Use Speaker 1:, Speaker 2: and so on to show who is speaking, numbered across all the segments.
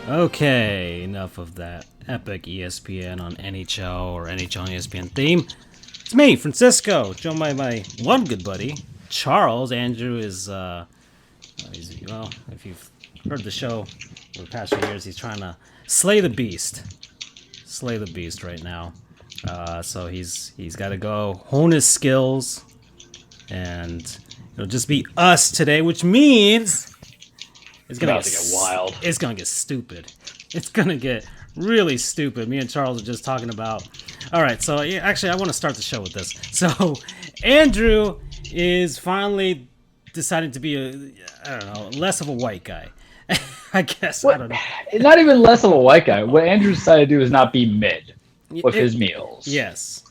Speaker 1: Okay, enough of that epic ESPN on NHL or NHL on ESPN theme. It's me, Francisco, joined by my one good buddy, Charles. Andrew is, if you've heard the show over the past few years, he's trying to slay the beast. Slay the beast right now. So he's got to go hone his skills, and it'll just be us today, which means it's gonna
Speaker 2: get wild.
Speaker 1: It's gonna get stupid. It's gonna get really stupid. Me and Charles are just talking about. All right, so actually, I want to start the show with this. So Andrew is finally deciding to be less of a white guy. I guess. I don't know.
Speaker 2: Not even less of a white guy. What Andrew decided to do is not be mid with his meals.
Speaker 1: Yes.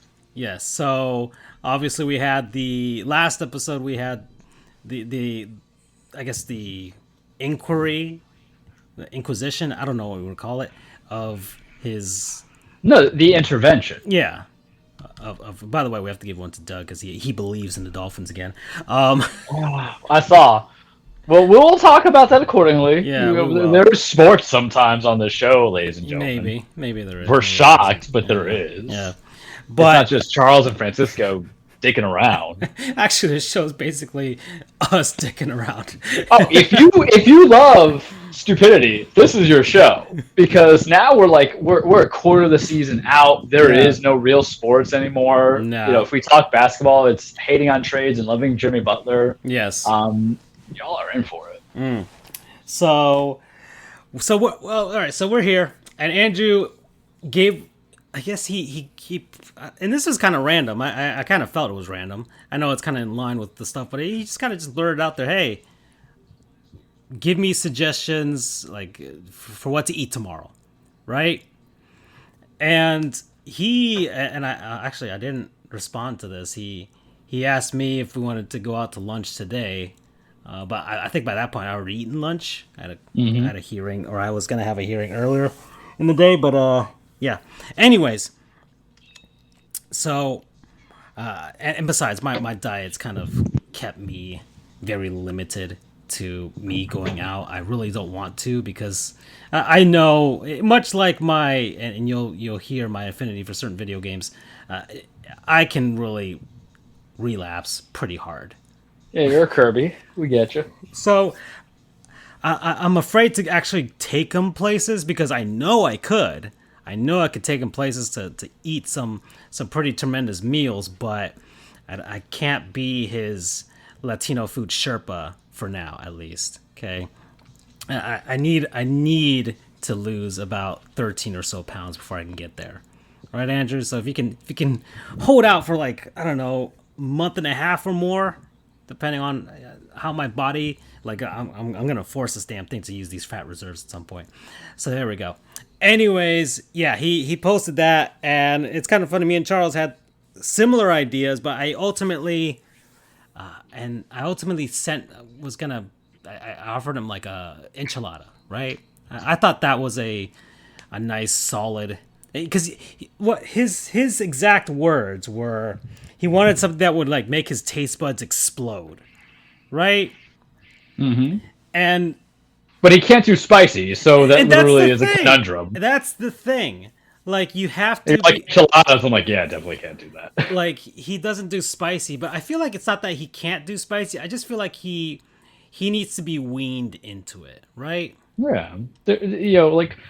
Speaker 1: So obviously, we had the last episode. We had the inquiry, the inquisition. I don't know what we would call it of his.
Speaker 2: No, the intervention.
Speaker 1: Yeah. By the way, we have to give one to Doug because he believes in the Dolphins again.
Speaker 2: I saw. Well, we'll talk about that accordingly.
Speaker 1: Yeah,
Speaker 2: there's sports sometimes on the show, ladies and gentlemen.
Speaker 1: Maybe there is.
Speaker 2: We're shocked, but there is.
Speaker 1: Yeah,
Speaker 2: but it's not just Charles and Francisco dicking around.
Speaker 1: Actually, this show is basically us dicking around.
Speaker 2: Oh, if you love stupidity, this is your show, because now we're a quarter of the season out. There is no real sports anymore.
Speaker 1: No.
Speaker 2: If we talk basketball, it's hating on trades and loving Jimmy Butler.
Speaker 1: Yes.
Speaker 2: Y'all are in for it.
Speaker 1: So all right. So we're here, and Andrew gave. I guess he and this is kind of random. I kind of felt it was random. I know it's kind of in line with the stuff, but he just kind of blurted out there, "Hey, give me suggestions for what to eat tomorrow," right? And I didn't respond to this. He asked me if we wanted to go out to lunch today. But I think by that point I already eaten lunch. I had a hearing, or I was going to have a hearing earlier in the day. But yeah. Anyways, so and besides, my diet's kind of kept me very limited to me going out. I really don't want to, because I know, much like and you'll hear my affinity for certain video games, I can really relapse pretty hard.
Speaker 2: Yeah, you're a Kirby. We get you.
Speaker 1: So I'm afraid to actually take him places, because I know I could. I know I could take him places to eat some pretty tremendous meals, but I can't be his Latino food Sherpa for now, at least. Okay, I need to lose about 13 or so pounds before I can get there. All right, Andrew. So if you can hold out for a month and a half or more, depending on how my body, I'm gonna force this damn thing to use these fat reserves at some point. So there we go. Anyways, yeah, he posted that, and it's kind of funny. Me and Charles had similar ideas, but I ultimately I offered him a enchilada, right? I thought that was a nice solid, because what his exact words were. He wanted something that would make his taste buds explode, right?
Speaker 2: Mm-hmm.
Speaker 1: But
Speaker 2: he can't do spicy, so that literally is a conundrum.
Speaker 1: That's the thing. You have to.
Speaker 2: Enchiladas, I'm yeah, definitely can't do that.
Speaker 1: He doesn't do spicy, but I feel like it's not that he can't do spicy. I just feel like he needs to be weaned into it, right?
Speaker 2: Yeah.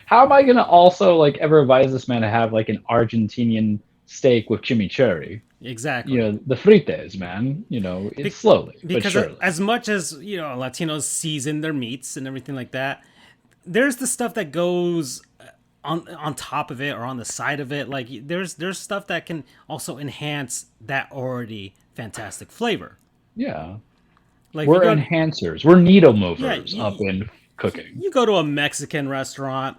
Speaker 2: How am I gonna also ever advise this man to have an Argentinian steak with chimichurri?
Speaker 1: Exactly.
Speaker 2: The frites, man. It's slowly,
Speaker 1: because
Speaker 2: but surely.
Speaker 1: As much as Latinos season their meats and everything like that, there's the stuff that goes on top of it or on the side of it. There's stuff that can also enhance that already fantastic flavor.
Speaker 2: Yeah. We're enhancers. We're needle movers up in cooking.
Speaker 1: You go to a Mexican restaurant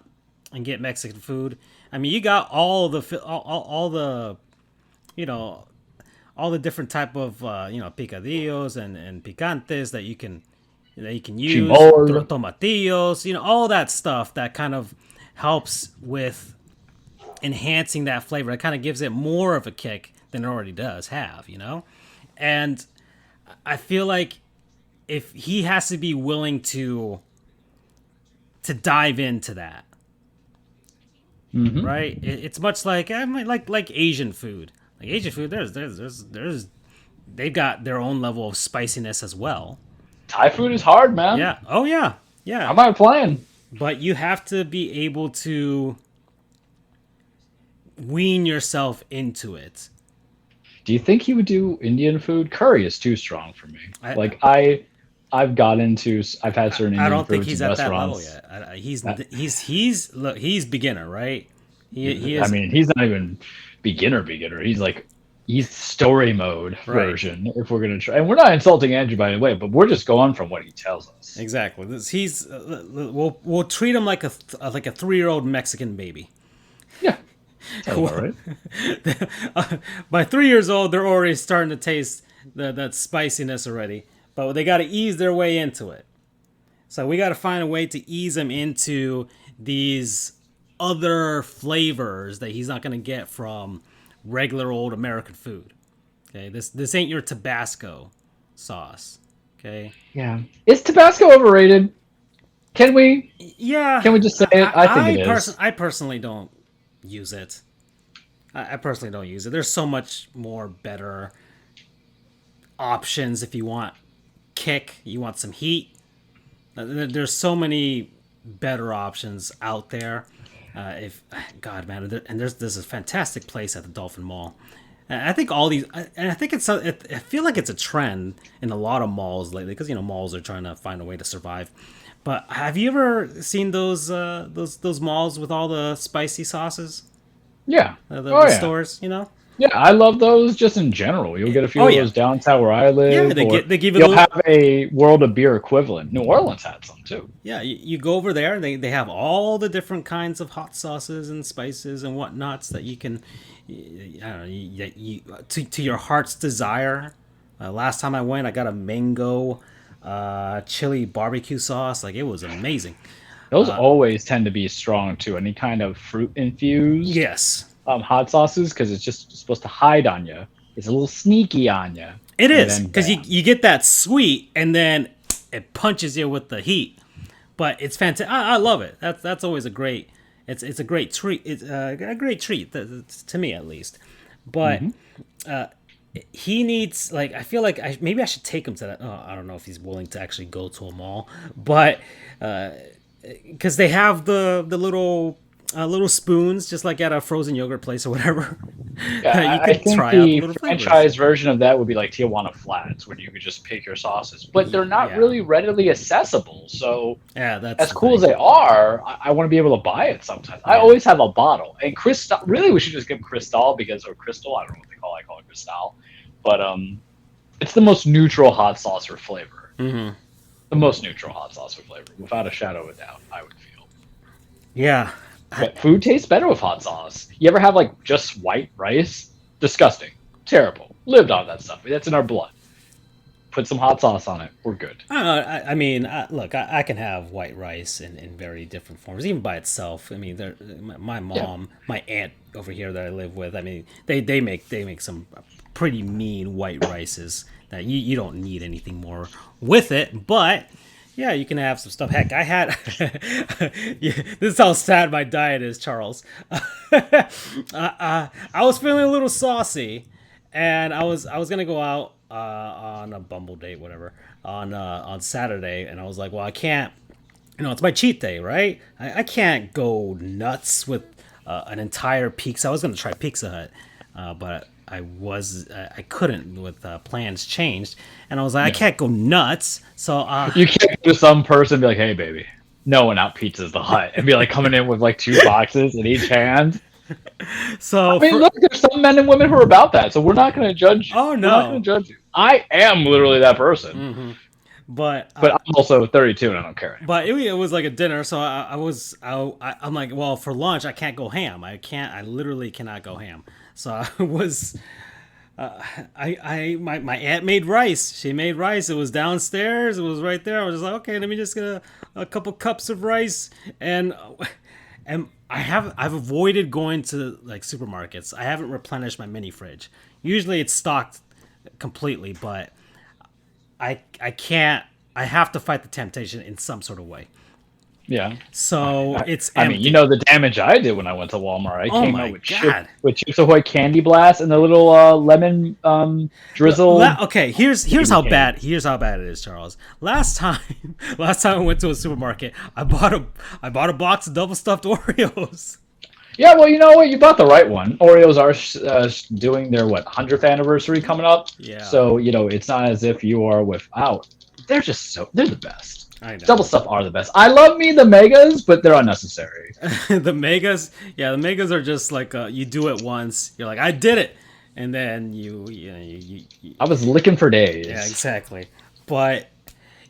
Speaker 1: and get Mexican food. I mean, you got all the different type of picadillos and picantes that you can use, tomatillos, all that stuff that kind of helps with enhancing that flavor. It kind of gives it more of a kick than it already does have, And I feel like if he has to be willing to dive into that, right? It's much like like Asian food. Like Asian food, there's they've got their own level of spiciness as well.
Speaker 2: Thai food is hard, man.
Speaker 1: Yeah. Oh yeah.
Speaker 2: I'm
Speaker 1: Yeah.
Speaker 2: not playing.
Speaker 1: But you have to be able to wean yourself into it.
Speaker 2: Do you think he would do Indian food? Curry is too strong for me. I've got into. I've had certain Indian
Speaker 1: I don't think
Speaker 2: foods
Speaker 1: he's
Speaker 2: in
Speaker 1: at that level
Speaker 2: restaurants.
Speaker 1: yet. He's beginner, right? He
Speaker 2: I
Speaker 1: is
Speaker 2: mean, he's not even beginner. He's story mode
Speaker 1: Right.
Speaker 2: version. If we're gonna try, and we're not insulting Andrew by the way, but we're just going from what he tells us.
Speaker 1: exactly. We'll treat him like a 3-year-old Mexican baby.
Speaker 2: Yeah, sounds about right.
Speaker 1: By 3 years old, they're already starting to taste that spiciness already. But they got to ease their way into it. So we got to find a way to ease him into these other flavors that he's not going to get from regular old American food. Okay, this ain't your Tabasco sauce. Okay.
Speaker 2: Yeah, is Tabasco overrated? Can we
Speaker 1: Yeah.
Speaker 2: just say it? I think it is.
Speaker 1: I personally don't use it. I personally don't use it. There's so much more better options if you want kick, you want some heat. There's so many better options out there. If God, man, and there's this fantastic place at the Dolphin Mall. And I think all these, and I think I feel like it's a trend in a lot of malls lately because malls are trying to find a way to survive. But have you ever seen those malls with all the spicy sauces?
Speaker 2: Yeah.
Speaker 1: The stores,
Speaker 2: Yeah, I love those just in general. You'll get a few of those downtown where I live.
Speaker 1: Yeah, they give you.
Speaker 2: You'll have a World of Beer equivalent. New Orleans had some too.
Speaker 1: Yeah, you go over there. They have all the different kinds of hot sauces and spices and whatnots that you can, I don't know, to your heart's desire. Last time I went, I got a mango chili barbecue sauce. Like it was amazing.
Speaker 2: Those always tend to be strong too. Any kind of fruit infused.
Speaker 1: Yes.
Speaker 2: Hot sauces because it's just supposed to hide on you. It's a little sneaky on you.
Speaker 1: It is because you get that sweet and then it punches you with the heat. But it's fantastic. I love it. That's always a great. It's a great treat. It's a great treat to me at least. But he needs I feel like maybe I should take him to that. Oh, I don't know if he's willing to actually go to a mall, but because they have the little spoons, just like at a frozen yogurt place or whatever.
Speaker 2: Yeah,
Speaker 1: you could try out the little
Speaker 2: franchise version of that would be like Tijuana Flats, where you could just pick your sauces, but they're not really readily accessible. So
Speaker 1: that's
Speaker 2: as cool as they are, I want to be able to buy it sometimes. I always have a bottle. And Cristal, really, we should just give Crystal or Crystal. I don't know what they call it. I call it Cristal, but it's the most neutral hot sauce for flavor.
Speaker 1: Mm-hmm.
Speaker 2: The most neutral hot sauce for flavor, without a shadow of a doubt. I would feel.
Speaker 1: Yeah.
Speaker 2: But food tastes better with hot sauce. You ever have just white rice? Disgusting. Terrible. Lived on that stuff. That's in our blood. Put some hot sauce on it. We're good.
Speaker 1: I mean, look, I can have white rice in very different forms, even by itself. I mean, my mom, my aunt over here that I live with, I mean, they make some pretty mean white rices that you don't need anything more with it, but yeah, you can have some stuff. Heck, I had. This is how sad my diet is, Charles. I was feeling a little saucy, and I was gonna go out on a Bumble date, whatever, on Saturday, and I was like, well, I can't. It's my cheat day, right? I can't go nuts with an entire pizza. I was gonna try Pizza Hut, but I couldn't with plans changed, and I was like, I can't go nuts. So
Speaker 2: you can't go to some person and be like, "Hey, baby, no one out pizzas the Hut," and be like coming in with 2 boxes in each hand.
Speaker 1: So
Speaker 2: I mean, look, there's some men and women who are about that, so we're not going to judge you.
Speaker 1: Oh no,
Speaker 2: we're not going to judge you. I am literally that person.
Speaker 1: Mm-hmm. But
Speaker 2: I'm also 32 and I don't care anymore.
Speaker 1: But it was like a dinner, so I'm like, well, for lunch I can't go ham. I literally cannot go ham. So I was, my aunt made rice. She made rice. It was downstairs. It was right there. I was just like, okay, let me just get a couple cups of rice, and I've avoided going to supermarkets. I haven't replenished my mini fridge. Usually it's stocked completely, but I can't. I have to fight the temptation in some sort of way.
Speaker 2: Yeah.
Speaker 1: So it's
Speaker 2: I
Speaker 1: empty.
Speaker 2: mean, you know the damage I did when I went to Walmart. I came
Speaker 1: my
Speaker 2: out with
Speaker 1: God.
Speaker 2: with Chips Ahoy Candy Blast and the little lemon drizzle.
Speaker 1: Okay, here's how bad it is, Charles. Last time I went to a supermarket, I bought a box of double stuffed Oreos.
Speaker 2: Yeah, well, you know what? You bought the right one. Oreos are doing their 100th anniversary coming up.
Speaker 1: Yeah.
Speaker 2: So it's not as if you are without. They're the best.
Speaker 1: I know.
Speaker 2: Double stuff are the best. I love me the megas, but they're unnecessary.
Speaker 1: The megas are just like you do it once, you're like, I did it, and then you
Speaker 2: I was licking for days.
Speaker 1: Yeah, exactly. But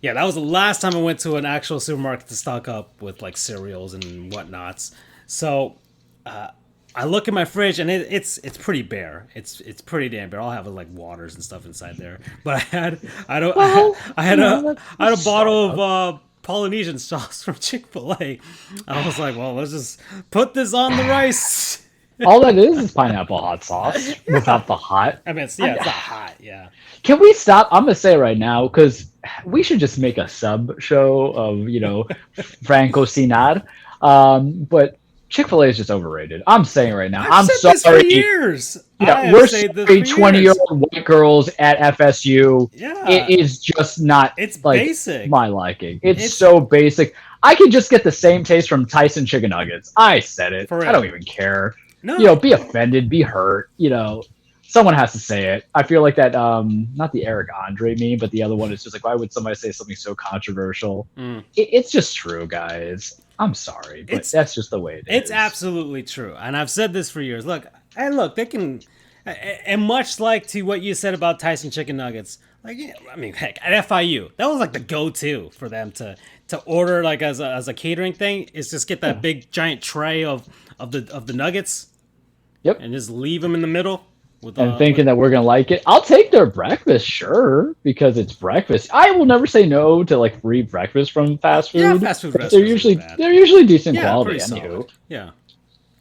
Speaker 1: yeah, that was the last time I went to an actual supermarket to stock up with like cereals and whatnots. So I look in my fridge and it's pretty bare. It's pretty damn bare. I'll have like waters and stuff inside there. But I had a bottle of Polynesian sauce from Chick-fil-A. I was like, well, let's just put this on the rice.
Speaker 2: All that is pineapple hot sauce without the hot.
Speaker 1: I mean, it's not hot. Yeah.
Speaker 2: Can we stop? I'm gonna say it right now because we should just make a sub show of Franco Sinar. But Chick-fil-A is just overrated. I'm saying right now. I'm
Speaker 1: said
Speaker 2: sorry.
Speaker 1: This for years.
Speaker 2: Yeah, we're sorry, 20-year-old white girls at FSU.
Speaker 1: Yeah.
Speaker 2: It is just not.
Speaker 1: It's
Speaker 2: like
Speaker 1: basic.
Speaker 2: My liking. It's so basic. I could just get the same taste from Tyson chicken nuggets. I said it. I don't even care.
Speaker 1: No.
Speaker 2: Be offended, be hurt. Someone has to say it. I feel like that. Not the Eric Andre meme, but the other one is just like, why would somebody say something so controversial? It's just true, guys. I'm sorry, but that's just the way it is.
Speaker 1: It's absolutely true. And I've said this for years. Look, they can, and much like to what you said about Tyson chicken nuggets, like, I mean, heck, at FIU, that was like the go-to for them to order like as a catering thing, is just get that big giant tray of the nuggets.
Speaker 2: Yep.
Speaker 1: And just leave them in the middle.
Speaker 2: Thinking that we're gonna like it. I'll take their breakfast, sure, because it's breakfast. I will never say no to like free breakfast from fast food.
Speaker 1: Yeah, fast food restaurants.
Speaker 2: They're usually decent quality.
Speaker 1: Anywho. Yeah.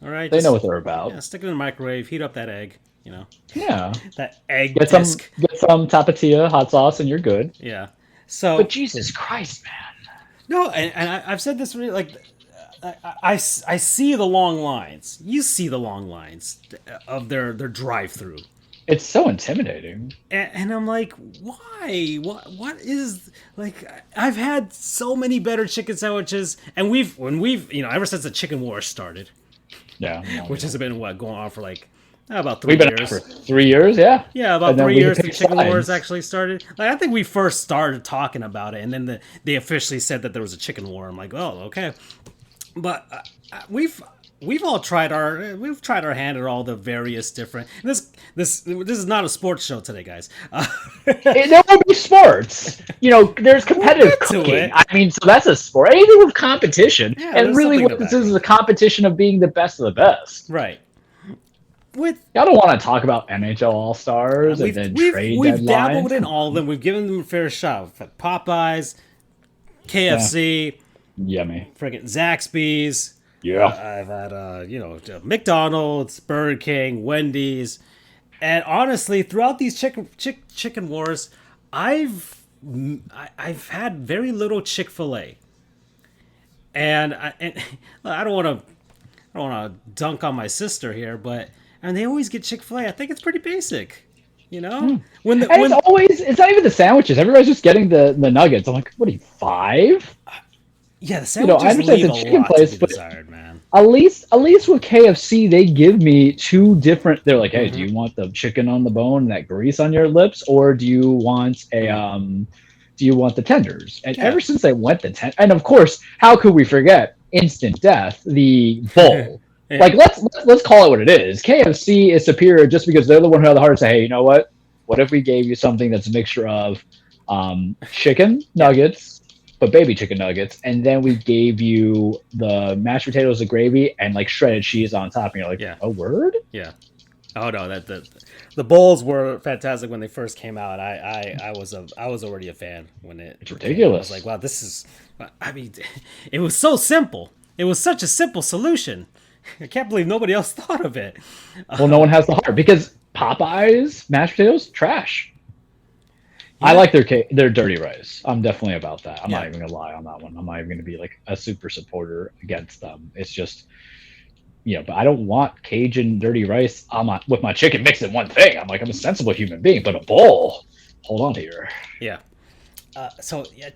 Speaker 1: All right.
Speaker 2: They know what they're about.
Speaker 1: Yeah, stick it in the microwave, heat up that egg.
Speaker 2: Yeah.
Speaker 1: That egg
Speaker 2: get
Speaker 1: disc.
Speaker 2: some tapatio hot sauce, and you're good.
Speaker 1: Yeah. So.
Speaker 2: But Jesus Christ, man.
Speaker 1: No, and I've said this really, like, I see the long lines. You see the long lines of their drive-through.
Speaker 2: It's so intimidating.
Speaker 1: And I'm like, why? What is, like, I've had so many better chicken sandwiches, and we've ever since the chicken war started.
Speaker 2: Yeah.
Speaker 1: Which has been going on for like about 3
Speaker 2: years. We've been
Speaker 1: years.
Speaker 2: for 3 years, yeah.
Speaker 1: Yeah, about 3 years the chicken wars actually started. Like, I think we first started talking about it, and then they officially said that there was a chicken war. I'm like, oh, okay. But we've all tried our hand at all the various different. This is not a sports show today, guys.
Speaker 2: There will be sports. There's competitive cooking. I mean, so that's a sport. Anything with competition, and really, what this is a competition of being the best of the best.
Speaker 1: Right.
Speaker 2: Y'all don't want to talk about NHL All Stars and then trade deadlines. We've
Speaker 1: dabbled in all of them. We've given them a fair shot. We've had Popeyes, KFC.
Speaker 2: Yeah. Yummy.
Speaker 1: Friggin' Zaxby's.
Speaker 2: Yeah.
Speaker 1: I've had, McDonald's, Burger King, Wendy's. And honestly, throughout these chicken wars, I've had very little Chick-fil-A. And I don't want to dunk on my sister here, but they always get Chick-fil-A. I think it's pretty basic. It's
Speaker 2: not even the sandwiches. Everybody's just getting the nuggets. I'm like, what are you, 5?
Speaker 1: Yeah, the sandwiches
Speaker 2: I understand
Speaker 1: leave
Speaker 2: the chicken
Speaker 1: a lot
Speaker 2: place,
Speaker 1: to be
Speaker 2: but
Speaker 1: desired, man.
Speaker 2: At least with KFC, they give me 2 different. They're like, hey, do you want the chicken on the bone and that grease on your lips, or do you want the tenders? And ever since they went and of course, how could we forget instant death, the bowl? Yeah. Like, let's call it what it is. KFC is superior just because they're the one who had the heart to say, hey, you know what? What if we gave you something that's a mixture of chicken nuggets, but baby chicken nuggets, and then we gave you the mashed potatoes, the gravy, and like shredded cheese on top, and you're like, a word?
Speaker 1: Yeah. Oh no, the bowls were fantastic when they first came out. I was already a fan when it's
Speaker 2: ridiculous.
Speaker 1: I was like, wow, this is. I mean, it was so simple. It was such a simple solution. I can't believe nobody else thought of it.
Speaker 2: Well, no one has the heart because Popeyes mashed potatoes trash. I
Speaker 1: Yeah.
Speaker 2: like their dirty rice. I'm definitely about that. I'm
Speaker 1: Yeah.
Speaker 2: not even gonna lie on that one. I'm not even gonna be like a super supporter against them. It's just but I don't want Cajun dirty rice on with my chicken mixed in one thing. I'm a sensible human being, but a bowl. Hold on here.
Speaker 1: Yeah. So yeah,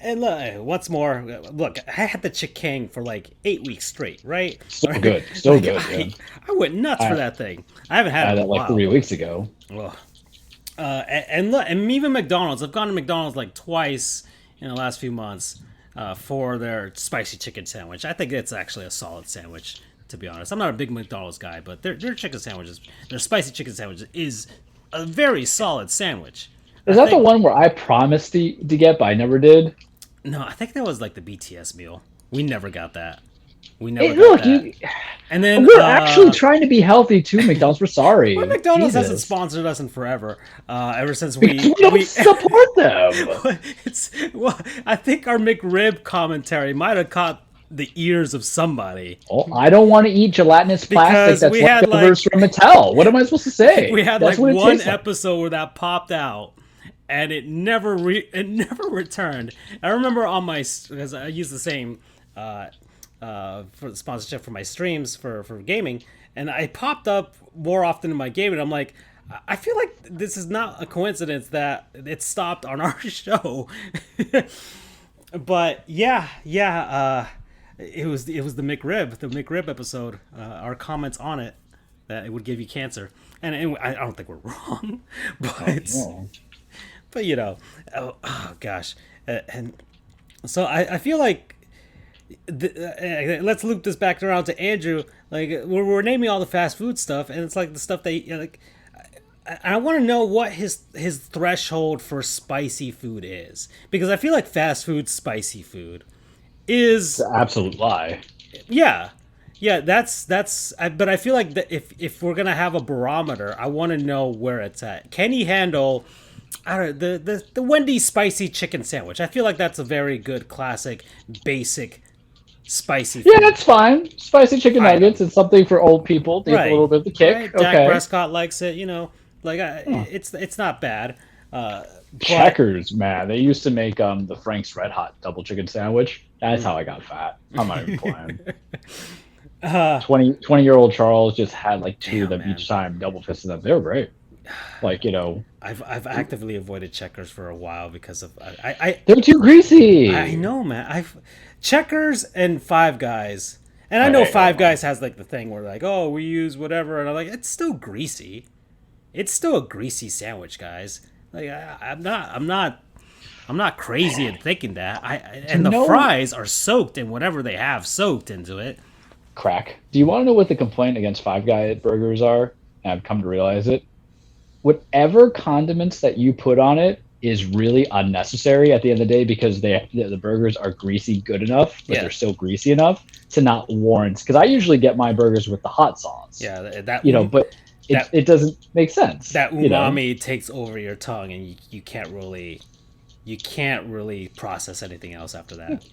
Speaker 1: and look, what's more, look, I had the chicken for like 8 weeks straight, right?
Speaker 2: Still good. Still
Speaker 1: Like,
Speaker 2: good.
Speaker 1: I,
Speaker 2: Yeah.
Speaker 1: I went nuts for that thing. I haven't
Speaker 2: I
Speaker 1: had
Speaker 2: had
Speaker 1: it in
Speaker 2: that
Speaker 1: a
Speaker 2: like
Speaker 1: while.
Speaker 2: 3 weeks ago.
Speaker 1: Ugh. And look, and even McDonald's. I've gone to McDonald's like twice in the last few months for their spicy chicken sandwich. I think it's actually a solid sandwich, to be honest. I'm not a big McDonald's guy, but their chicken sandwiches, their spicy chicken sandwich is a very solid sandwich.
Speaker 2: Is that the one where I promised to get, but I never did?
Speaker 1: No, I think that was like the BTS meal. We never got that. We
Speaker 2: Hey,
Speaker 1: never got
Speaker 2: look,
Speaker 1: that. And then
Speaker 2: we're actually trying to be healthy too, McDonald's. We're sorry.
Speaker 1: Well, McDonald's
Speaker 2: Jesus.
Speaker 1: hasn't sponsored us in forever. Ever since
Speaker 2: We don't support them.
Speaker 1: I think our McRib commentary might have caught the ears of somebody.
Speaker 2: Oh, I don't want to eat gelatinous plastic
Speaker 1: Because
Speaker 2: that's
Speaker 1: we had,
Speaker 2: leftovers from Mattel. What am I supposed to say?
Speaker 1: We had
Speaker 2: That's
Speaker 1: like
Speaker 2: what it
Speaker 1: one
Speaker 2: tastes like.
Speaker 1: episode where that popped out, and it never returned. I remember on my, because I use the same for the sponsorship for my streams for gaming, and I popped up more often in my game, and I'm like, I feel like this is not a coincidence that it stopped on our show. But it was the McRib episode. Our comments on it that it would give you cancer, and I don't think we're wrong, but oh gosh, and so I feel like. Let's loop this back around to Andrew. Like we're naming all the fast food stuff, and it's like the stuff they like. I want to know what his threshold for spicy food is, because I feel like fast food, spicy food, is
Speaker 2: It's an absolute lie.
Speaker 1: yeah. That's. But I feel like that if we're gonna have a barometer, I want to know where it's at. Can he handle? I don't know, the Wendy's spicy chicken sandwich. I feel like that's a very good classic, basic. Spicy food.
Speaker 2: Yeah, that's fine. Spicy chicken nuggets. It's something for old people to get a little bit of the kick.
Speaker 1: Right.
Speaker 2: Okay.
Speaker 1: Dak Prescott likes it. It's not bad.
Speaker 2: Checkers, man. They used to make the Frank's Red Hot double chicken sandwich. That's how I got fat. I'm not even playing. 20-year-old Charles just had like two of them each time, double fisted them. They were great.
Speaker 1: I've actively avoided Checkers for a while because of
Speaker 2: they're too greasy.
Speaker 1: I know, man. Checkers and Five Guys, and I know Five Guys has like the thing where like, oh, we use whatever, and I'm like, it's still greasy. It's still a greasy sandwich, guys. Like I'm not crazy in thinking that. The fries are soaked in whatever they have soaked into it.
Speaker 2: Crack. Do you want to know what the complaint against Five Guy burgers are? And I've come to realize it. Whatever condiments that you put on it is really unnecessary at the end of the day, because the burgers are greasy good enough, but they're still greasy enough to not warrant. Because I usually get my burgers with the hot sauce.
Speaker 1: Yeah,
Speaker 2: but it doesn't make sense.
Speaker 1: That umami takes over your tongue, and you can't really process anything else after that.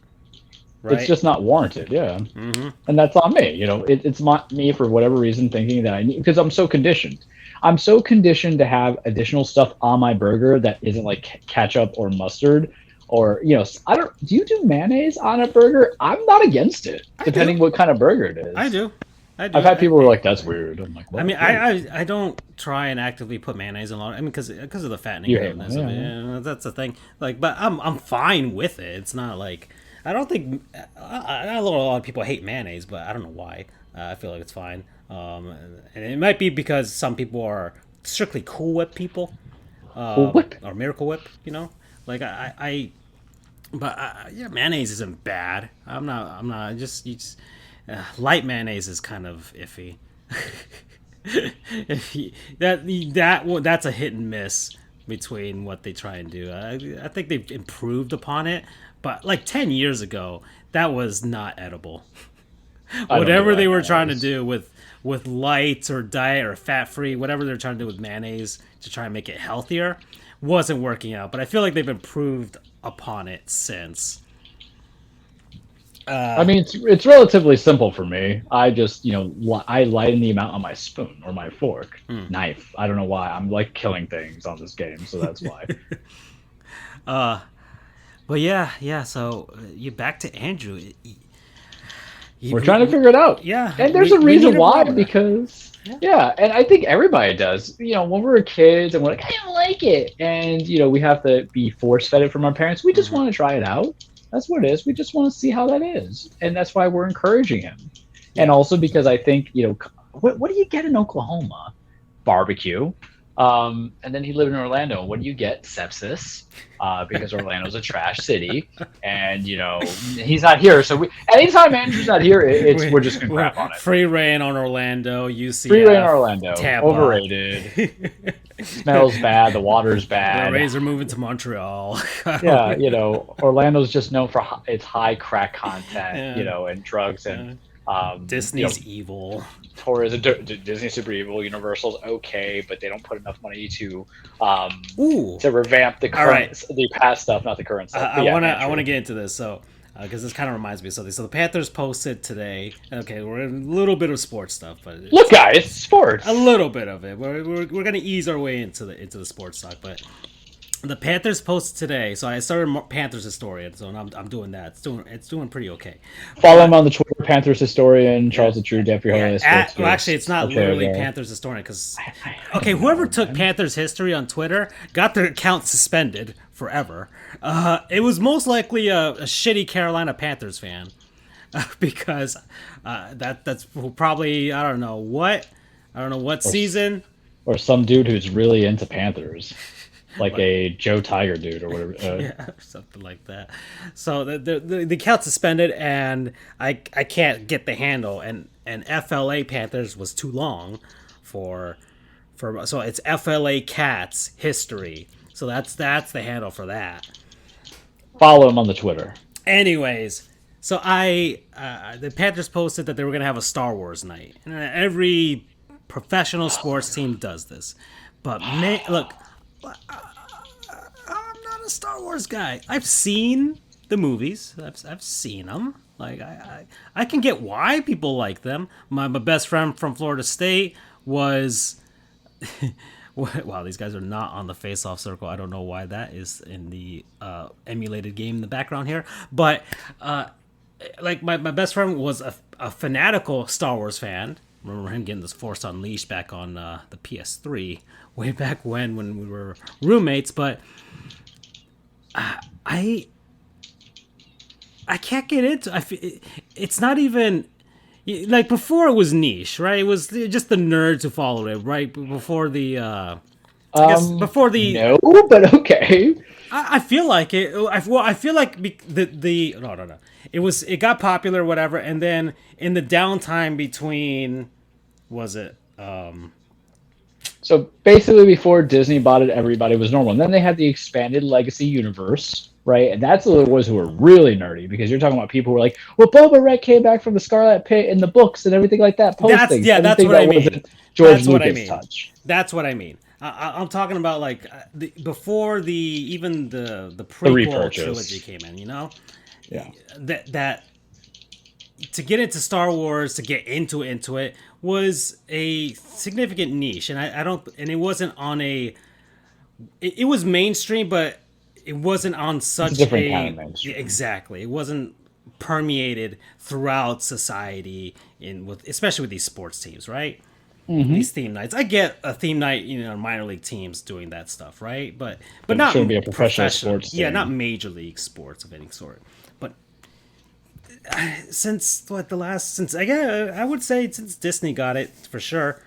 Speaker 1: Right?
Speaker 2: It's just not warranted, yeah.
Speaker 1: Mm-hmm.
Speaker 2: And that's on me. It's not me for whatever reason thinking that I need, because I'm so conditioned. I'm so conditioned to have additional stuff on my burger that isn't like ketchup or mustard, or I don't. Do you do mayonnaise on a burger? I'm not against it, depending what kind of burger it is.
Speaker 1: I do.
Speaker 2: I've had people who are like, "That's weird." I'm like, well,
Speaker 1: I mean, I don't try and actively put mayonnaise in a lot. I mean, because of the fattening. That's the thing. Like, but I'm fine with it. It's not like I don't think I know a lot of people hate mayonnaise, but I don't know why. I feel like it's fine. And it might be because some people are strictly Cool Whip people, or Miracle Whip. Like mayonnaise isn't bad. I'm not. Light mayonnaise is kind of iffy. That's a hit and miss between what they try and do. I think they've improved upon it, but like 10 years ago, that was not edible. Whatever they were trying to do with light or diet or fat-free, whatever they're trying to do with mayonnaise to try and make it healthier, wasn't working out. But I feel like they've improved upon it since.
Speaker 2: I mean, it's relatively simple for me. I just, I lighten the amount on my spoon or my fork, knife. I don't know why. I'm like killing things on this game, so that's why.
Speaker 1: But yeah. So you back to Andrew.
Speaker 2: We're trying to figure it out.
Speaker 1: Yeah,
Speaker 2: and there's a reason why, because and I think everybody does. When we were kids and we're like, I don't like it, and we have to be force fed it from our parents. We just want to try it out. That's what it is. We just want to see how that is, and that's why we're encouraging him. Yeah. And also because I think what do you get in Oklahoma? Barbecue. And then he lived in Orlando. What do you get? Sepsis, because Orlando's a trash city, and he's not here. So anytime Andrew's not here, we're just gonna crap on it.
Speaker 1: Free reign on Orlando. UCF.
Speaker 2: Free reign on Orlando.
Speaker 1: Tampa.
Speaker 2: Overrated. Smells bad. The water's bad.
Speaker 1: The Rays are moving to Montreal.
Speaker 2: Yeah, Orlando's just known for its high crack content, and drugs and.
Speaker 1: Disney's evil.
Speaker 2: Tourism, Disney's super evil. Universal's okay, but they don't put enough money to revamp the current, the past stuff, not the current stuff.
Speaker 1: I want to get into this, so because this kind of reminds me of something. So the Panthers posted today. Okay, we're in a little bit of sports stuff, but
Speaker 2: look, guys, sports.
Speaker 1: A little bit of it. We're gonna ease our way into the sports talk, but. The Panthers posted today, so I started Panthers historian, so I'm doing that. It's doing pretty okay.
Speaker 2: Follow him on the Twitter, Panthers historian, Charles the True, Deputy Well,
Speaker 1: actually, it's not literally Panthers historian, because whoever took Panthers history on Twitter got their account suspended forever. It was most likely a shitty Carolina Panthers fan, because that's probably I don't know what season,
Speaker 2: or some dude who's really into Panthers. Like a Joe Tiger dude or whatever.
Speaker 1: Yeah, something like that. So the account suspended, and I can't get the handle. And FLA Panthers was too long for so it's FLA Cats history. So that's the handle for that.
Speaker 2: Follow him on the Twitter.
Speaker 1: Anyways, so the Panthers posted that they were gonna have a Star Wars night, and every professional sports team does this. But look. I'm not a Star Wars guy. I've seen the movies. I've seen them. Like I can get why people like them. My best friend from Florida State was. Wow, these guys are not on the face-off circle. I don't know why that is in the emulated game in the background here. But like my best friend was a fanatical Star Wars fan. Remember him getting this Force Unleashed back on the PS3 way back when we were roommates. But I can't get into. It's not even like before. It was niche, right? It was just the nerds who followed it, right? Before the I guess before the
Speaker 2: no, but okay.
Speaker 1: I feel like it. I feel like the no. It got popular, whatever, and then in the downtime between, was it?
Speaker 2: So basically, before Disney bought it, everybody was normal, and then they had the expanded Legacy universe, right? And that's the ones who were really nerdy, because you're talking about people who were like, "Well, Boba Fett came back from the Scarlet Pit in the books and everything like that." Postings,
Speaker 1: that's what I mean.
Speaker 2: George Lucas touch.
Speaker 1: That's what I mean. I'm talking about like before the prequel trilogy came in,
Speaker 2: Yeah.
Speaker 1: That to get into Star Wars, to get into it was a significant niche, and I don't, and it wasn't on a. It was mainstream, but it wasn't on such
Speaker 2: it's a different kind of mainstream.
Speaker 1: Exactly. It wasn't permeated throughout society especially with these sports teams, right? Mm-hmm. These theme nights. I get a theme night, minor league teams doing that stuff, right? But not
Speaker 2: shouldn't be a professional sports team.
Speaker 1: Yeah, not major league sports of any sort. But since I would say since Disney got it for sure.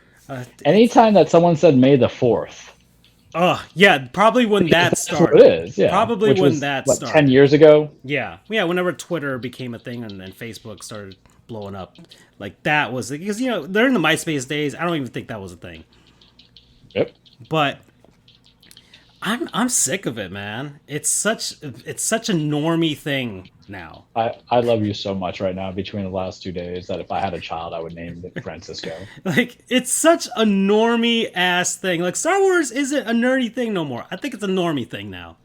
Speaker 2: Anytime that someone said May the 4th.
Speaker 1: Oh yeah, probably when that started.
Speaker 2: What it is, yeah.
Speaker 1: Probably
Speaker 2: which
Speaker 1: when
Speaker 2: was,
Speaker 1: that
Speaker 2: what,
Speaker 1: started.
Speaker 2: 10 years ago.
Speaker 1: Yeah. Whenever Twitter became a thing and then Facebook started blowing up, like that was because they're in the MySpace days. I don't even think that was a thing.
Speaker 2: Yep.
Speaker 1: But I'm sick of it, man. It's such a normie thing now.
Speaker 2: I love you so much right now. Between the last 2 days, that if I had a child, I would name it Francisco.
Speaker 1: Like it's such a normie ass thing. Like Star Wars isn't a nerdy thing no more. I think it's a normie thing now.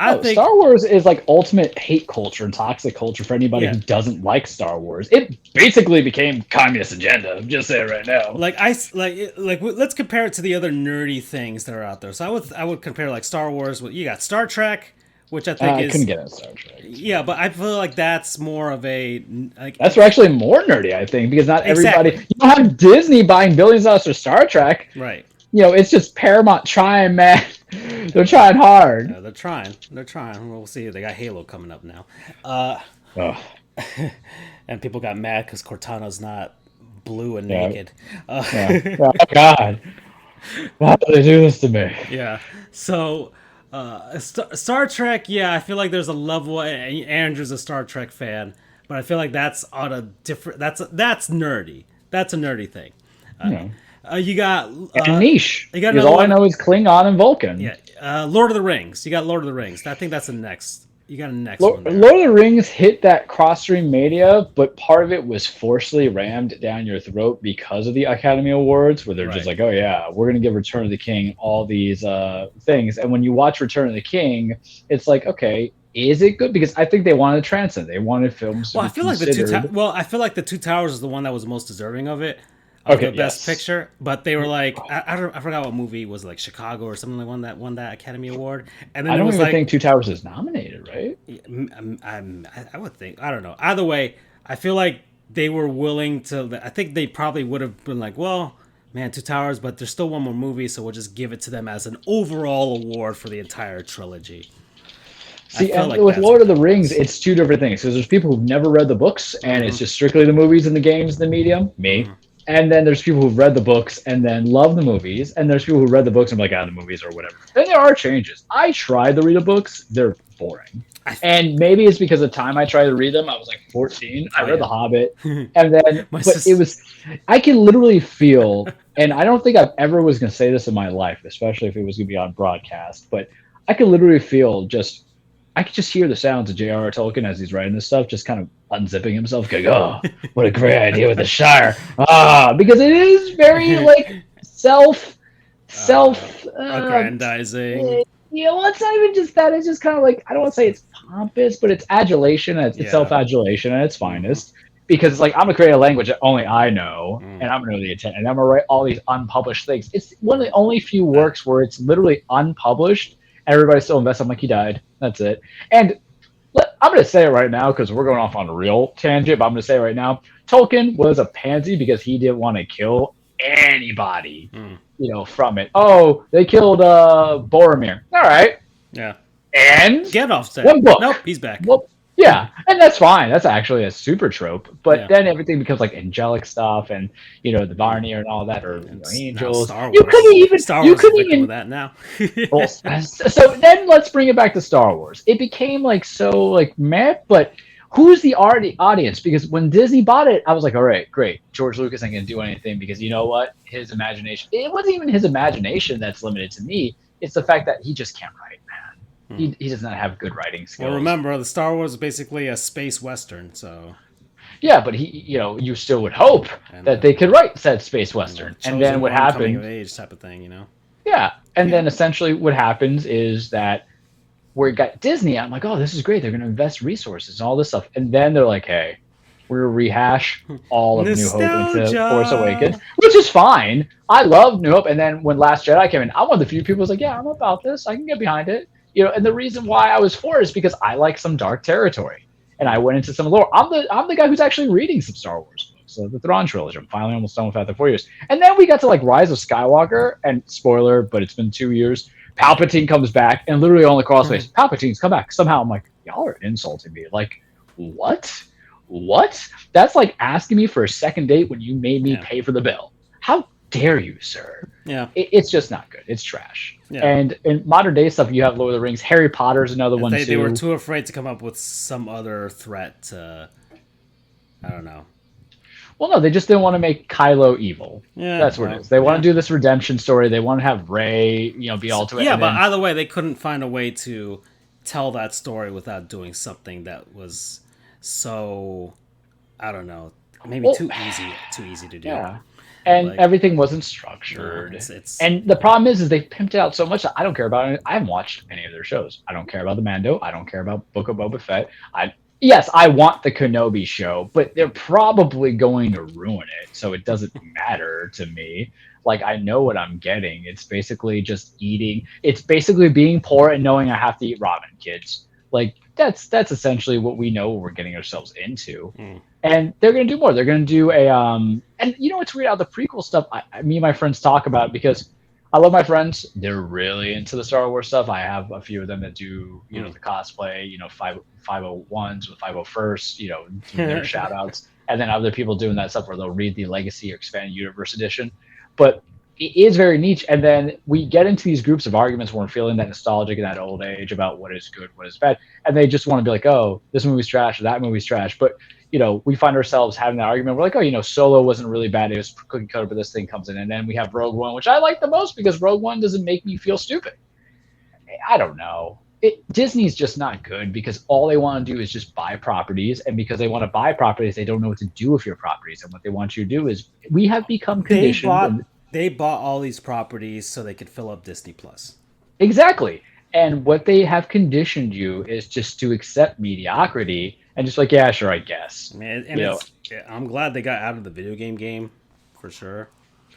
Speaker 1: I think
Speaker 2: Star Wars is like ultimate hate culture and toxic culture for anybody
Speaker 1: Yeah.
Speaker 2: who doesn't like Star Wars. It basically became communist agenda. I'm just saying right now.
Speaker 1: Let's compare it to the other nerdy things that are out there. So I would compare like Star Wars with you got Star Trek, which I think
Speaker 2: I
Speaker 1: is
Speaker 2: couldn't get into Star Trek.
Speaker 1: Yeah, but I feel like that's more of a like
Speaker 2: That's actually more nerdy, I think, because not everybody.
Speaker 1: Exactly.
Speaker 2: You don't have Disney buying billions of dollars for Star Trek.
Speaker 1: right.
Speaker 2: It's just Paramount trying, man. They're trying hard.
Speaker 1: They're trying. They're trying. We'll see. They got Halo coming up now.
Speaker 2: Ugh.
Speaker 1: And people got mad because Cortana's not blue and naked.
Speaker 2: Yeah. Oh, God. Why do they do this to me?
Speaker 1: Yeah. So, Star Trek, yeah, I feel like there's a level. Andrew's a Star Trek fan, but I feel like that's on a different. That's nerdy. That's a nerdy thing. You got
Speaker 2: niche.
Speaker 1: You got
Speaker 2: because all I know is Klingon and Vulcan.
Speaker 1: Yeah. Lord of the Rings. You got Lord of the Rings. I think that's the next. You got a next
Speaker 2: Lord
Speaker 1: one.
Speaker 2: of the Rings hit that cross-stream media, but part of it was forcibly rammed down your throat because of the Academy Awards, where they're just like, oh yeah, we're going to give Return of the King all these things. And when you watch Return of the King, it's like, okay, is it good? Because I think they wanted to transcend. They wanted films to be
Speaker 1: I feel like I feel like the Two Towers is the one that was most deserving of it. The best picture, but they were like, I forgot what movie was, like Chicago or something, like that won that Academy Award. And then
Speaker 2: I don't even think Two Towers is nominated, right?
Speaker 1: I would think, I don't know. Either way, I feel like they were willing to. I think they probably would have been like, well, man, Two Towers, but there's still one more movie, so we'll just give it to them as an overall award for the entire trilogy.
Speaker 2: See, and like with Lord of the Rings, it's two different things. Because there's people who've never read the books, and it's just strictly the movies and the games and the medium. Me. Mm-hmm. And then there's people who've read the books and then love the movies. And there's people who read the books and are like, the movies or whatever. Then there are changes. I tried to read the books. They're boring. And maybe it's because of the time I tried to read them. I was like 14. I read The Hobbit. And then, I can literally feel, and I don't think I've ever was going to say this in my life, especially if it was going to be on broadcast, but I could literally feel I could just hear the sounds of J.R.R. Tolkien as he's writing this stuff, just kind of unzipping himself, going, "Oh, what a great idea with the Shire!" Because it is very like
Speaker 1: aggrandizing.
Speaker 2: It's not even just that. It's just kind of like, I don't want to say it's pompous, but it's adulation. It's self-adulation at its finest. Because it's like, I'm gonna create a language that only I know, and I'm gonna know the intent, and I'm gonna write all these unpublished things. It's one of the only few works where it's literally unpublished. Everybody still invests. I'm like, he died. That's it. And I'm going to say it right now because we're going off on a real tangent, but I'm going to say it right now. Tolkien was a pansy because he didn't want to kill anybody, from it. Oh, they killed Boromir. All right.
Speaker 1: Yeah.
Speaker 2: And
Speaker 1: Gandalf's dead.
Speaker 2: One book.
Speaker 1: Nope, he's back.
Speaker 2: Well, yeah, and that's fine. That's actually a super trope. But then everything becomes like angelic stuff, and the Varnir and all that, or angels.
Speaker 1: Star Wars.
Speaker 2: You couldn't even.
Speaker 1: Star Wars is victim of that now.
Speaker 2: Well, so then let's bring it back to Star Wars. It became like so like meh, but who's the audience? Because when Disney bought it, I was like, all right, great. George Lucas ain't gonna do anything because you know what? His imagination. It wasn't even his imagination that's limited to me. It's the fact that he just can't write, man. He does not have good writing skills.
Speaker 1: Well, remember, the Star Wars is basically a space western, so.
Speaker 2: Yeah, but you still would hope that they could write said space western, and then what happens?
Speaker 1: Coming of age type of thing,
Speaker 2: Yeah, and then essentially what happens is that where it got Disney, I'm like, oh, this is great. They're going to invest resources and all this stuff, and then they're like, hey, we're going to rehash all of New Hope into Force Awakens, which is fine. I love New Hope, and then when Last Jedi came in, I'm one of the few people who's like, yeah, I'm about this. I can get behind it. And the reason why I was for it is because I like some dark territory, and I went into some lore. I'm the guy who's actually reading some Star Wars books, so the Thrawn trilogy. I'm finally almost done with that for 4 years, and then we got to like Rise of Skywalker, and spoiler, but it's been 2 years. Palpatine comes back, and literally on the crossface, Palpatine's come back somehow. I'm like, y'all are insulting me. Like, what? That's like asking me for a second date when you made me pay for the bill. How dare you, sir?
Speaker 1: Yeah,
Speaker 2: it's just not good. It's trash.
Speaker 1: Yeah.
Speaker 2: And in modern day stuff, you have Lord of the Rings. Harry Potter's another one too.
Speaker 1: They were too afraid to come up with some other threat to, I don't know.
Speaker 2: Well, no, they just didn't want to make Kylo evil. Yeah, that's what it is. They want to do this redemption story. They want to have Rey, be all to it.
Speaker 1: Yeah, but either way, they couldn't find a way to tell that story without doing something that was so, I don't know, maybe too easy to do.
Speaker 2: Yeah. And
Speaker 1: Like,
Speaker 2: everything wasn't structured.
Speaker 1: it's
Speaker 2: And the problem is they pimped it out so much that I don't care about it. I haven't watched any of their shows. I don't care about the Mando. I don't care about Book of Boba Fett. Yes, I want the Kenobi show, but they're probably going to ruin it, so it doesn't matter to me. Like, I know what I'm getting. It's basically just eating. It's basically being poor and knowing I have to eat ramen, kids. Like, that's essentially what we know we're getting ourselves into. And they're going to do more. They're going to do a and you know what's weird, out the prequel stuff, me and my friends talk about it because I love my friends. They're really into the Star Wars stuff. I have a few of them that do, you know, the cosplay, you know, 501s with 501st, you know, doing their shout outs. And then other people doing that stuff where they'll read the Legacy or Expanded Universe edition. But it is very niche. And then we get into these groups of arguments where we're feeling that nostalgic in that old age about what is good, what is bad. And they just want to be like, oh, this movie's trash or that movie's trash. But, you know, we find ourselves having that argument. We're like, oh, you know, Solo wasn't really bad. It was cookie cutter, but this thing comes in. And then we have Rogue One, which I like the most because Rogue One doesn't make me feel stupid. I don't know. Disney's just not good because all they want to do is just buy properties. And because they want to buy properties, they don't know what to do with your properties. And what they want you to do is we have become conditioned.
Speaker 1: They bought all these properties so they could fill up Disney Plus.
Speaker 2: Exactly. And what they have conditioned you is just to accept mediocrity and just like, yeah, sure, I guess.
Speaker 1: I'm glad they got out of the video game for sure.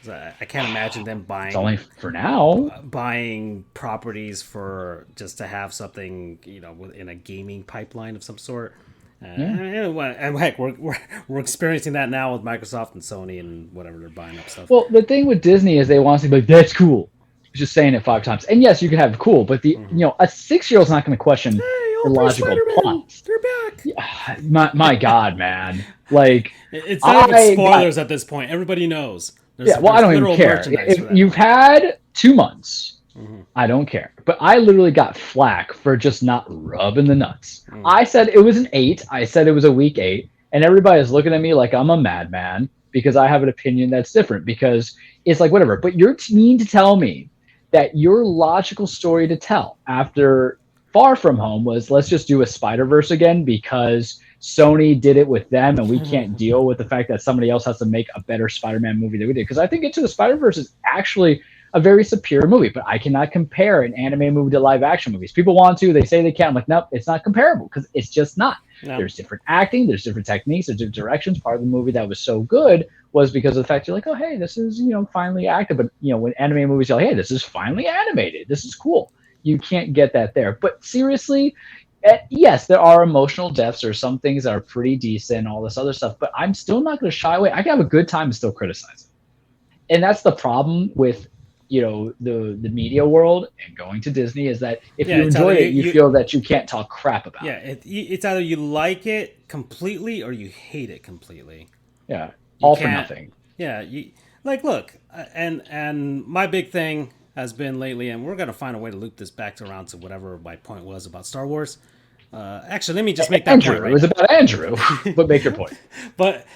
Speaker 1: I can't imagine them buying.
Speaker 2: It's only for now.
Speaker 1: Buying properties for just to have something, you know, in a gaming pipeline of some sort. And heck, we're experiencing that now with Microsoft and Sony and whatever they're buying up stuff.
Speaker 2: Well, the thing with Disney is they want to be like, that's cool. Just saying it 5 times. And yes, you can have cool, but you know, a 6-year-old's not going to question the logical plots.
Speaker 1: They're back.
Speaker 2: Yeah, my God, man. Like,
Speaker 1: it's not even spoilers at this point. Everybody knows.
Speaker 2: I don't even care. If you've had 2 months, I don't care. But I literally got flack for just not rubbing the nuts. I said it was an 8. I said it was a week 8. And everybody is looking at me like I'm a madman because I have an opinion that's different. Because it's like, whatever. But you're mean to tell me that your logical story to tell after Far From Home was, let's just do a Spider-Verse again because Sony did it with them and we can't deal with the fact that somebody else has to make a better Spider-Man movie than we did. Because I think Into the Spider-Verse is actually a very superior movie, but I cannot compare an anime movie to live action movies. People want to, they say they can. I'm like, nope, it's not comparable because it's just not. No. There's different acting, there's different techniques, there's different directions. Part of the movie that was so good was because of the fact you're like, oh, hey, this is, you know, finally acted. But, you know, when anime movies are like, hey, this is finally animated. This is cool. You can't get that there. But seriously, yes, there are emotional depths. There's some things that are pretty decent, all this other stuff. But I'm still not going to shy away. I can have a good time and still criticize it. And that's the problem with, you know, the media world and going to Disney is that if you enjoy it, you feel that you can't talk crap about it.
Speaker 1: It's either you like it completely or you hate it completely.
Speaker 2: Yeah, all for nothing.
Speaker 1: Yeah, look, and my big thing has been lately, and we're going to find a way to loop this back around to whatever my point was about Star Wars. Actually, let me just make that
Speaker 2: Andrew,
Speaker 1: point. Right?
Speaker 2: It was about Andrew, but make your point.
Speaker 1: But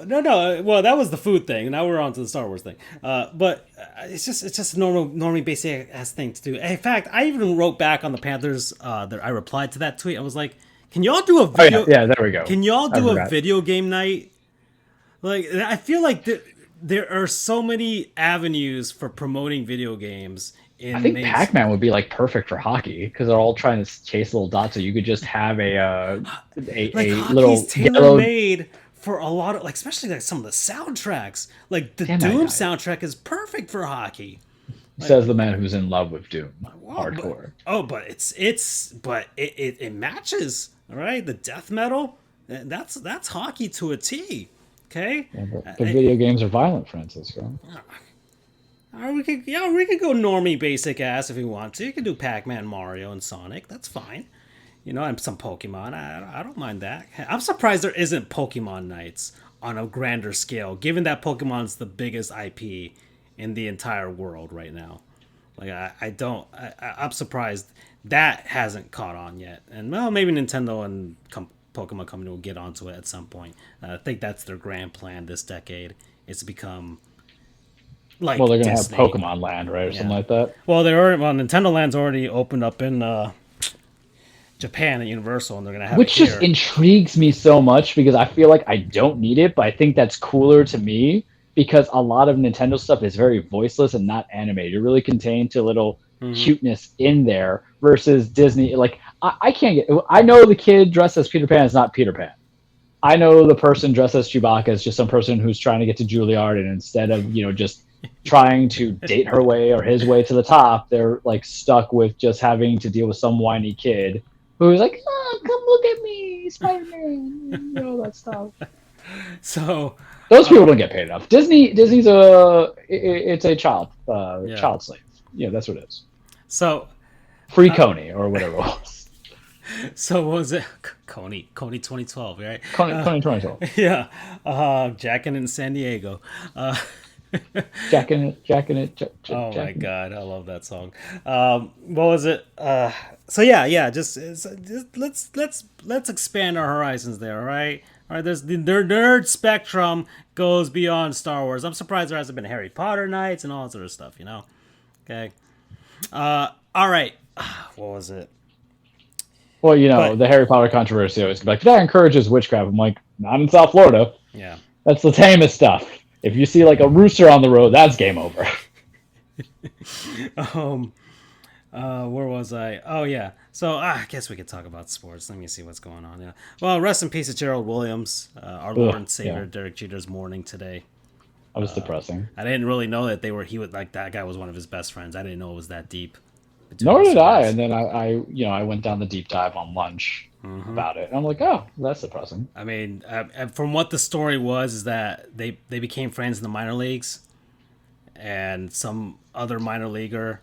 Speaker 1: no. Well, that was the food thing. Now we're on to the Star Wars thing. But it's just a normally basic ass thing to do. In fact, I even wrote back on the Panthers. That I replied to that tweet. I was like, "Can y'all do a video?
Speaker 2: Yeah, there we go.
Speaker 1: Can y'all do a video game night? Like, I feel like there are so many avenues for promoting video games."
Speaker 2: I think Pac-Man would be like perfect for hockey because they're all trying to chase little dots. So you could just have a little
Speaker 1: tailor-made for a lot of, like, especially like some of the soundtracks. Like the Doom soundtrack is perfect for hockey.
Speaker 2: Says the man who's in love with Doom. Hardcore.
Speaker 1: But it matches. All right, the death metal. That's hockey to a T. Okay.
Speaker 2: Yeah, but video games are violent, Francisco.
Speaker 1: We could go normie basic ass if we want to. You can do Pac-Man, Mario, and Sonic. That's fine. You know, and some Pokemon. I don't mind that. I'm surprised there isn't Pokemon nights on a grander scale, given that Pokemon's the biggest IP in the entire world right now. Like, I'm surprised that hasn't caught on yet. And, well, maybe Nintendo and Pokemon Company will get onto it at some point. I think that's their grand plan this decade, is to become... Like,
Speaker 2: well, they're going to have Pokemon Land, right, or something like that?
Speaker 1: Well, Nintendo Land's already opened up in Japan at Universal, and they're going to have
Speaker 2: Which just intrigues me so much, because I feel like I don't need it, but I think that's cooler to me, because a lot of Nintendo stuff is very voiceless and not animated. It really contained to little cuteness in there versus Disney. Like I can't get. I know the kid dressed as Peter Pan is not Peter Pan. I know the person dressed as Chewbacca is just some person who's trying to get to Juilliard, and instead of just trying to date her way or his way to the top, they're like stuck with just having to deal with some whiny kid who's like, "Oh, come look at me, Spider-Man," that stuff.
Speaker 1: So
Speaker 2: those people don't get paid enough. Disney's it's a child slave. Yeah, that's what it is.
Speaker 1: So
Speaker 2: free Coney or whatever it was.
Speaker 1: So what was it? Coney 2012, right?
Speaker 2: Coney 2012.
Speaker 1: Yeah. Jackin' in San Diego.
Speaker 2: Jackin' it.
Speaker 1: Oh my God, I love that song. What was it? So yeah. Just let's expand our horizons there. All right. There's the nerd spectrum goes beyond Star Wars. I'm surprised there hasn't been Harry Potter nights and all that sort of stuff. Okay. All right. What was it?
Speaker 2: Well, the Harry Potter controversy always like, that encourages witchcraft. I'm like, not in South Florida.
Speaker 1: Yeah.
Speaker 2: That's the tamest stuff. If you see like a rooster on the road, that's game over.
Speaker 1: Where was I? Oh yeah. So I guess we could talk about sports. Let me see what's going on. Yeah. Well, rest in peace to Gerald Williams, our Lord and Savior. Derek Jeter's mourning today.
Speaker 2: That was depressing.
Speaker 1: I didn't really know that that guy was one of his best friends. I didn't know it was that deep.
Speaker 2: Nor did I. And then I went down the deep dive on lunch about it. And I'm like, oh, that's depressing.
Speaker 1: I mean, from what the story was, is that they became friends in the minor leagues, and some other minor leaguer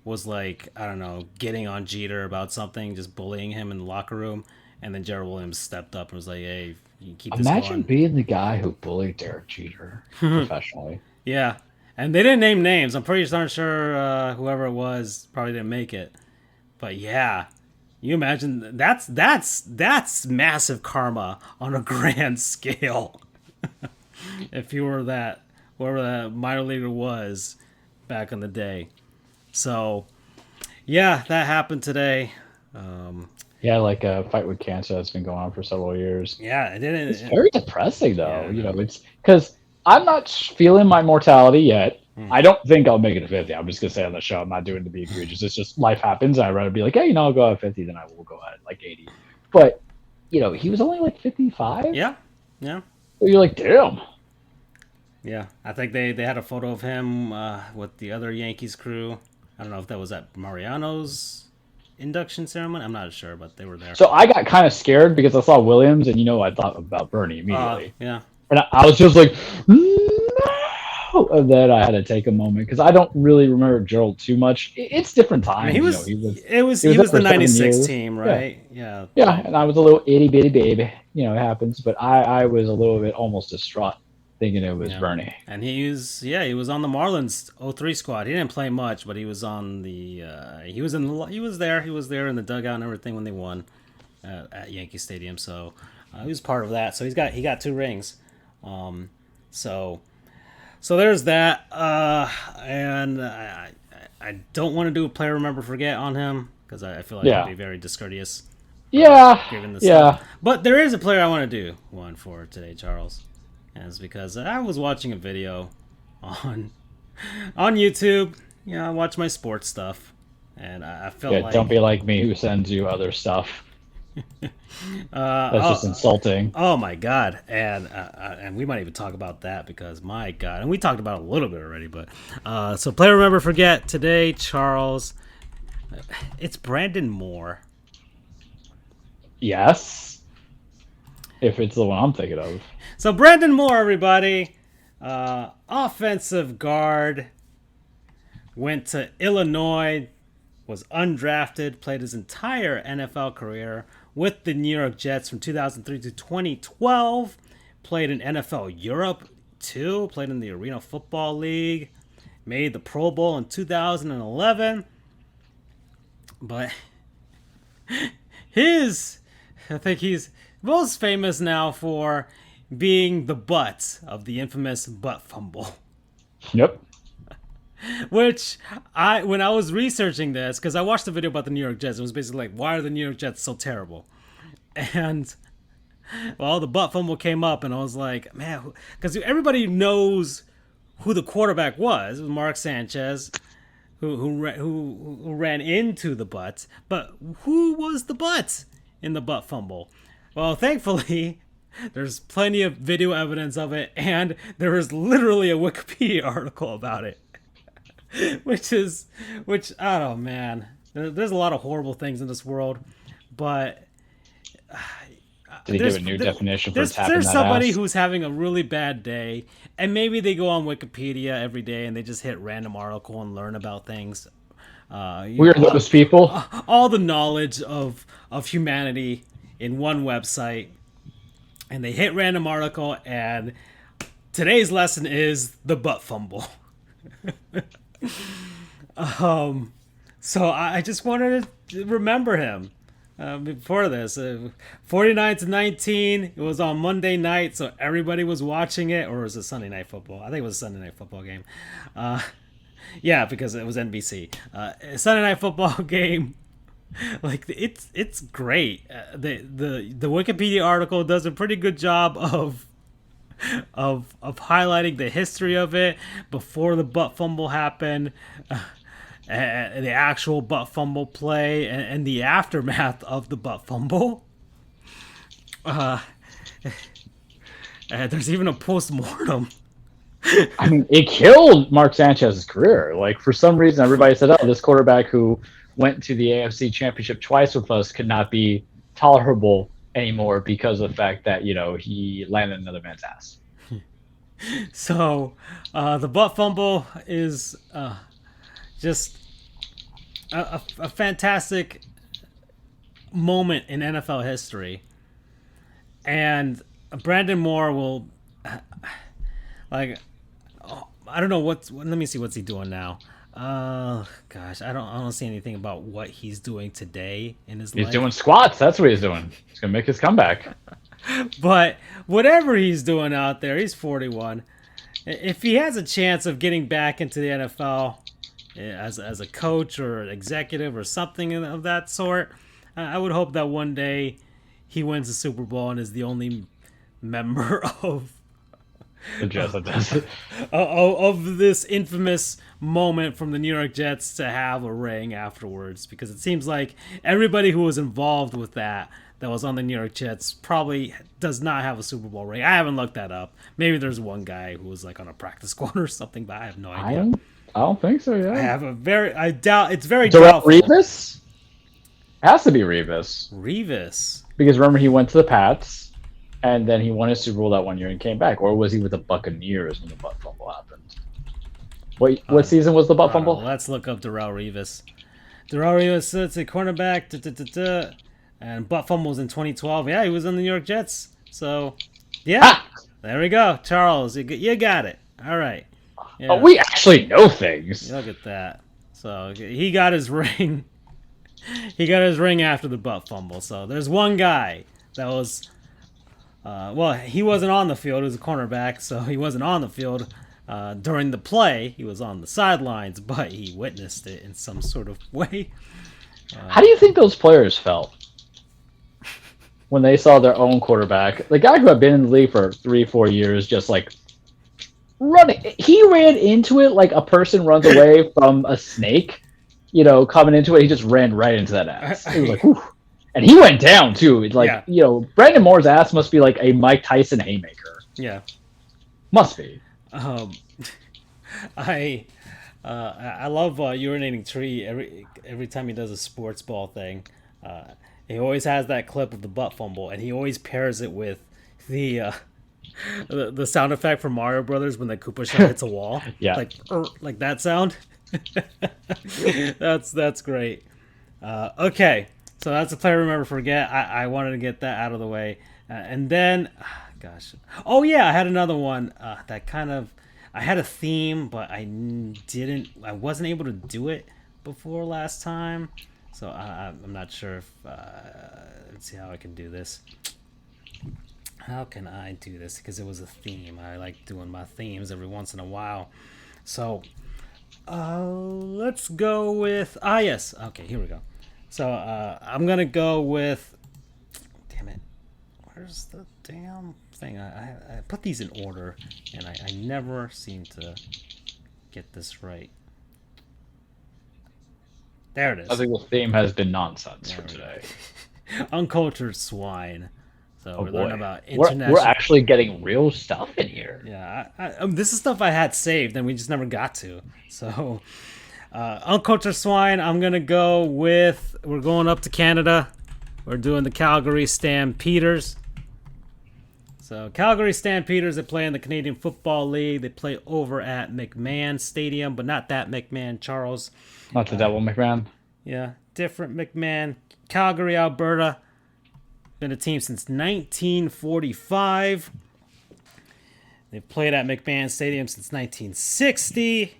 Speaker 1: was like, I don't know, getting on Jeter about something, just bullying him in the locker room, and then Gerald Williams stepped up and was like, hey, you keep this going.
Speaker 2: Imagine being the guy who bullied Derek Jeter professionally.
Speaker 1: Yeah. And they didn't name names. I'm pretty sure whoever it was probably didn't make it. But yeah, you imagine that's massive karma on a grand scale. If you were whoever that minor leaguer was back in the day. So yeah, that happened today.
Speaker 2: Yeah, like a fight with cancer that's been going on for several years.
Speaker 1: Yeah,
Speaker 2: it's very depressing though. It's because I'm not feeling my mortality yet. I don't think I'll make it to 50. I'm just going to say on the show, I'm not doing it to be egregious. It's just life happens. I'd rather be like, hey, I'll go at 50 than I will go at like 80. But, he was only like 55.
Speaker 1: Yeah. Yeah.
Speaker 2: So you're like, damn.
Speaker 1: Yeah. I think they had a photo of him with the other Yankees crew. I don't know if that was at Mariano's induction ceremony. I'm not sure, but they were there.
Speaker 2: So I got kind of scared because I saw Williams and, I thought about Bernie immediately.
Speaker 1: Yeah.
Speaker 2: And I was just like, no! And then I had to take a moment because I don't really remember Gerald too much. It's different times.
Speaker 1: I mean, he was the 96 team, right?
Speaker 2: Yeah. Yeah, and I was a little itty bitty baby. It happens. But I was a little bit almost distraught thinking it was Bernie.
Speaker 1: And he was on the Marlins 03 squad. He didn't play much, but he was on the he was there in the dugout and everything when they won at Yankee Stadium. So he was part of that. So he got 2 rings. So there's that, and I don't want to do a player remember forget on him because I feel like it'd be very discourteous.
Speaker 2: Given the stuff.
Speaker 1: But there is a player I want to do one for today, Charles, and it's because I was watching a video on YouTube. I watch my sports stuff, and I felt like
Speaker 2: don't be like me who sends you other stuff. That's just insulting.
Speaker 1: Oh my God, and we might even talk about that because my God, and we talked about it a little bit already. But so player remember forget today, Charles. It's Brandon Moore.
Speaker 2: Yes, if it's the one I'm thinking of.
Speaker 1: So Brandon Moore, everybody, offensive guard, went to Illinois, was undrafted, played his entire NFL career with the New York Jets from 2003 to 2012. Played in NFL Europe too. Played in the Arena Football League. Made the Pro Bowl in 2011. But I think he's most famous now for being the butt of the infamous butt fumble.
Speaker 2: Yep.
Speaker 1: Which when I was researching this, because I watched the video about the New York Jets, it was basically like, why are the New York Jets so terrible? And the butt fumble came up, and I was like, man, because everybody knows who the quarterback was. It was Mark Sanchez, who ran into the butt. But who was the butt in the butt fumble? Well, thankfully, there's plenty of video evidence of it, and there is literally a Wikipedia article about it. which, oh man, there's a lot of horrible things in this world, but
Speaker 2: did he give a new definition for tapping
Speaker 1: there's
Speaker 2: that
Speaker 1: somebody
Speaker 2: ass?
Speaker 1: who's having a really bad day, and maybe they go on Wikipedia every day and they just hit random article and learn about things.
Speaker 2: We're those people.
Speaker 1: All the knowledge of humanity in one website, and they hit random article, and today's lesson is the butt fumble. So I just wanted to remember him before this. 49-19. It was on Monday night, so everybody was watching it, or was it Sunday Night Football? I think it was a Sunday Night Football game. Yeah, because it was NBC. Sunday Night Football game. Like it's great. The Wikipedia article does a pretty good job of highlighting the history of it before the butt fumble happened, the actual butt fumble play, and the aftermath of the butt fumble. There's even a post-mortem.
Speaker 2: I mean, it killed Mark Sanchez's career. Like, for some reason, everybody said, "Oh, this quarterback who went to the AFC Championship twice with us could not be tolerable anymore because of the fact that, he landed another man's ass."
Speaker 1: So, the butt fumble is just a fantastic moment in NFL history. And Brandon Moore will, I don't know let me see what's he doing now. Gosh, I don't see anything about what he's doing today in his life.
Speaker 2: He's doing squats. That's what he's doing. He's gonna make his comeback.
Speaker 1: But whatever he's doing out there, he's 41. If he has a chance of getting back into the NFL as a coach or an executive or something of that sort, I would hope that one day he wins the Super Bowl and is the only member of this infamous moment from the New York Jets to have a ring afterwards, because it seems like everybody who was involved with that was on the New York Jets probably does not have a Super Bowl ring. I haven't looked that up. Maybe there's one guy who was like on a practice squad or something, but I have no idea.
Speaker 2: I don't think so. Yeah,
Speaker 1: I doubt it's very
Speaker 2: Darrelle
Speaker 1: doubtful.
Speaker 2: Revis? It has to be Revis because remember he went to the Pats and then he won his Super Bowl that one year and came back, or was he with the Buccaneers when the butt fumble happened? What season was the butt fumble?
Speaker 1: Let's look up Darrelle Revis. Darrelle Revis, it's a cornerback. And butt fumbles in 2012. Yeah, he was on the New York Jets. So, yeah, There we go. Charles, you got it. All right. Yeah.
Speaker 2: Oh, we actually know things.
Speaker 1: Look at that. So, he got his ring. He got his ring after the butt fumble. So, there's one guy that was... he wasn't on the field. He was a cornerback, so he wasn't on the field during the play. He was on the sidelines, but he witnessed it in some sort of way.
Speaker 2: How do you think those players felt when they saw their own quarterback, the guy who had been in the league for 3-4 years, just like running? He ran into it like a person runs away from a snake, coming into it. He just ran right into that ass. It was like, whew. And he went down too. Like, Brandon Moore's ass must be like a Mike Tyson haymaker.
Speaker 1: Yeah.
Speaker 2: Must be.
Speaker 1: I love urinating Tree every time he does a sports ball thing. He always has that clip of the butt fumble, and he always pairs it with the sound effect from Mario Brothers when the Koopa shell hits a wall.
Speaker 2: Yeah,
Speaker 1: like that sound. That's great. Okay, so that's a play remember forget. I wanted to get that out of the way, and then, gosh, oh yeah, I had another one that kind of. I had a theme, but I wasn't able to do it before last time. So I'm not sure if, let's see how I can do this. How can I do this? Because it was a theme. I like doing my themes every once in a while. So let's go with, yes. Okay, here we go. So I'm going to go with, damn it. Where's the damn thing? I put these in order, and I never seem to get this right. There it is.
Speaker 2: I think the theme has been nonsense for today.
Speaker 1: Uncultured swine. So we're learning about
Speaker 2: international. We're actually getting real stuff in here.
Speaker 1: Yeah, this is stuff I had saved, and we just never got to. So, uncultured swine. I'm gonna go with. We're going up to Canada. We're doing the Calgary Stampeders. So Calgary Stampeders, they play in the Canadian Football League. They play over at McMahon Stadium, but not that McMahon, Charles.
Speaker 2: Not the Devil McMahon.
Speaker 1: Yeah, different McMahon. Calgary, Alberta. Been a team since 1945. They've played at McMahon Stadium since 1960.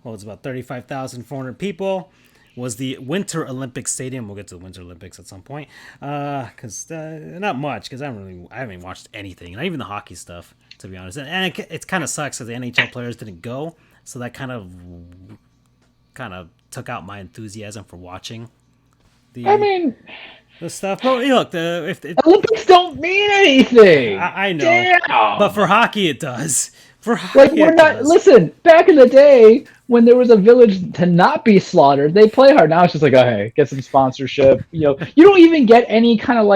Speaker 1: Holds about 35,400 people. Was the Winter Olympic Stadium. We'll get to the Winter Olympics at some point. Because not much, because I haven't watched anything. Not even the hockey stuff, to be honest. And it kind of sucks because the NHL players didn't go. So that kind of took out my enthusiasm for watching the stuff. But look,
Speaker 2: Olympics don't mean anything.
Speaker 1: I know.
Speaker 2: Damn.
Speaker 1: But for hockey, it does. For hockey,
Speaker 2: listen, back in the day when there was a village to not be slaughtered, they play hard. Now it's just like, oh, hey, get some sponsorship. You don't even get any kind of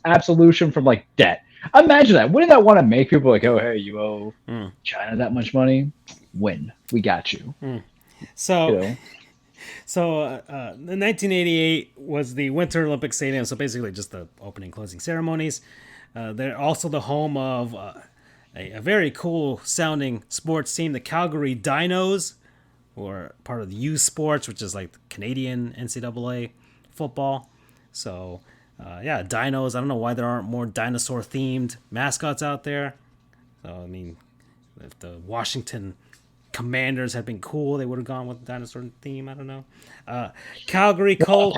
Speaker 2: absolution from debt. Imagine that. Wouldn't that want to make people like, oh, hey, you owe China that much money? Win. We got you.
Speaker 1: So, the 1988 was the Winter Olympic Stadium. So basically just the opening closing ceremonies. They're also the home of a very cool sounding sports team, the Calgary Dinos, who are part of the U Sports, which is like the Canadian NCAA football. So, Dinos. I don't know why there aren't more dinosaur themed mascots out there. So, I mean, if the Washington Commanders had been cool, they would have gone with the dinosaur theme. I don't know. Calgary Colts.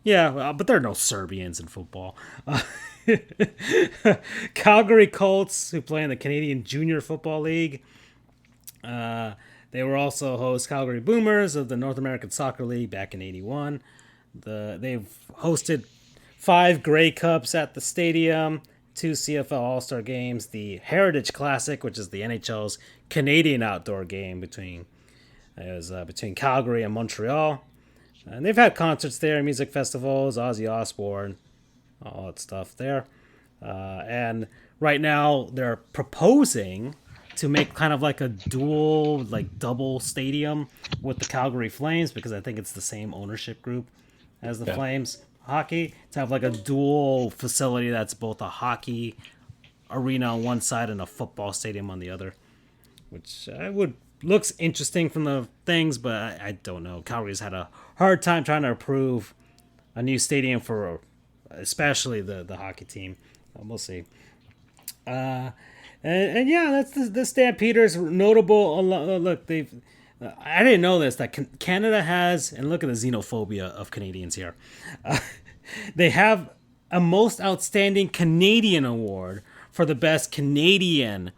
Speaker 1: Yeah, but there are no Serbians in football. Calgary Colts, who play in the Canadian Junior Football League. They were also host Calgary Boomers of the North American Soccer League back in '81. They've hosted 5 Grey Cups at the stadium, 2 CFL All-Star games, the Heritage Classic, which is the NHL's Canadian outdoor game between Calgary and Montreal. And they've had concerts there, music festivals, Ozzy Osbourne, all that stuff there. And right now they're proposing to make kind of like a dual, double stadium with the Calgary Flames, because I think it's the same ownership group as the Flames hockey, to have like a dual facility that's both a hockey arena on one side and a football stadium on the other, which looks interesting from the things, but I don't know. Calgary's had a hard time trying to approve a new stadium for especially the hockey team. We'll see. And that's the Stampeders. Notable. Look, I didn't know this, that Canada has, and look at the xenophobia of Canadians here. They have a most outstanding Canadian award for the best Canadian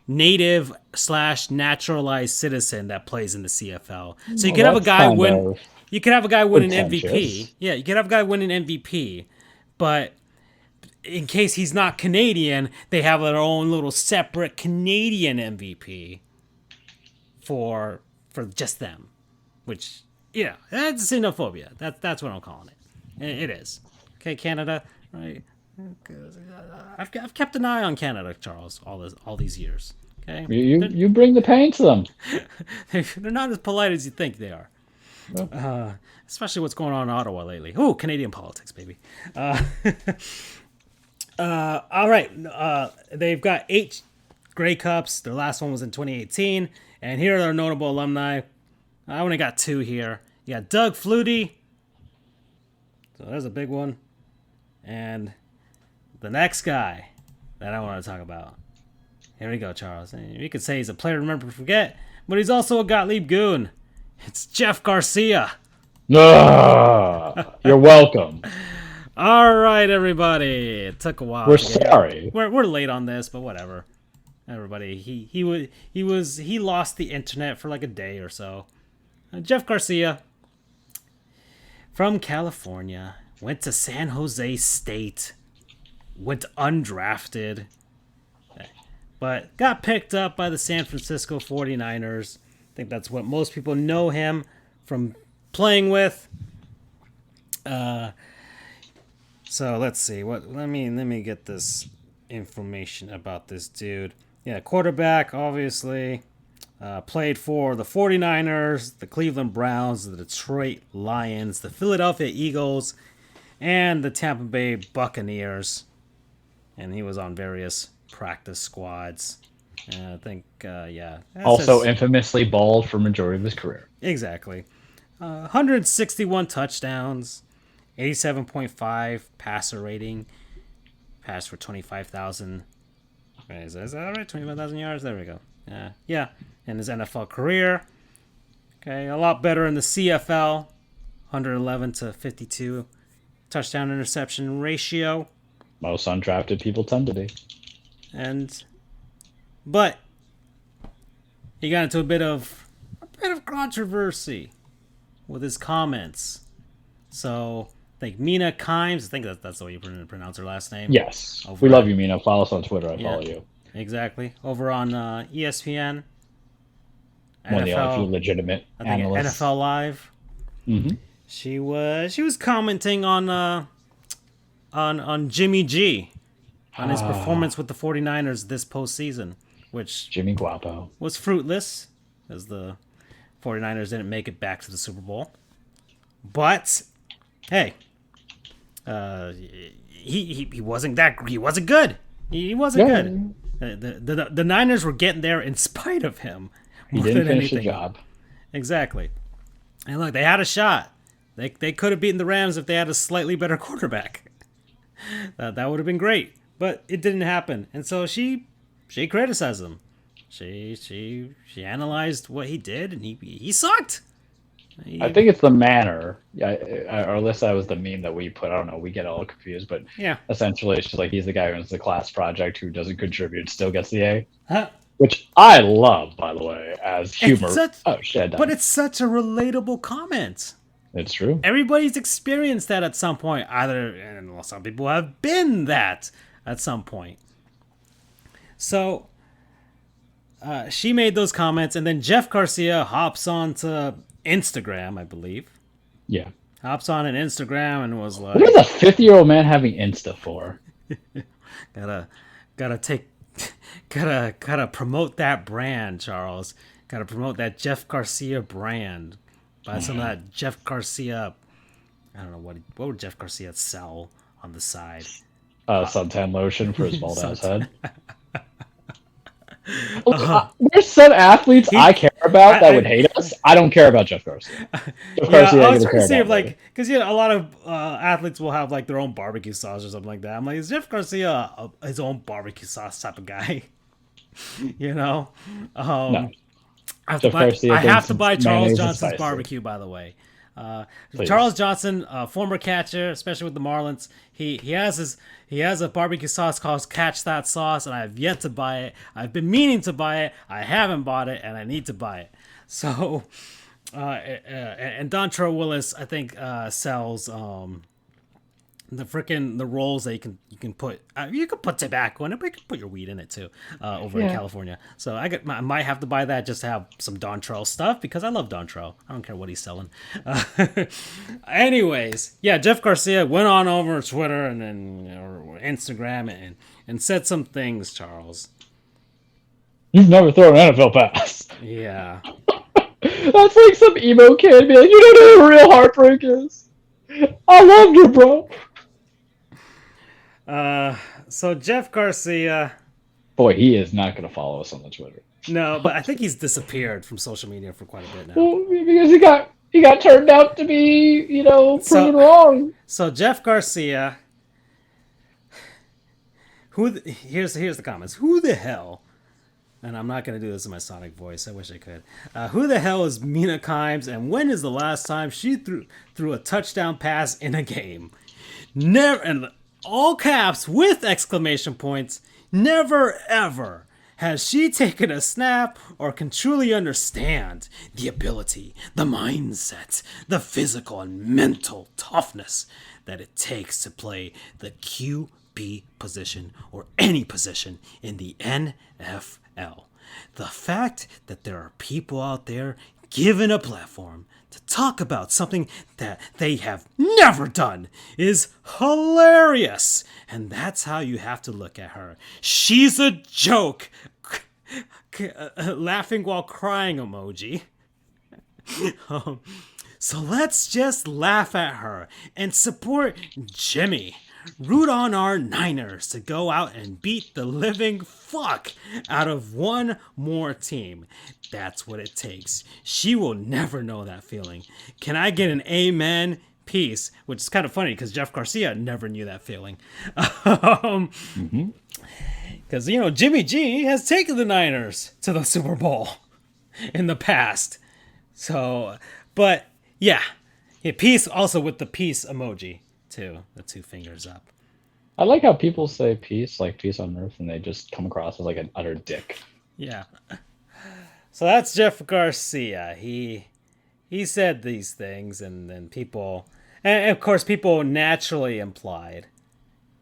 Speaker 1: native / naturalized citizen that plays in the CFL. So you can have a guy win. You can have a guy win an MVP. Yeah, you can have a guy win an MVP, but in case he's not Canadian, they have their own little separate Canadian MVP for just them, which that's xenophobia. That's what I'm calling it. It is. Okay, Canada, right? I've kept an eye on Canada, Charles, all these years. Okay,
Speaker 2: you bring the pain to them.
Speaker 1: They're not as polite as you think they are. Especially what's going on in Ottawa lately. Ooh, Canadian politics, baby. All right. They've got 8 Grey Cups. Their last one was in 2018. And here are their notable alumni. I only got 2 here. You got Doug Flutie. So there's a big one. And the next guy that I want to talk about. Here we go, Charles. You could say he's a player to remember to forget, but he's also a Gottlieb goon. It's Jeff Garcia.
Speaker 2: You're welcome.
Speaker 1: All right, everybody. It took a while.
Speaker 2: We're sorry.
Speaker 1: We're late on this, but whatever. Everybody, he lost the internet for like a day or so. Jeff Garcia from California went to San Jose State, went undrafted, but got picked up by the San Francisco 49ers. I think that's what most people know him from playing with. So let's see. Let me get this information about this dude. Yeah, quarterback, obviously. Played for the 49ers, the Cleveland Browns, the Detroit Lions, the Philadelphia Eagles, and the Tampa Bay Buccaneers. And he was on various practice squads. I think, yeah.
Speaker 2: Also infamously bald for majority of his career.
Speaker 1: Exactly. 161 touchdowns, 87.5 passer rating, passed for 25,000. Is that right? 25,000 yards? There we go. Yeah. In his NFL career. Okay, a lot better in the CFL. 111 to 52 touchdown interception ratio.
Speaker 2: Most undrafted people tend to be.
Speaker 1: But he got into a bit of controversy with his comments. So I think Mina Kimes, I think that's the way you pronounce her last name.
Speaker 2: Yes. We love you, Mina. Follow us on Twitter. I follow you.
Speaker 1: Exactly. Over on ESPN.
Speaker 2: One of the only few legitimate analysts.
Speaker 1: NFL Live.
Speaker 2: Mm-hmm.
Speaker 1: She was commenting on Jimmy G, on his performance with the 49ers this postseason, which
Speaker 2: Jimmy Guapo
Speaker 1: was fruitless, as the 49ers didn't make it back to the Super Bowl. But hey, he wasn't good. He wasn't good. The Niners were getting there in spite of him.
Speaker 2: He didn't finish the job.
Speaker 1: Exactly. And look, they had a shot. They could have beaten the Rams if they had a slightly better quarterback. That would have been great. But it didn't happen. And so she criticized him. She analyzed what he did, and he sucked.
Speaker 2: I think it's the manner. Or unless that was the meme that we put. I don't know. We get all confused, but
Speaker 1: yeah. Essentially,
Speaker 2: it's just like he's the guy who owns the class project who doesn't contribute, still gets the A.
Speaker 1: Huh?
Speaker 2: Which I love, by the way, as humor.
Speaker 1: But it's such a relatable comment.
Speaker 2: It's true.
Speaker 1: Everybody's experienced that at some point. And some people have been that at some point. So she made those comments, and then Jeff Garcia hops on to Instagram, I believe.
Speaker 2: Yeah.
Speaker 1: Hops on an Instagram and was like,
Speaker 2: "What is a 50-year-old man having Insta for?"
Speaker 1: gotta promote that brand, Charles. Gotta promote that Jeff Garcia brand. Buy some of that Jeff Garcia. I don't know what would Jeff Garcia sell on the side.
Speaker 2: Suntan lotion for his bald ass head. There's some athletes I care about that would hate us. I don't care about Jeff Garcia.
Speaker 1: I was trying to see if because a lot of athletes will have like their own barbecue sauce or something like that. I'm like, is Jeff Garcia his own barbecue sauce type of guy? No. I have to buy Charles Johnson's barbecue, by the way. Charles Johnson, former catcher, especially with the Marlins, he has a barbecue sauce called Catch That Sauce, and I have yet to buy it. I've been meaning to buy it. I haven't bought it, and I need to buy it. So, and Dontrell Willis, I think, sells the rolls that you can put tobacco in it, but you can put your weed in it too over in California. So I might have to buy that just to have some Dontrell stuff because I love Dontrell. I don't care what he's selling. Anyways, yeah, Jeff Garcia went on over Twitter and then or Instagram and said some things, Charles.
Speaker 2: You've never thrown an NFL pass.
Speaker 1: Yeah.
Speaker 2: That's like some emo kid being like, you don't know what real heartbreak is. I loved you, bro.
Speaker 1: So Jeff Garcia.
Speaker 2: Boy, he is not going to follow us on the Twitter.
Speaker 1: No, but I think he's disappeared from social media for quite a bit now.
Speaker 2: Well, because he got turned out to be, proven wrong.
Speaker 1: So Jeff Garcia. Here's the comments. Who the hell? And I'm not going to do this in my Sonic voice. I wish I could. Who the hell is Mina Kimes, and when is the last time she threw a touchdown pass in a game? Never, and all caps with exclamation points, never ever has she taken a snap or can truly understand the ability, the mindset, the physical and mental toughness that it takes to play the QB position or any position in the NFL. The fact that there are people out there given a platform to talk about something that they have never done is hilarious. And that's how you have to look at her. She's a joke. Laughing while crying emoji. So let's just laugh at her and support Jimmy. Root on our Niners to go out and beat the living fuck out of one more team. That's what it takes. She will never know that feeling. Can I get an amen? Peace. Which is kind of funny because Jeff Garcia never knew that feeling. Because, you know, Jimmy G has taken the Niners to the Super Bowl in the past. So, but yeah, peace also with the peace emoji too, the 2 fingers up.
Speaker 2: I like how people say peace, like peace on earth, and they just come across as like an utter dick.
Speaker 1: Yeah. So that's Jeff Garcia. He said these things, and then people, and of course, people naturally implied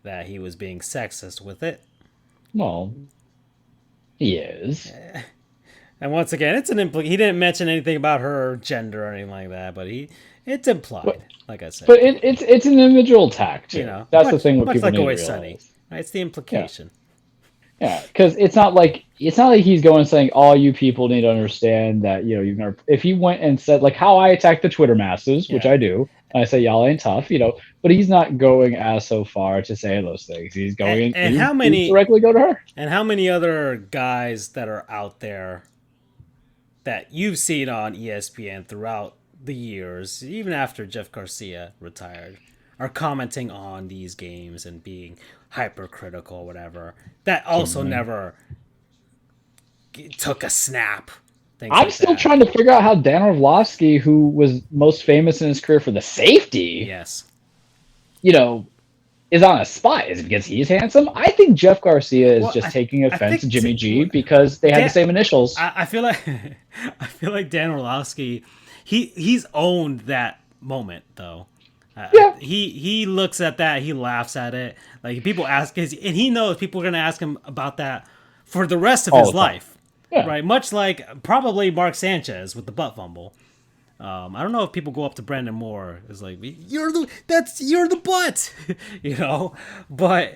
Speaker 1: that he was being sexist with it.
Speaker 2: Well, he is.
Speaker 1: And once again, it's an he didn't mention anything about her gender or anything like that, but it's implied, like I said.
Speaker 2: But it's an individual tact, too.
Speaker 1: You know,
Speaker 2: that's the thing with
Speaker 1: much
Speaker 2: people
Speaker 1: like
Speaker 2: need to
Speaker 1: Always
Speaker 2: realize.
Speaker 1: Sunny. Right? It's the implication.
Speaker 2: Yeah, because it's not like he's going and saying all you people need to understand that, you know, you've never. If he went and said like how I attack the Twitter masses, which I do, and I say y'all ain't tough, you know, but he's not going as so far to say those things. He's going
Speaker 1: and how many
Speaker 2: directly go to her.
Speaker 1: And how many other guys that are out there that you've seen on ESPN throughout the years, even after Jeff Garcia retired, are commenting on these games and being hypercritical or whatever, that also never took a snap.
Speaker 2: I'm still trying to figure out how Dan Orlovsky, who was most famous in his career for the safety,
Speaker 1: yes,
Speaker 2: you know, is on a spot. Is it because he's handsome? I think Jeff Garcia is just taking offense to Jimmy G because they had the same initials.
Speaker 1: I feel like Dan Orlovsky, he's owned that moment though.
Speaker 2: Yeah.
Speaker 1: He looks at that, he laughs at it. Like people ask, and he knows people are gonna ask him about that for the rest of his life, right? Much like probably Mark Sanchez with the butt fumble. I don't know if people go up to Brandon Moore is like you're the butt, you know, but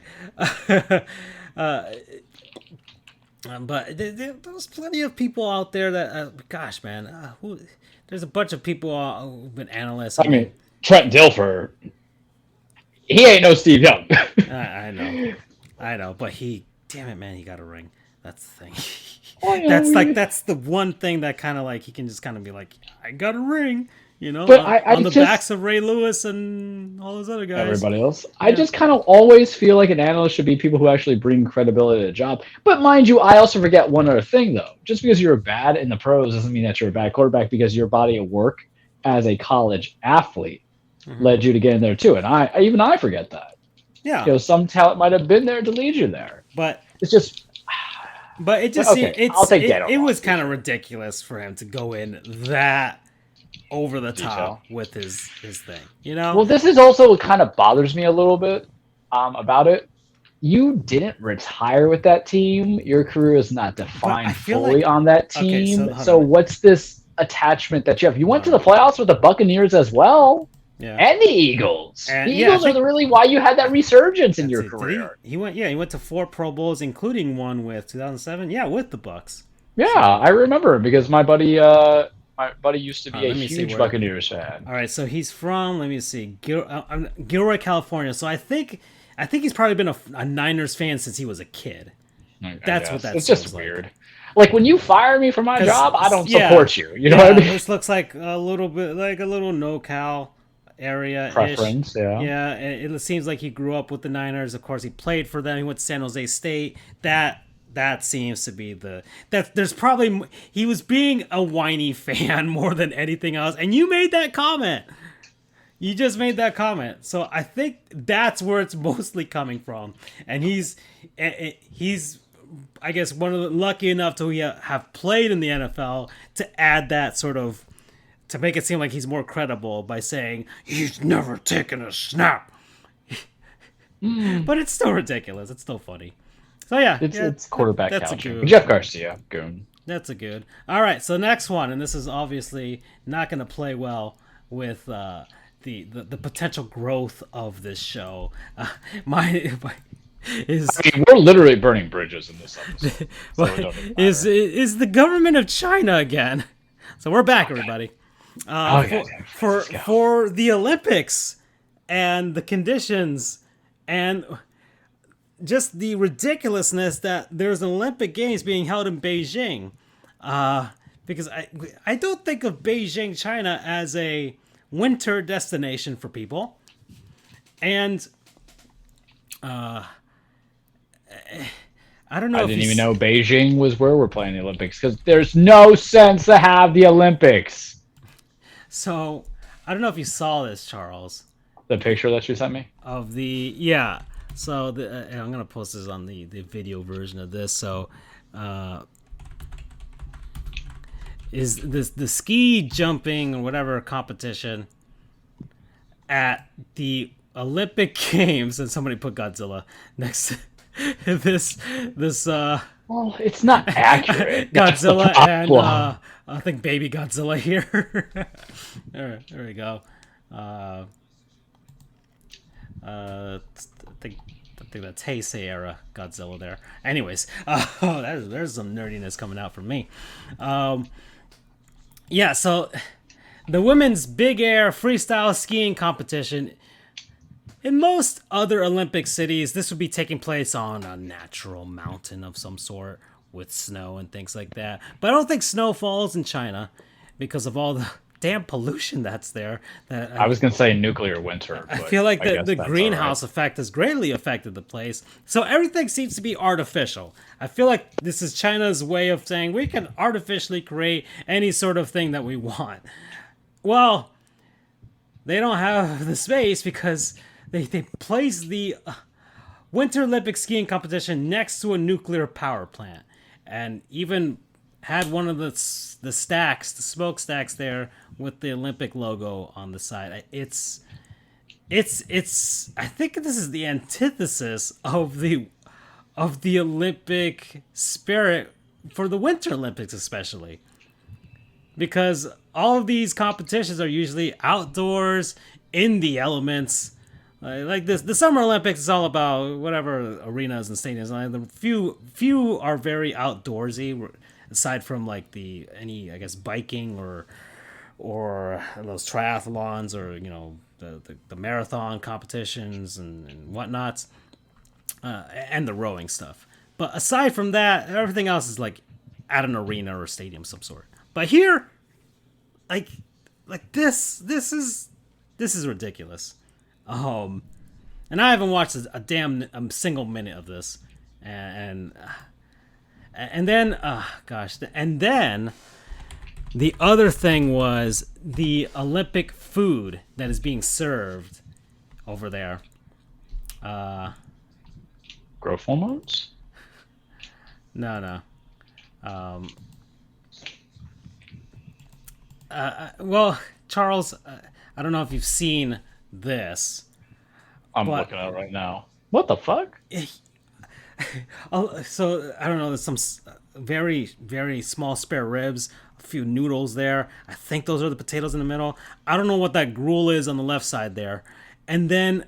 Speaker 1: there's plenty of people out there that gosh man, there's a bunch of people who've been analysts.
Speaker 2: I mean, Trent Dilfer, he ain't no Steve Young.
Speaker 1: I know, but damn it, man, he got a ring. That's the thing. That's the one thing that kind of like he can just kind of be like, I got a ring, you know,
Speaker 2: but
Speaker 1: on the backs of Ray Lewis and all those other guys.
Speaker 2: Everybody else. Yeah. I just kind of always feel like an analyst should be people who actually bring credibility to the job. But mind you, I also forget one other thing though. Just because you're bad in the pros doesn't mean that you're a bad quarterback, because your body of work as a college athlete led you to get in there too. And I forget that. Yeah. You know, some talent might have been there to lead you there.
Speaker 1: But
Speaker 2: it's just.
Speaker 1: But it just seemed, it was kind of ridiculous for him to go in that over the top with his thing, you know?
Speaker 2: Well, this is also what kind of bothers me a little bit about it. You didn't retire with that team. Your career is not defined fully on that team. Okay, so what's this attachment that you have? You went to the playoffs with the Buccaneers as well. Yeah. And the Eagles. The Eagles are really why you had that resurgence in your career.
Speaker 1: He went to 4 Pro Bowls, including one with 2007. Yeah, with the Bucs.
Speaker 2: Yeah, so. I remember because my buddy used to be a huge Buccaneers fan.
Speaker 1: All right, so he's from, let me see, Gilroy, California. So I think he's probably been a Niners fan since he was a kid. That's what that
Speaker 2: it's just weird. Like when you fire me from my job, I don't support you. You know what I mean?
Speaker 1: This looks like a little bit like a little no-cal area
Speaker 2: preference.
Speaker 1: Yeah, it seems like he grew up with the Niners. Of course, he played for them. He went to San Jose State. That seems to be there's probably he was being a whiny fan more than anything else. And you made that comment. You just made that comment. So I think that's where it's mostly coming from. And he's I guess one of the lucky enough to have played in the NFL to add that sort of, to make it seem like he's more credible by saying he's never taken a snap But it's still ridiculous. It's still funny. So yeah,
Speaker 2: It's quarterback
Speaker 1: that's a
Speaker 2: couch.
Speaker 1: good.
Speaker 2: Jeff Garcia, goon.
Speaker 1: That's a good. All right, so next one, and this is obviously not going to play well with the potential growth of this show. My is
Speaker 2: I mean, we're literally burning bridges in this episode. So it don't even matter.
Speaker 1: is the government of China again. So we're back, everybody. For the Olympics and the conditions and just the ridiculousness that there's an Olympic Games being held in Beijing. Because I don't think of Beijing, China as a winter destination for people. And I don't know
Speaker 2: I
Speaker 1: if
Speaker 2: didn't even know Beijing was where we're playing the Olympics because there's no sense to have the Olympics.
Speaker 1: So I don't know if you saw this, Charles.
Speaker 2: The picture that you sent me?
Speaker 1: Of the So and I'm gonna post this on the video version of this. So is this the ski jumping or whatever competition at the Olympic Games? And somebody put Godzilla next to this
Speaker 2: Well, it's not accurate.
Speaker 1: Godzilla and I think baby Godzilla here. there we go. I think that's Heisei era Godzilla there. Anyways, there's some nerdiness coming out from me. Yeah, so the women's big air freestyle skiing competition. In most other Olympic cities, this would be taking place on a natural mountain of some sort with snow and things like that. But I don't think snow falls in China because of all the damn pollution that's there.
Speaker 2: I was going to say nuclear winter.
Speaker 1: I feel like the greenhouse effect has greatly affected the place. So everything seems to be artificial. I feel like this is China's way of saying we can artificially create any sort of thing that we want. Well, they don't have the space because they place the Winter Olympic skiing competition next to a nuclear power plant, and even had one of the stacks, the smokestacks there with the Olympic logo on the side. It's. I think this is the antithesis of the Olympic spirit for the Winter Olympics, especially because all of these competitions are usually outdoors in the elements. Like this, the Summer Olympics is all about whatever arenas and stadiums. Like the few are very outdoorsy, aside from like any biking or those triathlons or the marathon competitions and whatnots, and the rowing stuff. But aside from that, everything else is like at an arena or a stadium of some sort. But here, like this is ridiculous. And I haven't watched a single minute of this, and then and then the other thing was the Olympic food that is being served over there.
Speaker 2: Growth hormones?
Speaker 1: No. Well, Charles, I don't know if you've seen this.
Speaker 2: I'm looking at it right now. What the fuck?
Speaker 1: So I don't know. There's some very, very small spare ribs, a few noodles there. I think those are the potatoes in the middle. I don't know what that gruel is on the left side there. And then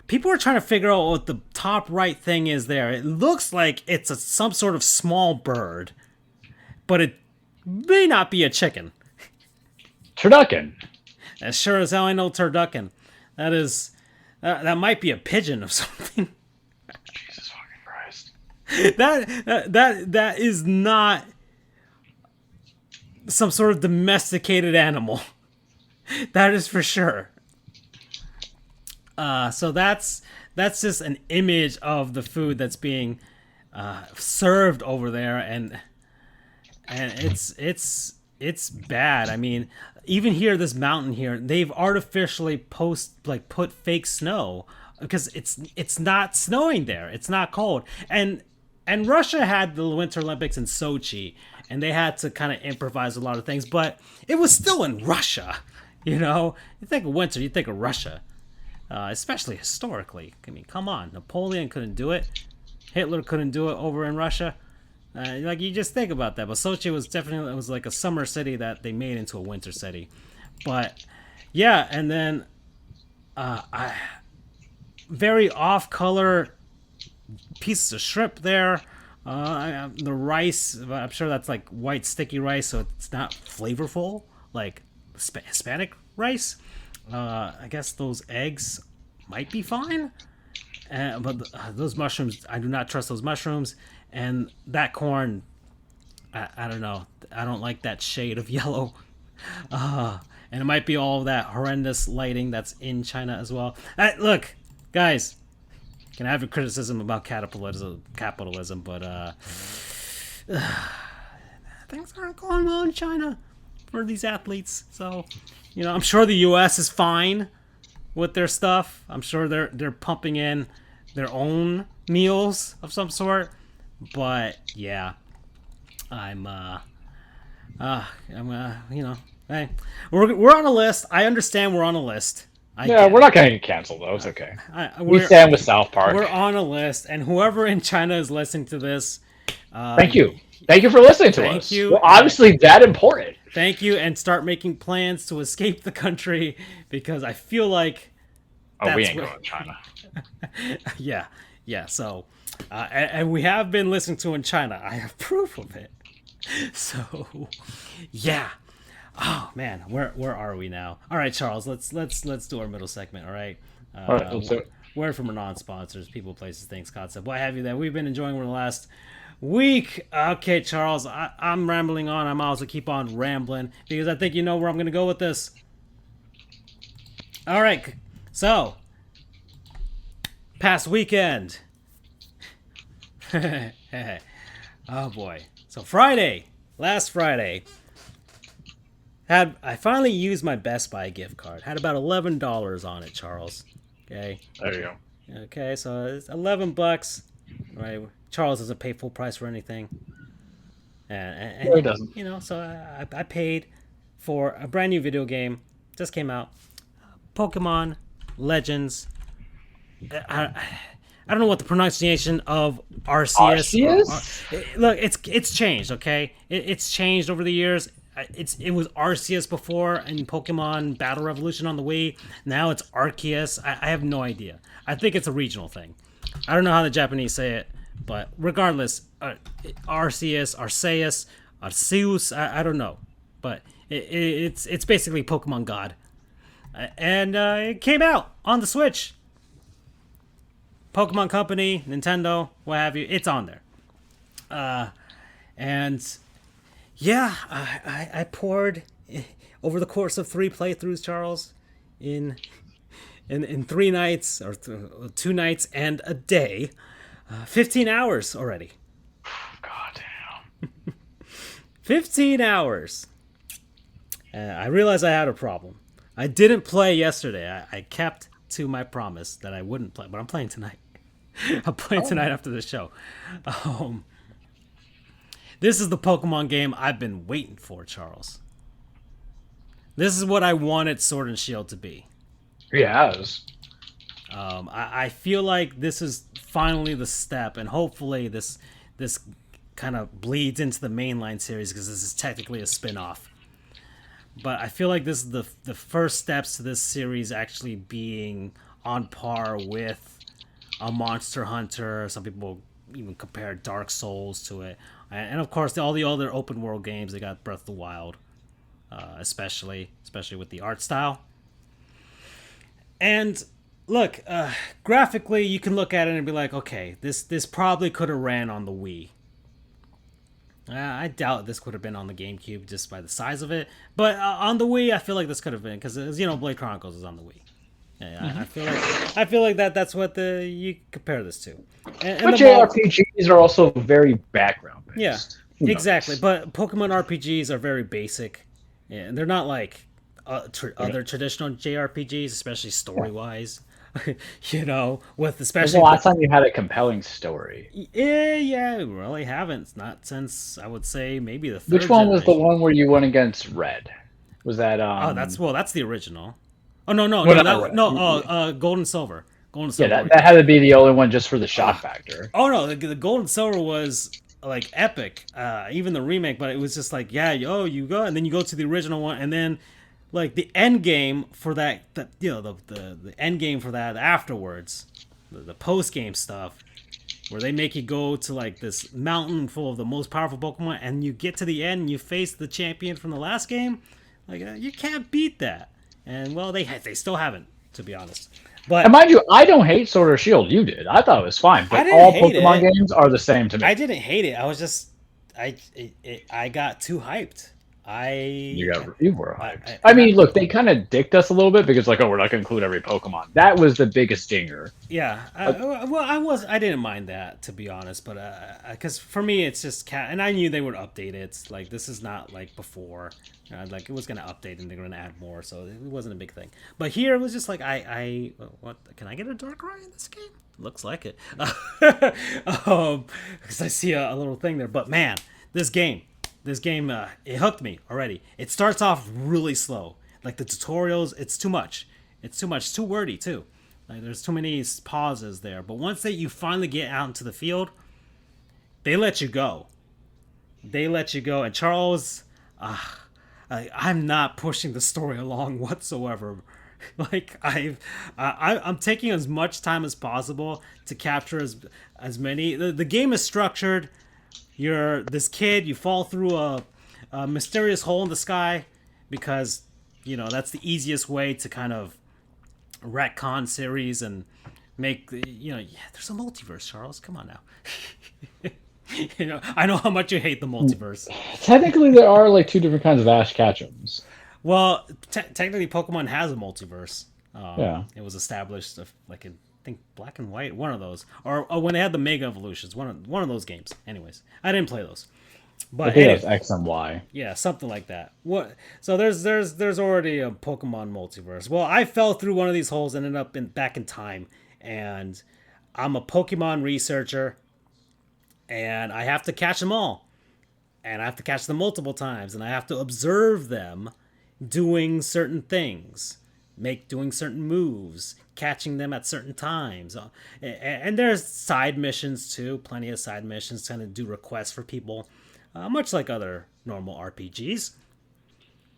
Speaker 1: people are trying to figure out what the top right thing is there. It looks like it's some sort of small bird, but it may not be a chicken.
Speaker 2: Turducken.
Speaker 1: As sure as hell I know turducken. That is, that might be a pigeon of something.
Speaker 2: Jesus fucking Christ.
Speaker 1: That is not some sort of domesticated animal. That is for sure. So that's just an image of the food that's being served over there, and it's bad. I mean, even here, this mountain here, they've artificially put fake snow because it's not snowing there. It's not cold. And Russia had the Winter Olympics in Sochi, and they had to kind of improvise a lot of things, but it was still in Russia. You think of winter, you think of Russia. especially historically. I mean, come on, Napoleon couldn't do it. Hitler couldn't do it over in Russia. Like, you just think about that. But Sochi was definitely, it was like a summer city that they made into a winter city. But yeah, and then very off-color pieces of shrimp there. The rice, I'm sure that's like white sticky rice, so it's not flavorful like Hispanic rice. I guess those eggs might be fine. But those mushrooms, I do not trust those mushrooms. And that corn, I don't know. I don't like that shade of yellow. And it might be all that horrendous lighting that's in China as well. Look, guys, can I have a criticism about capitalism, but things aren't going well in China for these athletes. So, I'm sure the U.S. is fine with their stuff. I'm sure they're pumping in their own meals of some sort. But yeah, hey, we're on a list. I understand we're on a list.
Speaker 2: We're not going to get canceled though. It's okay. We stand with South Park.
Speaker 1: We're on a list, and whoever in China is listening to this,
Speaker 2: thank you for listening to us. Thank you. Well, obviously that important.
Speaker 1: Thank you, and start making plans to escape the country, because I feel like
Speaker 2: we ain't going to China.
Speaker 1: yeah. So, and we have been listened to in China. I have proof of it. So, yeah. Oh man, where are we now? All right, Charles, let's do our middle segment. All right.
Speaker 2: All right, let's do it.
Speaker 1: Word from our non-sponsors, people, places, things, concept, what have you, that we've been enjoying over the last week. Okay, Charles, I'm rambling on. I'm also keep on rambling because I think you know where I'm going to go with this. All right, so past weekend. Oh boy. So last Friday, I finally used my Best Buy gift card. Had about $11 on it, Charles. Okay.
Speaker 2: There you go.
Speaker 1: Okay, so it's $11. Right. Charles doesn't pay full price for anything. And
Speaker 2: no, he doesn't.
Speaker 1: So I paid for a brand new video game. Just came out. Pokemon Legends. I don't know what the pronunciation of Arceus. Look, it's changed, okay? It's changed over the years. It was Arceus before in Pokemon Battle Revolution on the Wii. Now it's Arceus. I have no idea. I think it's a regional thing. I don't know how the Japanese say it, but regardless, Arceus, Arceus, I don't know. But it's basically Pokemon God. And it came out on the Switch. Pokemon Company, Nintendo, what have you, it's on there. And yeah, I poured over the course of 3 playthroughs, Charles, in 3 nights, or 2 nights and a day, 15 hours already.
Speaker 2: God damn.
Speaker 1: 15 hours. I realized I had a problem. I didn't play yesterday. I kept to my promise that I wouldn't play, but I'm playing tonight. I'm playing tonight after the show. This is the Pokemon game I've been waiting for, Charles. This is what I wanted Sword and Shield to be.
Speaker 2: Yes.
Speaker 1: I feel like this is finally the step, and hopefully this kind of bleeds into the mainline series, because this is technically a spin-off. But I feel like this is the first steps to this series actually being on par with a Monster Hunter. Some people even compare Dark Souls to it. And of course, all the other open world games, they got Breath of the Wild, especially with the art style. And look, graphically, you can look at it and be like, okay, this probably could have ran on the Wii. I doubt this could have been on the GameCube just by the size of it. But on the Wii, I feel like this could have been, because Blade Chronicles is on the Wii. Yeah, I feel like that's what you compare this to. And
Speaker 2: but JRPGs are also very background based.
Speaker 1: Yeah, exactly. But Pokemon RPGs are very basic, and they're not like other traditional JRPGs, especially story wise. With especially.
Speaker 2: When's the last time you had a compelling story?
Speaker 1: Yeah, we really haven't. Not since, I would say, maybe the third
Speaker 2: Which one was the one where you went against Red? Was that?
Speaker 1: That's the original. Oh no no
Speaker 2: Well,
Speaker 1: no
Speaker 2: not
Speaker 1: that,
Speaker 2: Red.
Speaker 1: no gold and silver. Gold and
Speaker 2: Yeah,
Speaker 1: silver.
Speaker 2: that had to be the only one just for the shock factor.
Speaker 1: Oh no, the gold and silver was like epic. Even the remake, but it was just like, yeah, you go, and then you go to the original one, and then like the end game for that you know the end game for that afterwards, the post game stuff, where they make you go to like this mountain full of the most powerful Pokemon, and you get to the end and you face the champion from the last game. Like you can't beat that. And well, they still haven't, to be honest. But
Speaker 2: And mind you, I don't hate Sword or Shield. You did. I thought it was fine.
Speaker 1: I
Speaker 2: But
Speaker 1: didn't
Speaker 2: all
Speaker 1: hate
Speaker 2: Pokemon
Speaker 1: it.
Speaker 2: games are the same to me.
Speaker 1: I didn't hate it. I was just I got too hyped.
Speaker 2: You were hyped.
Speaker 1: I
Speaker 2: I mean, look, they kind of dicked us a little bit because, like, oh, we're not going to include every Pokemon. That was the biggest dinger.
Speaker 1: Yeah. I didn't mind that, to be honest, but because for me it's just cat, and I knew they would update it. It's like this is not like before. Like it was gonna update and they're gonna add more, so it wasn't a big thing. But here it was just like what can I get a Darkrai in this game? Looks like it. Because I see a little thing there. But man, this game, it hooked me already. It starts off really slow. Like the tutorials, it's too much. It's too much. It's too wordy too. Like there's too many pauses there. But once you finally get out into the field, they let you go. And Charles, I'm not pushing the story along whatsoever. Like I'm taking as much time as possible to capture as many. The game is structured. You're this kid. You fall through a mysterious hole in the sky because that's the easiest way to kind of retcon series and make there's a multiverse, Charles. Come on now. I know how much you hate the multiverse.
Speaker 2: Technically, there are like two different kinds of Ash Ketchums.
Speaker 1: Well, technically, Pokemon has a multiverse.
Speaker 2: Yeah.
Speaker 1: It was established like in, I think, Black and White, one of those, or when they had the Mega Evolutions, one of those games. Anyways, I didn't play those, but
Speaker 2: I think
Speaker 1: anyway,
Speaker 2: that's X and Y.
Speaker 1: yeah, something like that. What? So there's already a Pokemon multiverse. Well, I fell through one of these holes and ended up back in time, and I'm a Pokemon researcher, and I have to catch them all, and I have to catch them multiple times, and I have to observe them doing certain things, doing certain moves, catching them at certain times, and there's side missions too. Plenty of side missions, kind of do requests for people. Much like other normal RPGs.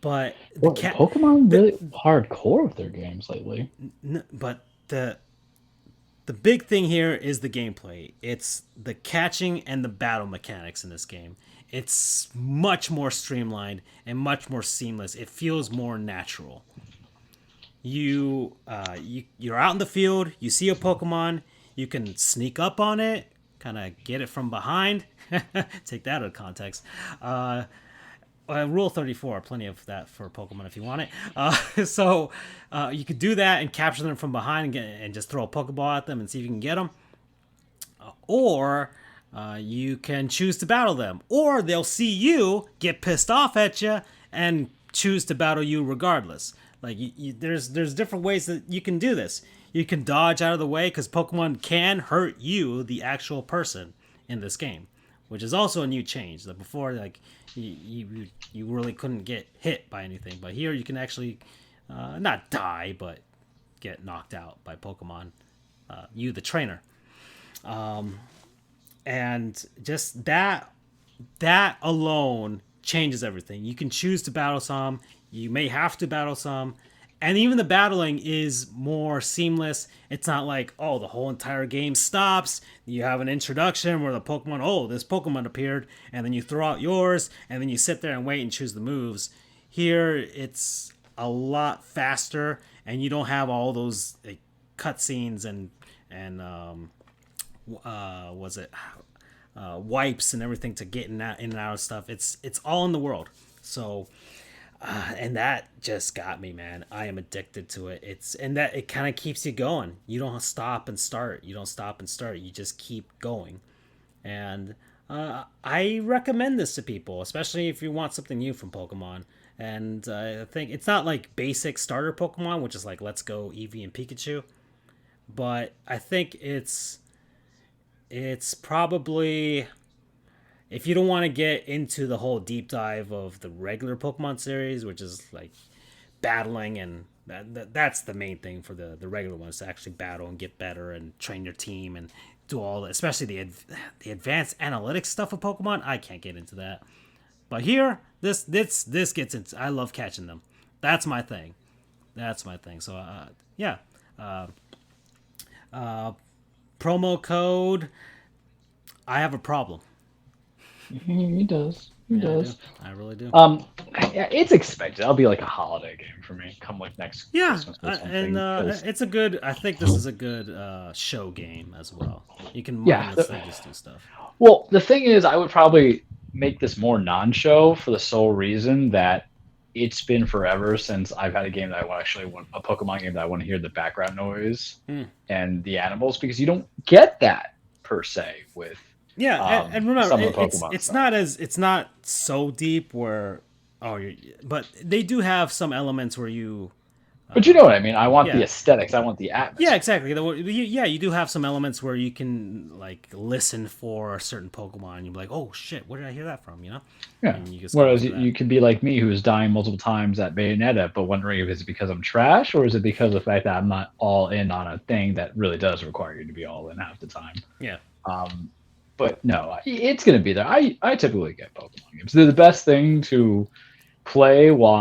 Speaker 1: But
Speaker 2: Pokemon really hardcore with their games lately.
Speaker 1: But the big thing here is the gameplay. It's the catching and the battle mechanics in this game. It's much more streamlined and much more seamless. It feels more natural. You're out in the field. You see a Pokemon. You can sneak up on it, kind of get it from behind. Take that out of context. Rule 34, plenty of that for Pokemon if you want it. So you could do that and capture them from behind and just throw a Pokeball at them and see if you can get them. Or you can choose to battle them. Or they'll see you, get pissed off at you, and choose to battle you regardless. Like there's different ways that you can do this. You can dodge out of the way because Pokemon can hurt you, the actual person, in this game, which is also a new change. That before, like you really couldn't get hit by anything, but here you can actually not die, but get knocked out by Pokemon. You, the trainer, and just that alone changes everything. You can choose to battle some. You may have to battle some. And even the battling is more seamless. It's not like, oh, the whole entire game stops. You have an introduction where the Pokemon, oh, this Pokemon appeared, and then you throw out yours, and then you sit there and wait and choose the moves. Here, it's a lot faster, and you don't have all those like, cutscenes and wipes and everything to get in and out of stuff. It's all in the world. So. And that just got me, man. I am addicted to it. It kind of keeps you going. You don't stop and start. You just keep going. And I recommend this to people, especially if you want something new from Pokemon. And I think it's not like basic starter Pokemon, which is like Let's Go, Eevee, and Pikachu. But I think it's probably... If you don't want to get into the whole deep dive of the regular Pokemon series, which is like battling and That's the main thing for the regular ones, to actually battle and get better and train your team and do all that. Especially the advanced analytics stuff of Pokemon. I can't get into that. But here, this gets into. I love catching them. That's my thing. So yeah. Promo code. I have a problem.
Speaker 2: He does. He does.
Speaker 1: I really do.
Speaker 2: Yeah, it's expected. That'll be like a holiday game for me. Come like next Christmas or something.
Speaker 1: It's a good. I think this is a good show game as well. You can mindlessly just do stuff.
Speaker 2: Well, the thing is, I would probably make this more non-show for the sole reason that it's been forever since I've had a game that I want a Pokemon game that I want to hear the background noise and the animals, because you don't get that per se with.
Speaker 1: Yeah, and remember, it's not so deep where but they do have some elements where you.
Speaker 2: But you know what I mean. I want the aesthetics. I want the atmosphere.
Speaker 1: Yeah, exactly. You do have some elements where you can like listen for a certain Pokemon. And you're like, oh shit, where did I hear that from? You know.
Speaker 2: Yeah. Whereas you could be like me, who's dying multiple times at Bayonetta, but wondering if it's because I'm trash or is it because of the fact that I'm not all in on a thing that really does require you to be all in half the time.
Speaker 1: Yeah.
Speaker 2: But no, it's going to be there. I typically get Pokemon games. They're the best thing to play while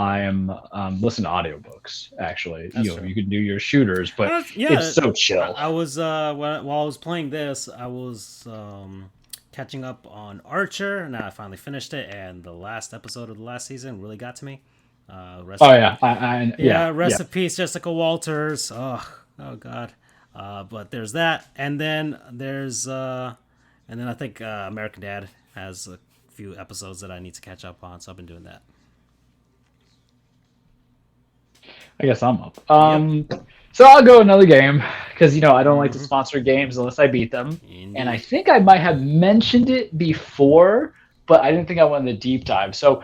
Speaker 2: I'm listening to audiobooks. Actually, you can do your shooters, but it's so chill.
Speaker 1: I was while I was playing this, I was catching up on Archer. Now I finally finished it, and the last episode of the last season really got to me. Rest in peace, Jessica Walters. Oh God. But there's that, and then there's and then I think American Dad has a few episodes that I need to catch up on, so I've been doing that.
Speaker 2: I guess I'm up. So I'll go another game because I don't like to sponsor games unless I beat them.
Speaker 1: Indeed.
Speaker 2: And I think I might have mentioned it before, but I didn't think I wanted to deep dive. So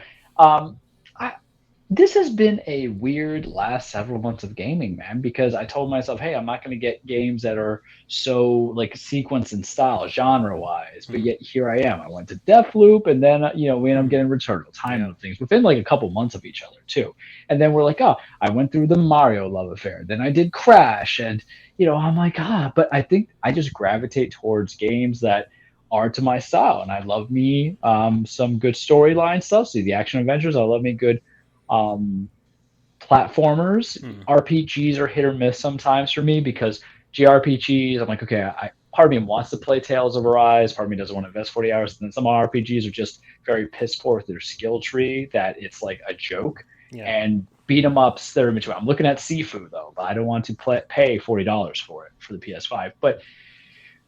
Speaker 2: this has been a weird last several months of gaming, man, because I told myself, hey, I'm not going to get games that are so like sequence and style, genre-wise, but yet here I am. I went to Deathloop, and then, we end up getting Returnal, time of things within like a couple months of each other, too. And then we're like, I went through the Mario love affair. Then I did Crash, and, I'm like, but I think I just gravitate towards games that are to my style, and I love me some good storyline stuff. So the action adventures, I love me good platformers. RPGs are hit or miss sometimes for me because JRPGs, I'm like, okay, part of me wants to play Tales of Arise, part of me doesn't want to invest 40 hours, and then some RPGs are just very piss poor with their skill tree that it's like a joke. And beat 'em ups, they're in between. I'm looking at Sifu though, but I don't want to pay $40 for it for the PS5. But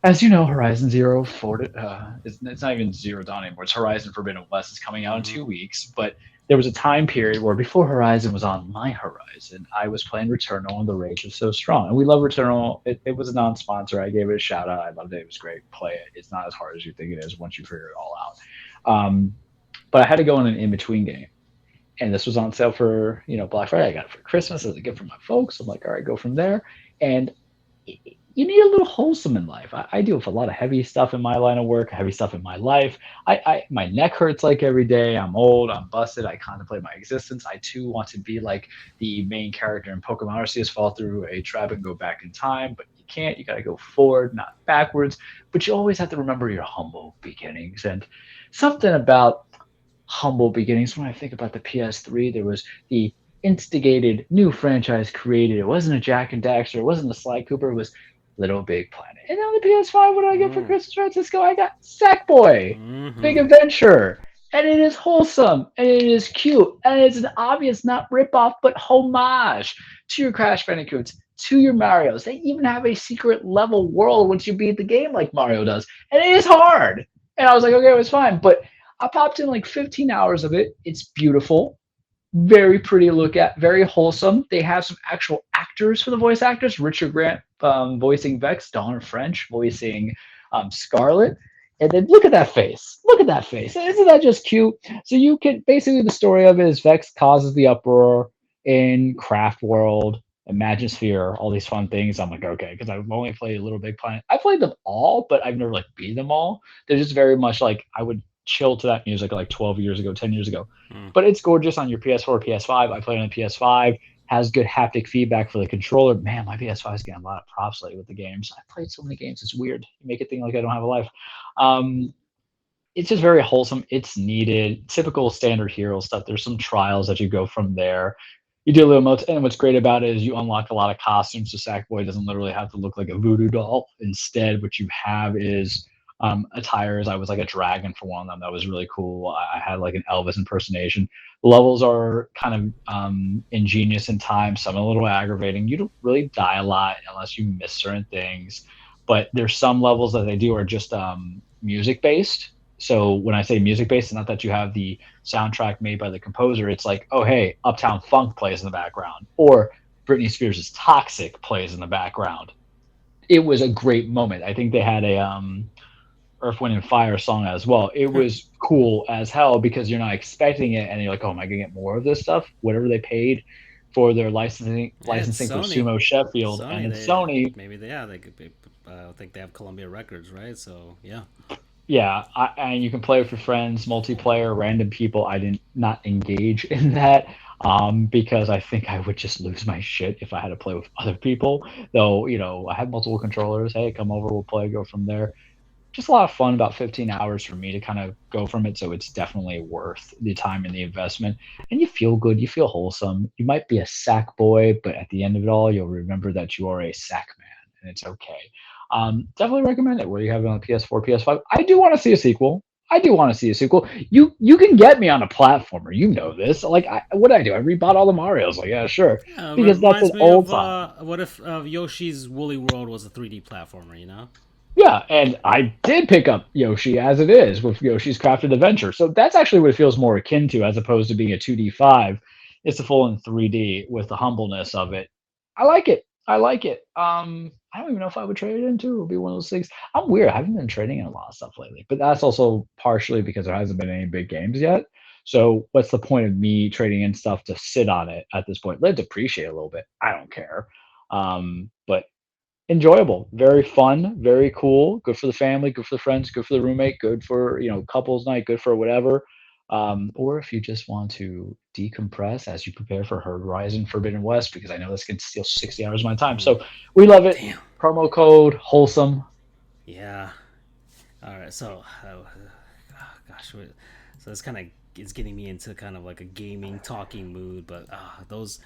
Speaker 2: as you know, Horizon Zero it's not even Zero Dawn anymore. It's Horizon Forbidden West. Is coming out in 2 weeks, but there was a time period where before Horizon was on my horizon, I was playing Returnal, and the rage was so strong. And we love Returnal. It was a non-sponsor. I gave it a shout out. I loved it. It was great. Play it. It's not as hard as you think it is once you figure it all out. But I had to go in an in-between game. And this was on sale for Black Friday. I got it for Christmas as a gift from my folks. I'm like, all right, go from there. And you need a little wholesome in life. I deal with a lot of heavy stuff in my line of work, heavy stuff in my life. My neck hurts like every day. I'm old. I'm busted. I contemplate my existence. I too want to be like the main character in Pokemon Arceus, fall through a trap and go back in time, but you can't. You got to go forward, not backwards. But you always have to remember your humble beginnings. And something about humble beginnings, when I think about the PS3, there was the instigated new franchise created. It wasn't a Jack and Daxter. It wasn't a Sly Cooper. It was Little Big Planet. And on the PS5, what do I get for Christmas, Francisco? I got Sackboy, Big Adventure. And it is wholesome, and it is cute, and it's an obvious, not rip-off, but homage to your Crash Bandicoots, to your Marios. They even have a secret level world once you beat the game like Mario does. And it is hard. And I was like, okay, it was fine. But I popped in like 15 hours of it. It's beautiful. Very pretty to look at, very wholesome. They have some actual actors for the voice actors. Richard Grant voicing Vex, Donna French voicing Scarlet. And then look at that face. Look at that face. Isn't that just cute? So you can basically, the story of it is Vex causes the uproar in Craft World, Imagisphere, all these fun things. I'm like, okay, because I've only played Little Big Planet. I played them all, but I've never like beat them all. They're just very much like I would chill to that music like 12 years ago, 10 years ago. But it's gorgeous on your PS4, PS5. I play on the PS5. has good haptic feedback for the controller. Man, my PS5 is getting a lot of props lately with the games. I played so many games, it's weird. You make it think like I don't have a life. It's just very wholesome. It's needed. Typical standard hero stuff. There's some trials that you go from there. You do a little emotes, and what's great about it is you unlock a lot of costumes. So Sackboy doesn't literally have to look like a voodoo doll. Instead, what you have is attires. I was like a dragon for one of them. That was really cool. I had like an Elvis impersonation. The levels are kind of ingenious in time. Some a little aggravating. You don't really die a lot unless you miss certain things. But there's some levels that they do are just music based. So when I say music based, it's not that you have the soundtrack made by the composer. It's like, oh hey, Uptown Funk plays in the background, or Britney Spears' Toxic plays in the background. It was a great moment. I think they had a Earth, Wind, and Fire song as well. It was cool as hell because you're not expecting it, and you're like, oh, am I gonna get more of this stuff? Whatever they paid for their licensing for Sumo Sheffield, and it's Sony.
Speaker 1: Maybe they could be. I think they have Columbia Records, right? So yeah.
Speaker 2: Yeah, and you can play with your friends, multiplayer, random people. I did not engage in that because I think I would just lose my shit if I had to play with other people. Though, I had multiple controllers. Hey, come over, we'll play, go from there. Just a lot of fun, about 15 hours for me to kind of go from it. So it's definitely worth the time and the investment. And you feel good, you feel wholesome. You might be a sack boy, but at the end of it all, you'll remember that you are a sack man, and it's okay. Definitely recommend it. Whether you have it on PS4, PS5. I do want to see a sequel. You can get me on a platformer. You know this. Like, what did I do? I rebought all the Marios. Like, yeah, sure.
Speaker 1: Yeah,
Speaker 2: because that's an old time.
Speaker 1: What if Yoshi's Woolly World was a 3D platformer?
Speaker 2: Yeah, and I did pick up Yoshi as it is with Yoshi's Crafted Adventure. So that's actually what it feels more akin to, as opposed to being a 2D5. It's a full in 3D with the humbleness of it. I like it. I don't even know if I would trade it into. It would be one of those things. I'm weird. I haven't been trading in a lot of stuff lately, but that's also partially because there hasn't been any big games yet. So what's the point of me trading in stuff to sit on it at this point? Let it depreciate a little bit. I don't care. But enjoyable, very fun, very cool. Good for the family, good for the friends, good for the roommate, good for couples night, good for whatever. Or if you just want to decompress as you prepare for Horizon Forbidden West, because I know this can steal 60 hours of my time. So we love it.
Speaker 1: Damn.
Speaker 2: Promo code wholesome.
Speaker 1: Yeah. All right. So, gosh, so this kind of is getting me into kind of like a gaming talking mood, but those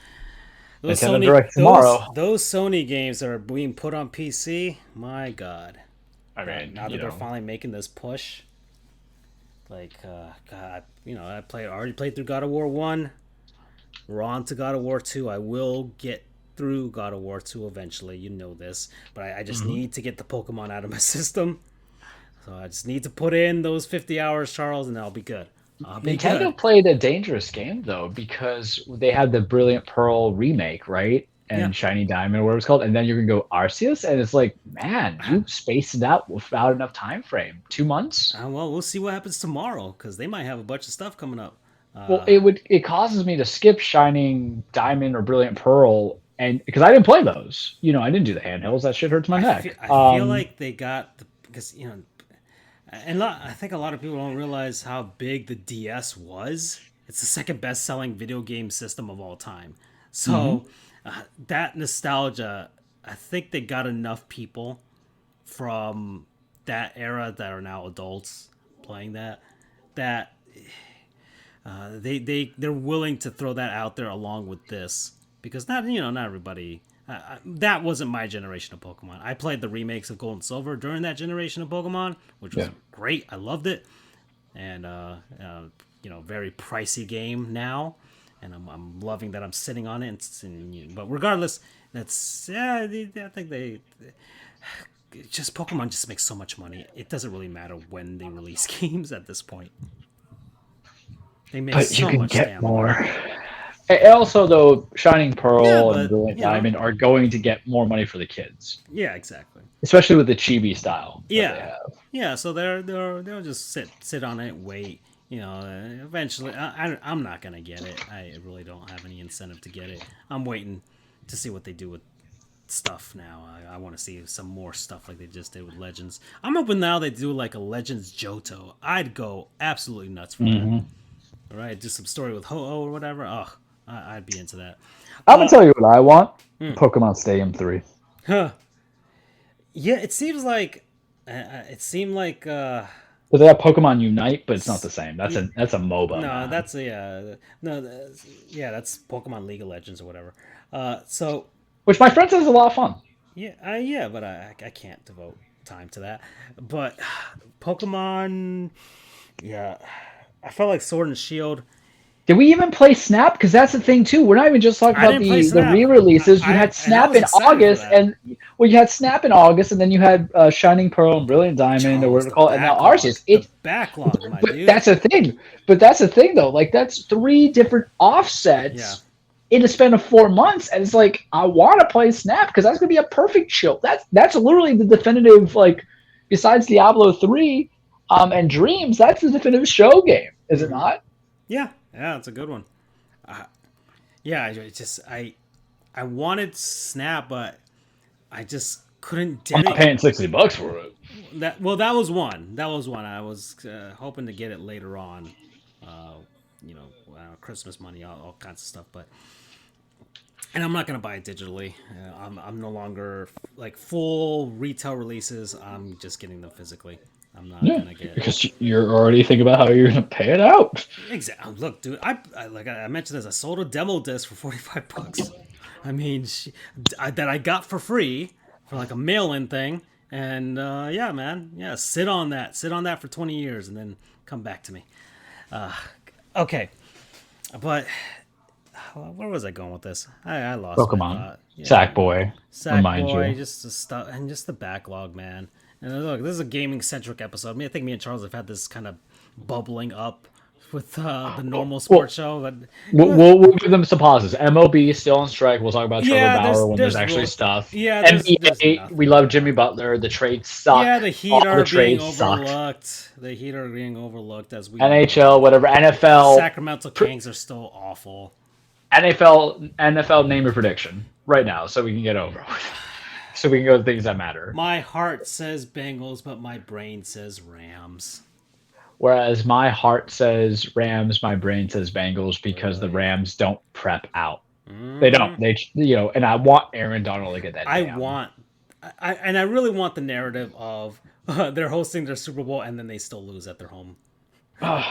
Speaker 1: Sony games that are being put on PC, my God.
Speaker 2: I mean,
Speaker 1: now that they're finally making this push. Like, God, I already played through God of War 1. We're on to God of War 2. I will get through God of War 2 eventually. You know this. But I just need to get the Pokemon out of my system. So I just need to put in those 50 hours, Charles, and I'll be good.
Speaker 2: Nintendo played a dangerous game, though, because they had the Brilliant Pearl remake, right? And Shiny Diamond, whatever it's called, and then you can go Arceus, and it's like, man, you spaced it out without enough time frame. 2 months?
Speaker 1: Well, we'll see what happens tomorrow, because they might have a bunch of stuff coming up.
Speaker 2: Well, it causes me to skip Shining Diamond or Brilliant Pearl, and because I didn't play those. I didn't do the handhelds. That shit hurts my neck.
Speaker 1: I feel like they got because and I think a lot of people don't realize how big the DS was. It's the second best-selling video game system of all time. So that nostalgia, I think they got enough people from that era that are now adults playing that they're willing to throw that out there along with this, because not everybody. That wasn't my generation of Pokemon. I played the remakes of Gold and Silver during that generation of Pokemon, which was great. I loved it, and very pricey game now, and I'm loving that I'm sitting on it. But regardless, I think they just Pokemon just makes so much money. It doesn't really matter when they release games at this point. They make so much damn
Speaker 2: more. And also, though, Shining Pearl and Brilliant Diamond are going to get more money for the kids.
Speaker 1: Yeah, exactly.
Speaker 2: Especially with the chibi style.
Speaker 1: Yeah. So they'll just sit on it, wait. Eventually, I'm not gonna get it. I really don't have any incentive to get it. I'm waiting to see what they do with stuff now. I want to see some more stuff like they just did with Legends. I'm hoping now they do like a Legends Johto. I'd go absolutely nuts for that. All right, do some story with Ho-Oh or whatever. Oh, I'd be into that.
Speaker 2: I'm gonna tell you what I want: Pokemon Stadium 3.
Speaker 1: Huh. Yeah, it seems like it seemed like
Speaker 2: But they have Pokemon Unite, but it's not the same. That's a MOBA.
Speaker 1: no,
Speaker 2: Man.
Speaker 1: that's that's Pokemon League of Legends or whatever. So
Speaker 2: Which my friend says is a lot of fun.
Speaker 1: yeah, but I can't devote time to that. But Pokemon, yeah, I felt like Sword and Shield.
Speaker 2: Did we even play Snap? Because that's the thing too. We're not even just talking about the re-releases. You had Snap in August, and you had Snap in August, and then you had Shining Pearl and Brilliant Diamond, or whatever to call it, and now Arceus. It's
Speaker 1: backlog, my
Speaker 2: but
Speaker 1: dude.
Speaker 2: That's a thing. But that's the thing, though. Like that's 3 different offsets in a span of 4 months, and it's like I want to play Snap because that's gonna be a perfect chill. That's literally the definitive, like, besides Diablo 3, and Dreams. That's the definitive show game, is it not?
Speaker 1: Yeah, it's a good one. I wanted Snap, but I just couldn't.
Speaker 2: I'm not paying $60 for it.
Speaker 1: That was one. I was hoping to get it later on. Christmas money, all kinds of stuff, and I'm not gonna buy it digitally. I'm no longer like full retail releases. I'm just getting them physically. I'm not gonna get
Speaker 2: because you're already thinking about how you're gonna pay it out.
Speaker 1: Exactly. Look, dude, I mentioned this. I sold a demo disc for $45. I mean, that I got for free for like a mail-in thing, and sit on that for 20 years, and then come back to me. Okay, but where was I going with this? I lost
Speaker 2: Pokemon. Sackboy.
Speaker 1: Sackboy, just the stuff and just the backlog, man. And look, this is a gaming-centric episode. I think me and Charles have had this kind of bubbling up with the normal sports show. But
Speaker 2: we'll give them some pauses. MLB is still on strike. We'll talk about Trevor Bauer when there's actually stuff.
Speaker 1: Yeah,
Speaker 2: NBA, we love Jimmy Butler. The trades suck.
Speaker 1: Yeah, the Heat are being overlooked. The Heat are being overlooked as we
Speaker 2: NHL, whatever. NFL.
Speaker 1: Sacramento Kings are still awful.
Speaker 2: NFL name a prediction right now so we can get over it. So we can go to things that matter.
Speaker 1: My heart says Bengals, but my brain says Rams.
Speaker 2: Whereas my heart says Rams, my brain says Bengals because the Rams don't prep out. They don't. And I want Aaron Donald to get that.
Speaker 1: I really want the narrative of they're hosting their Super Bowl and then they still lose at their home.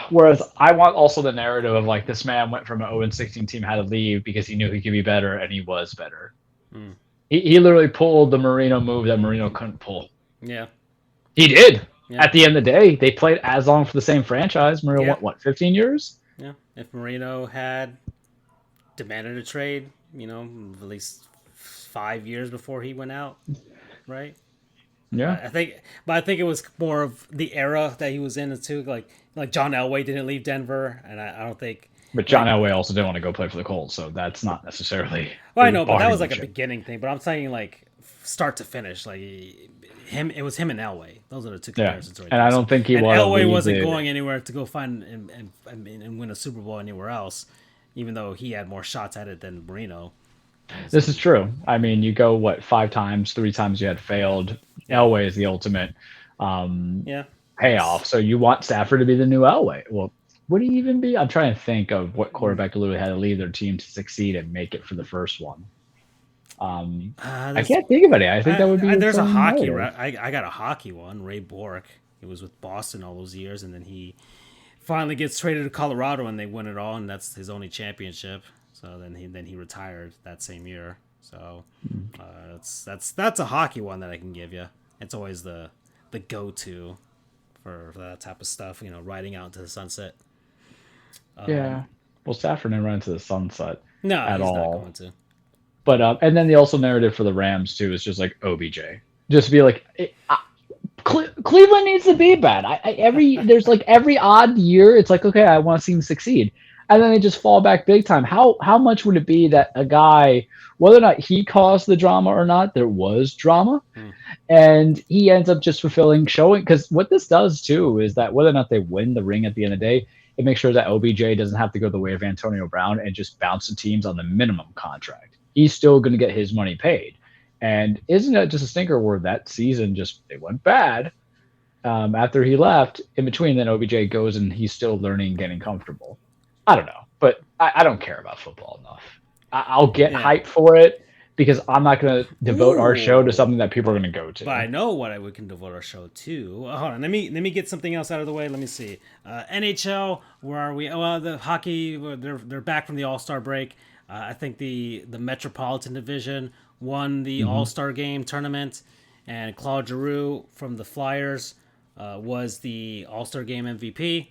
Speaker 2: Whereas I want also the narrative of like this man went from an 0-16 team, had to leave because he knew he could be better, and he was better. He literally pulled the Marino move that Marino couldn't pull.
Speaker 1: Yeah.
Speaker 2: He did. Yeah. At the end of the day, they played as long for the same franchise. Marino, what, 15 years?
Speaker 1: Yeah. If Marino had demanded a trade, at least 5 years before he went out, right?
Speaker 2: Yeah.
Speaker 1: I think it was more of the era that he was in too. Like John Elway didn't leave Denver, and I don't think.
Speaker 2: But John Elway also didn't want to go play for the Colts, so that's not necessarily.
Speaker 1: Well, I know, but that was like a beginning thing. But I'm saying like start to finish, like it was him and Elway. Those are the two comparisons. Right
Speaker 2: and
Speaker 1: there.
Speaker 2: I don't think he was.
Speaker 1: Elway wasn't going anywhere to go find and win a Super Bowl anywhere else, even though he had more shots at it than Marino.
Speaker 2: This is true. I mean, you go 5 times, 3 times you had failed. Elway is the ultimate payoff. So you want Stafford to be the new Elway. Well, would he even be? I'm trying to think of what quarterback literally had to leave their team to succeed and make it for the first one. I can't think of any. I think that would be.
Speaker 1: There's a hockey. I got a hockey one. Ray Bourque. He was with Boston all those years, and then he finally gets traded to Colorado, and they win it all, and that's his only championship. So then he retired that same year. So that's a hockey one that I can give you. It's always the go-to for that type of stuff. Riding out into the sunset.
Speaker 2: Well, Stafford didn't run into the sunset.
Speaker 1: No,
Speaker 2: at
Speaker 1: he's
Speaker 2: all.
Speaker 1: not going to.
Speaker 2: But and then the also narrative for the Rams too is just like OBJ, just be like, Cleveland needs to be bad. There's like every odd year, it's like, okay, I want to see him succeed, and then they just fall back big time. How much would it be that a guy, whether or not he caused the drama or not, there was drama, and he ends up just showing, because what this does too is that whether or not they win the ring at the end of the day, it makes sure that OBJ doesn't have to go the way of Antonio Brown and just bounce the teams on the minimum contract. He's still going to get his money paid. And isn't it just a stinker where that season it went bad after he left? In between, then OBJ goes and he's still learning, getting comfortable. I don't know. but I don't care about football enough. I'll get hyped for it because I'm not going to devote our show to something that people are going to go to.
Speaker 1: But I know what we can devote our show to. Hold on, let me get something else out of the way. Let me see. NHL, where are we? Well, the hockey, they're back from the All-Star break. I think the Metropolitan Division won the All-Star Game tournament, and Claude Giroux from the Flyers was the All-Star Game MVP.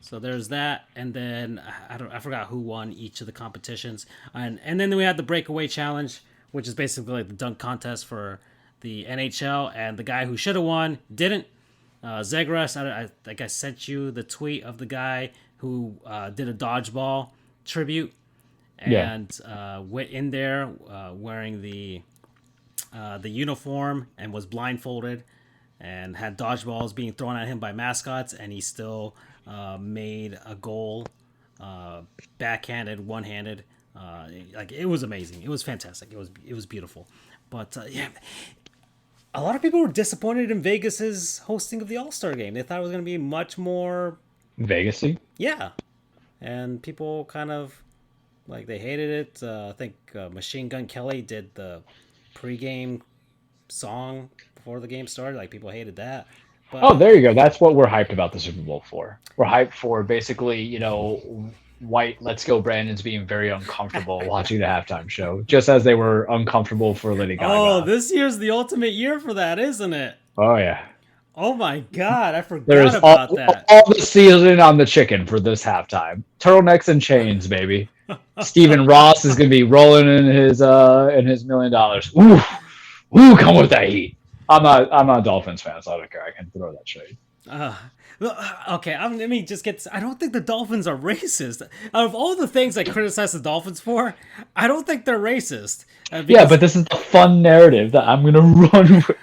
Speaker 1: So there's that, and then I forgot who won each of the competitions, and then we had the Breakaway Challenge, which is basically like the dunk contest for the NHL, and the guy who should have won didn't. Zegras, I think I sent you the tweet of the guy who did a dodgeball tribute, and went in there wearing the uniform and was blindfolded and had dodgeballs being thrown at him by mascots, and he still made a goal, backhanded, one-handed. Like, it was amazing. It was fantastic. It was beautiful. But a lot of people were disappointed in Vegas's hosting of the All-Star Game. They thought it was going to be much more
Speaker 2: Vegas-y?
Speaker 1: Yeah, and people kind of they hated it. I think Machine Gun Kelly did the pregame song before the game started. Like, people hated that. But,
Speaker 2: there you go. That's what we're hyped about the Super Bowl for. We're hyped for basically, white Let's Go Brandon's being very uncomfortable watching the halftime show, just as they were uncomfortable for Lady Gaga.
Speaker 1: Oh, this year's the ultimate year for that, isn't it?
Speaker 2: Oh, yeah.
Speaker 1: Oh, my God. I forgot about that.
Speaker 2: All the seasoning on the chicken for this halftime. Turtlenecks and chains, baby. Stephen Ross is going to be rolling in his $1 million. Ooh, come with that heat. I'm not a Dolphins fan, so I don't care. I can throw that shade.
Speaker 1: Okay, let me just get. I don't think the Dolphins are racist. Out of all the things I criticize the Dolphins for, I don't think they're racist.
Speaker 2: But this is the fun narrative that I'm gonna run with.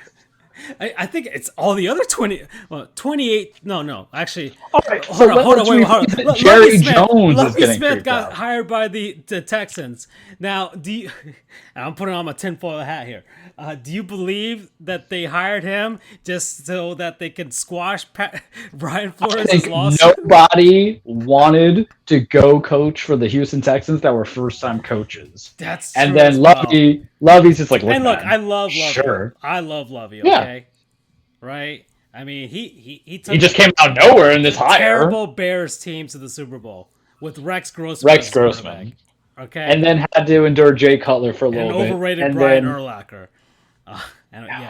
Speaker 1: I think it's all the other 28. No, actually.
Speaker 2: All right,
Speaker 1: hold on, wait.
Speaker 2: Jerry Jones is getting
Speaker 1: Smith got
Speaker 2: out.
Speaker 1: hired by the Texans. Now, I'm putting on my tinfoil hat here. Do you believe that they hired him just so that they could squash Brian Flores' lawsuit?
Speaker 2: Nobody wanted to go coach for the Houston Texans that were first-time coaches.
Speaker 1: That's true.
Speaker 2: And then Lovey's just like, look,
Speaker 1: and look,
Speaker 2: man,
Speaker 1: I love Lovey.
Speaker 2: Sure.
Speaker 1: I love Lovey, okay? Yeah. Right? I mean, he
Speaker 2: just came out of nowhere in this hire.
Speaker 1: Terrible Bears team to the Super Bowl with Rex Grossman. Okay.
Speaker 2: And then had to endure Jay Cutler for a little bit.
Speaker 1: And overrated Brian Urlacher.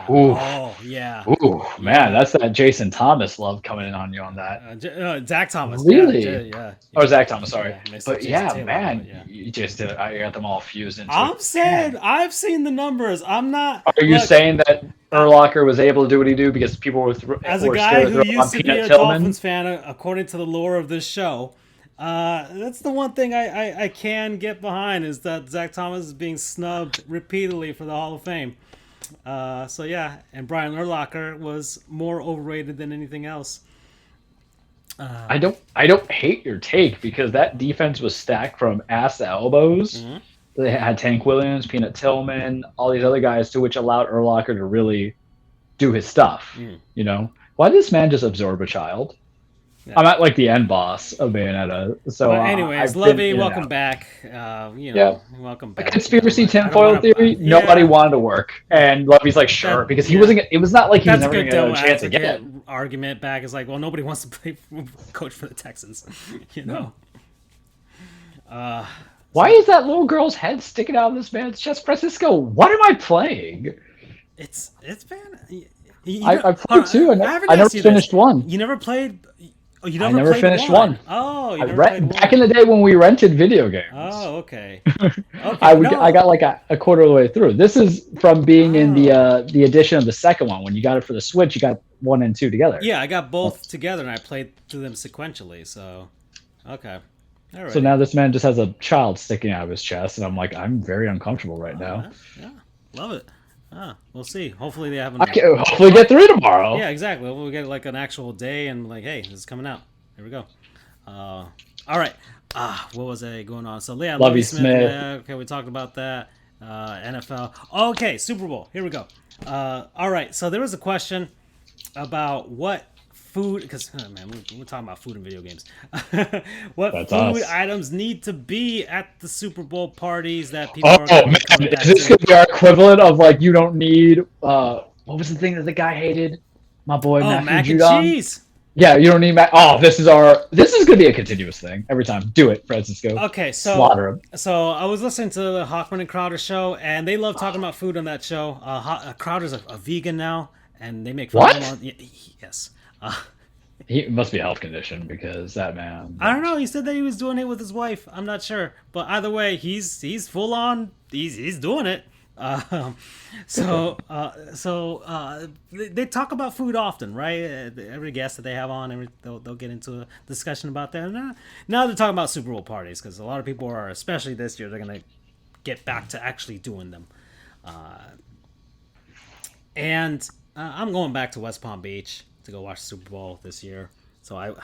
Speaker 2: Ooh, man, that's that Jason Thomas love coming in on you on that.
Speaker 1: Zach Thomas.
Speaker 2: Really?
Speaker 1: Yeah.
Speaker 2: Or Zach Thomas, sorry. But
Speaker 1: Taylor,
Speaker 2: man, you just I got them all fused into
Speaker 1: I'm saying, I've seen the numbers. I'm not.
Speaker 2: Are you saying that Urlacher was able to do what he do because people were
Speaker 1: as a guy who used to be a Dolphins fan, according to the lore of this show, that's the one thing I can get behind is that Zach Thomas is being snubbed repeatedly for the Hall of Fame. And Brian Urlacher was more overrated than anything else.
Speaker 2: I don't hate your take because that defense was stacked from ass to elbows. Mm-hmm. They had Tank Williams, Peanut Tillman, all these other guys to which allowed Urlacher to really do his stuff. Why did this man just absorb a child? Yeah. I'm not like the end boss of Bayonetta. So,
Speaker 1: anyways, Lovey, welcome back. Welcome back.
Speaker 2: Conspiracy tinfoil theory. Nobody wanted to work, and Lovey's like, sure, because he wasn't. It was not like he was never going to get a chance to get
Speaker 1: argument back. Is like, well, nobody wants to play coach for the Texans.
Speaker 2: Why is that little girl's head sticking out of this man's chest, Francisco? What am I playing?
Speaker 1: It's been.
Speaker 2: I played two. I never finished one.
Speaker 1: You never played. Oh,
Speaker 2: I never finished one.
Speaker 1: Oh,
Speaker 2: back in the day when we rented video games.
Speaker 1: Oh, okay.
Speaker 2: I got like a quarter of the way through. This is from being in the edition of the second one. When you got it for the Switch, you got 1 and 2 together.
Speaker 1: Yeah, I got both together, and I played through them sequentially. So, okay. All right.
Speaker 2: So now this man just has a child sticking out of his chest, and I'm like, I'm very uncomfortable right now.
Speaker 1: Yeah, love it. We'll see. Hopefully they haven't.
Speaker 2: Hopefully get through tomorrow.
Speaker 1: Yeah, exactly. We'll get like an actual day and like, hey, this is coming out. Here we go. All right. What was going on? So yeah, Lovey Smith. Okay, we talked about that. NFL. Okay, Super Bowl. Here we go. All right. So there was a question about what food? Because man, we're talking about food and video games. What
Speaker 2: That's
Speaker 1: food
Speaker 2: us.
Speaker 1: items need to be at the Super Bowl parties that people
Speaker 2: Oh
Speaker 1: are going to be coming
Speaker 2: man,
Speaker 1: back
Speaker 2: is this
Speaker 1: to?
Speaker 2: gonna be our equivalent of like you don't need what was the thing that the guy hated? My boy
Speaker 1: Oh,
Speaker 2: Matthew
Speaker 1: mac and
Speaker 2: Judon.
Speaker 1: cheese.
Speaker 2: Yeah, you don't need Mac. Oh, this is gonna be a continuous thing every time. Do it, Francisco.
Speaker 1: Okay,
Speaker 2: Slaughter him.
Speaker 1: so I was listening to the Hoffman and Crowder show, and they love talking about food on that show. Crowder's a vegan now, and they make fun of him
Speaker 2: What?
Speaker 1: on. Yes.
Speaker 2: He must be a health condition because that man.
Speaker 1: I don't know. He said that he was doing it with his wife. I'm not sure, but either way, he's full on. He's doing it. They talk about food often, right? Every guest that they have on, they'll get into a discussion about that. Now they're talking about Super Bowl parties because a lot of people are, especially this year, they're gonna get back to actually doing them. And I'm going back to West Palm Beach to go watch the Super Bowl this year. So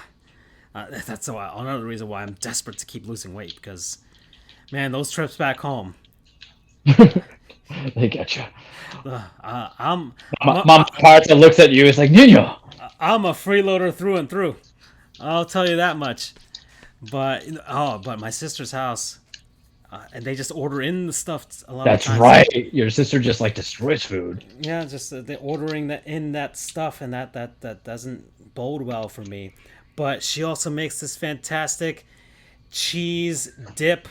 Speaker 1: that's another reason why I'm desperate to keep losing weight because, man, those trips back home.
Speaker 2: They get you.
Speaker 1: I'm
Speaker 2: Mom Parta looks at you. It's like Nino.
Speaker 1: I'm a freeloader through and through. I'll tell you that much. But my sister's house, and they just order in the stuff a lot
Speaker 2: That's
Speaker 1: of times.
Speaker 2: right. Your sister just like destroys food.
Speaker 1: Yeah, just they're ordering that stuff, and that doesn't bode well for me. But she also makes this fantastic cheese dip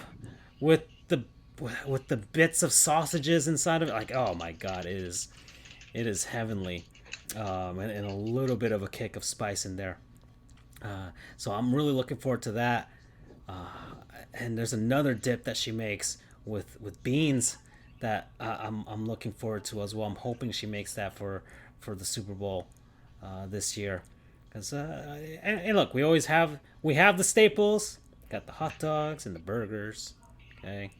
Speaker 1: with the bits of sausages inside of it. Like, oh my god, it is heavenly, and a little bit of a kick of spice in there. So I'm really looking forward to that. And there's another dip that she makes with beans that I'm looking forward to as well. I'm hoping she makes that for the Super Bowl this year. Because and look, we have the staples. Got the hot dogs and the burgers. Okay,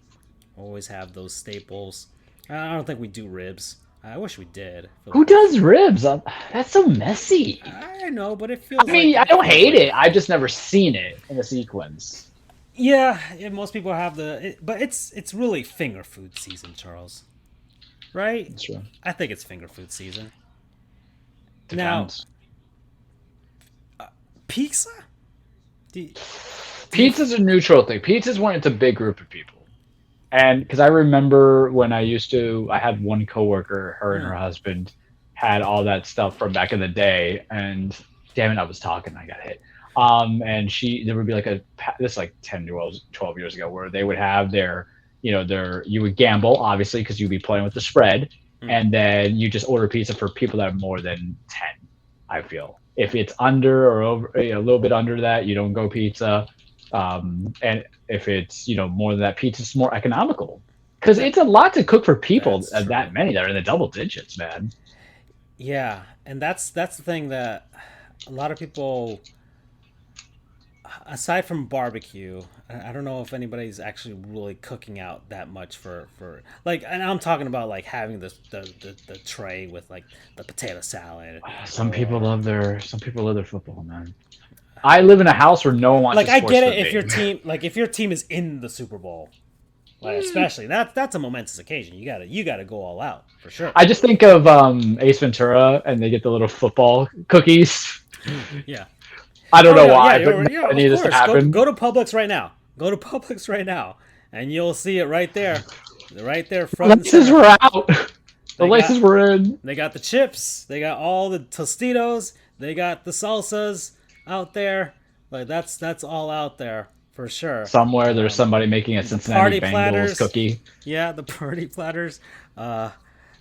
Speaker 1: always have those staples. I don't think we do ribs. I wish we did.
Speaker 2: Who does ribs? That's so messy.
Speaker 1: I know, but it feels.
Speaker 2: I mean, I don't hate it. I've just never seen it in a sequence.
Speaker 1: Yeah, most people have but it's really finger food season, Charles. Right?
Speaker 2: That's true.
Speaker 1: I think it's finger food season.
Speaker 2: Depends.
Speaker 1: Now, pizza?
Speaker 2: Pizza's a neutral thing. Pizza's when it's a big group of people. And because I remember when I had one coworker, her and her husband had all that stuff from back in the day. And damn it, I was talking, I got hit. And there would be this 10, 12 years ago where they would have you would gamble, obviously, because you'd be playing with the spread. And then you just order pizza for people that have more than 10, I feel. If it's under or over, a little bit under that, you don't go pizza. And if it's, more than that, pizza's more economical. Because it's a lot to cook for people, that many that are in the double digits, man.
Speaker 1: Yeah, and that's the thing that a lot of people, aside from barbecue, I don't know if anybody's actually really cooking out that much for and I'm talking about like having the tray with like the potato salad.
Speaker 2: Some people love their football, man. I live in a house where no one wants.
Speaker 1: Like,
Speaker 2: to
Speaker 1: I get it
Speaker 2: if
Speaker 1: your team is in the Super Bowl, especially that's a momentous occasion. You gotta go all out for sure.
Speaker 2: I just think of Ace Ventura, and they get the little football cookies.
Speaker 1: Yeah.
Speaker 2: I don't know why,
Speaker 1: yeah,
Speaker 2: but I need this to happen.
Speaker 1: Go to Publix right now. Go to Publix right now, and you'll see it right there, front and
Speaker 2: Laces
Speaker 1: center.
Speaker 2: were out. The laces were in.
Speaker 1: They got the chips. They got all the Tostitos. They got the salsas out there. Like that's all out there for sure.
Speaker 2: Somewhere there's somebody making a Cincinnati Bengals cookie.
Speaker 1: Yeah, the party platters.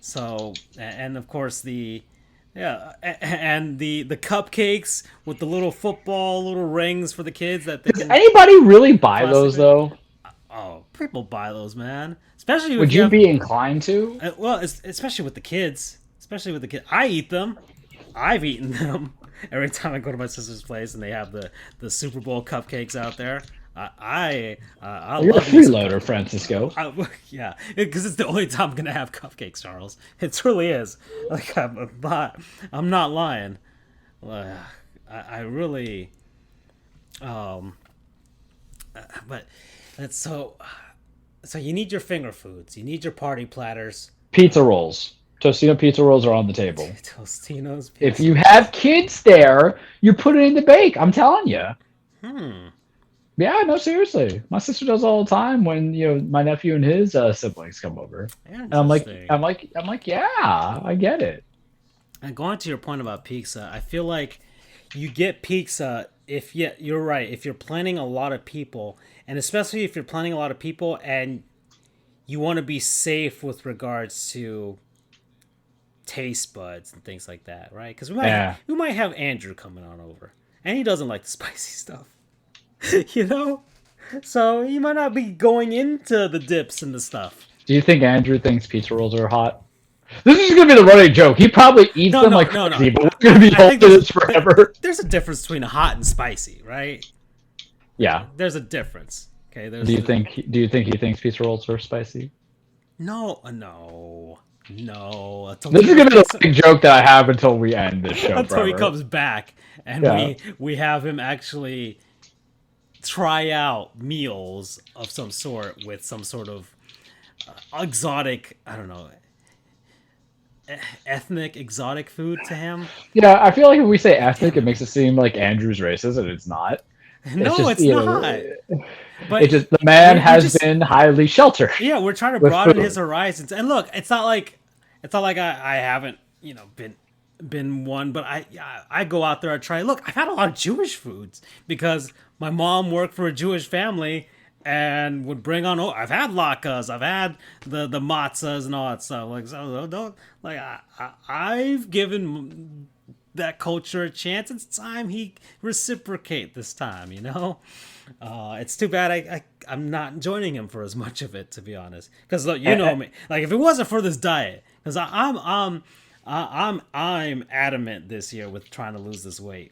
Speaker 1: So and of course the cupcakes with the little rings for the kids that they
Speaker 2: Does anybody really buy those though?
Speaker 1: Oh, people buy those, man. Especially
Speaker 2: would you be inclined to?
Speaker 1: Well, especially with the kids. I eat them. I've eaten them every time I go to my sister's place and they have the Super Bowl cupcakes out there. I
Speaker 2: You're a freeloader, Francisco.
Speaker 1: Yeah, because it's the only time I'm gonna have cupcakes, Charles. It really is. Like I'm not lying. I really, but that's so. So you need your finger foods. You need your party platters.
Speaker 2: Pizza rolls. Tostino pizza rolls are on the table.
Speaker 1: Tostino's pizza.
Speaker 2: If you have kids there, you put it in the bake. I'm telling you. Yeah, no, seriously. My sister does all the time when my nephew and his siblings come over. And I'm like, yeah, I get it.
Speaker 1: And going to your point about pizza, I feel like you get pizza if you're right. If you're planning a lot of people, and especially if you're planning a lot of people and you want to be safe with regards to taste buds and things like that, right? Because we might have Andrew coming on over, and he doesn't like the spicy stuff, so he might not be going into the dips and the stuff.
Speaker 2: Do you think Andrew thinks pizza rolls are hot? This is gonna be the running joke. He probably eats them crazy, but we're gonna be holding this forever.
Speaker 1: There's a difference between hot and spicy, right?
Speaker 2: Yeah,
Speaker 1: there's a difference. Okay,
Speaker 2: do you think he thinks pizza rolls are spicy?
Speaker 1: No. This is
Speaker 2: gonna be the running joke that I have until we end this show.
Speaker 1: Until he comes back and we have him actually try out meals of some sort with some sort of exotic, I don't know, ethnic exotic food to him.
Speaker 2: Yeah, I feel like if we say ethnic, it makes it seem like Andrew's racist, and it's not.
Speaker 1: No, it's not.
Speaker 2: But it's just the man has been highly sheltered.
Speaker 1: Yeah, we're trying to broaden his horizons. And look, it's not like I haven't, been one, but I go out there, I try. Look, I've had a lot of Jewish foods because my mom worked for a Jewish family and would bring on. I've had latkes, I've had the matzahs and all that stuff. Like, so don't like I've given that culture a chance. It's time he reciprocate this time. It's too bad I'm not joining him for as much of it, to be honest. Because look, me. Like, if it wasn't for this diet, because I'm adamant this year with trying to lose this weight,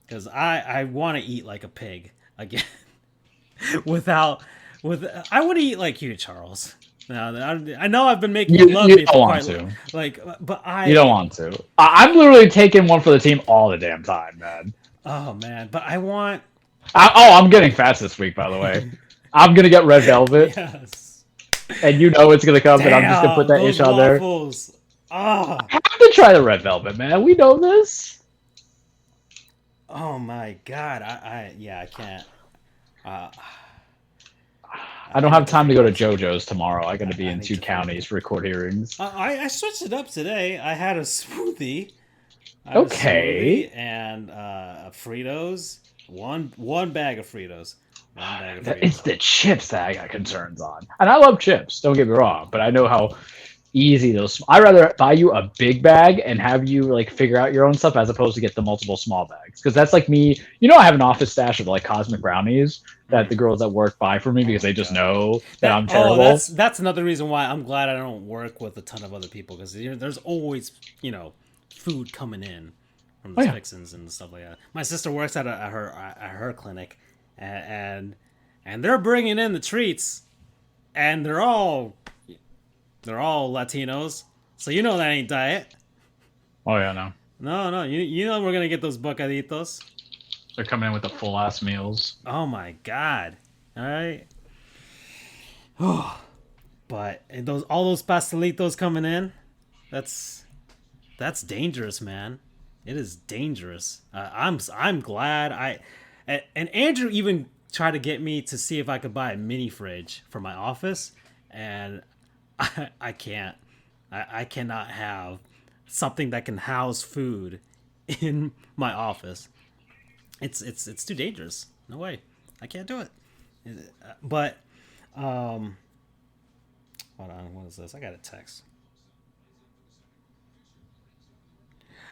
Speaker 1: because I want to eat like a pig again. I want to eat like you, Charles. Now, I know I've been making you love me for quite long. You
Speaker 2: don't want to. I'm literally taking one for the team all the damn time, man.
Speaker 1: Oh man, but I want.
Speaker 2: I'm getting fast this week, by the way. I'm gonna get red velvet.
Speaker 1: Yes.
Speaker 2: And it's gonna come, and I'm just gonna put that ish on there. I have to try the red velvet, man. We know this.
Speaker 1: Oh my god, I can't.
Speaker 2: I don't have time to go to JoJo's tomorrow. I got to be in 2 counties for court hearings.
Speaker 1: I switched it up today. I had a smoothie. And Fritos. One bag of Fritos.
Speaker 2: It's the chips that I got concerns on. And I love chips, don't get me wrong, but I know how easy those. I'd rather buy you a big bag and have you figure out your own stuff as opposed to get the multiple small bags. Because that's like me. I have an office stash of cosmic brownies that the girls at work buy for me because they just know that I'm terrible.
Speaker 1: That's another reason why I'm glad I don't work with a ton of other people, because there's always food coming in from the fixins and stuff like that. My sister works at her clinic, and they're bringing in the treats, and they're all Latinos, so that ain't diet.
Speaker 2: Oh yeah, no.
Speaker 1: No, we're gonna get those bocaditos.
Speaker 2: They're coming in with the full ass meals.
Speaker 1: Oh my god! All right. But all those pastelitos coming in, that's dangerous, man. It is dangerous. I'm glad and Andrew even tried to get me to see if I could buy a mini fridge for my office, and I can't. I cannot have something that can house food in my office. It's too dangerous. No way. I can't do it. But hold on. What is this? I got a text.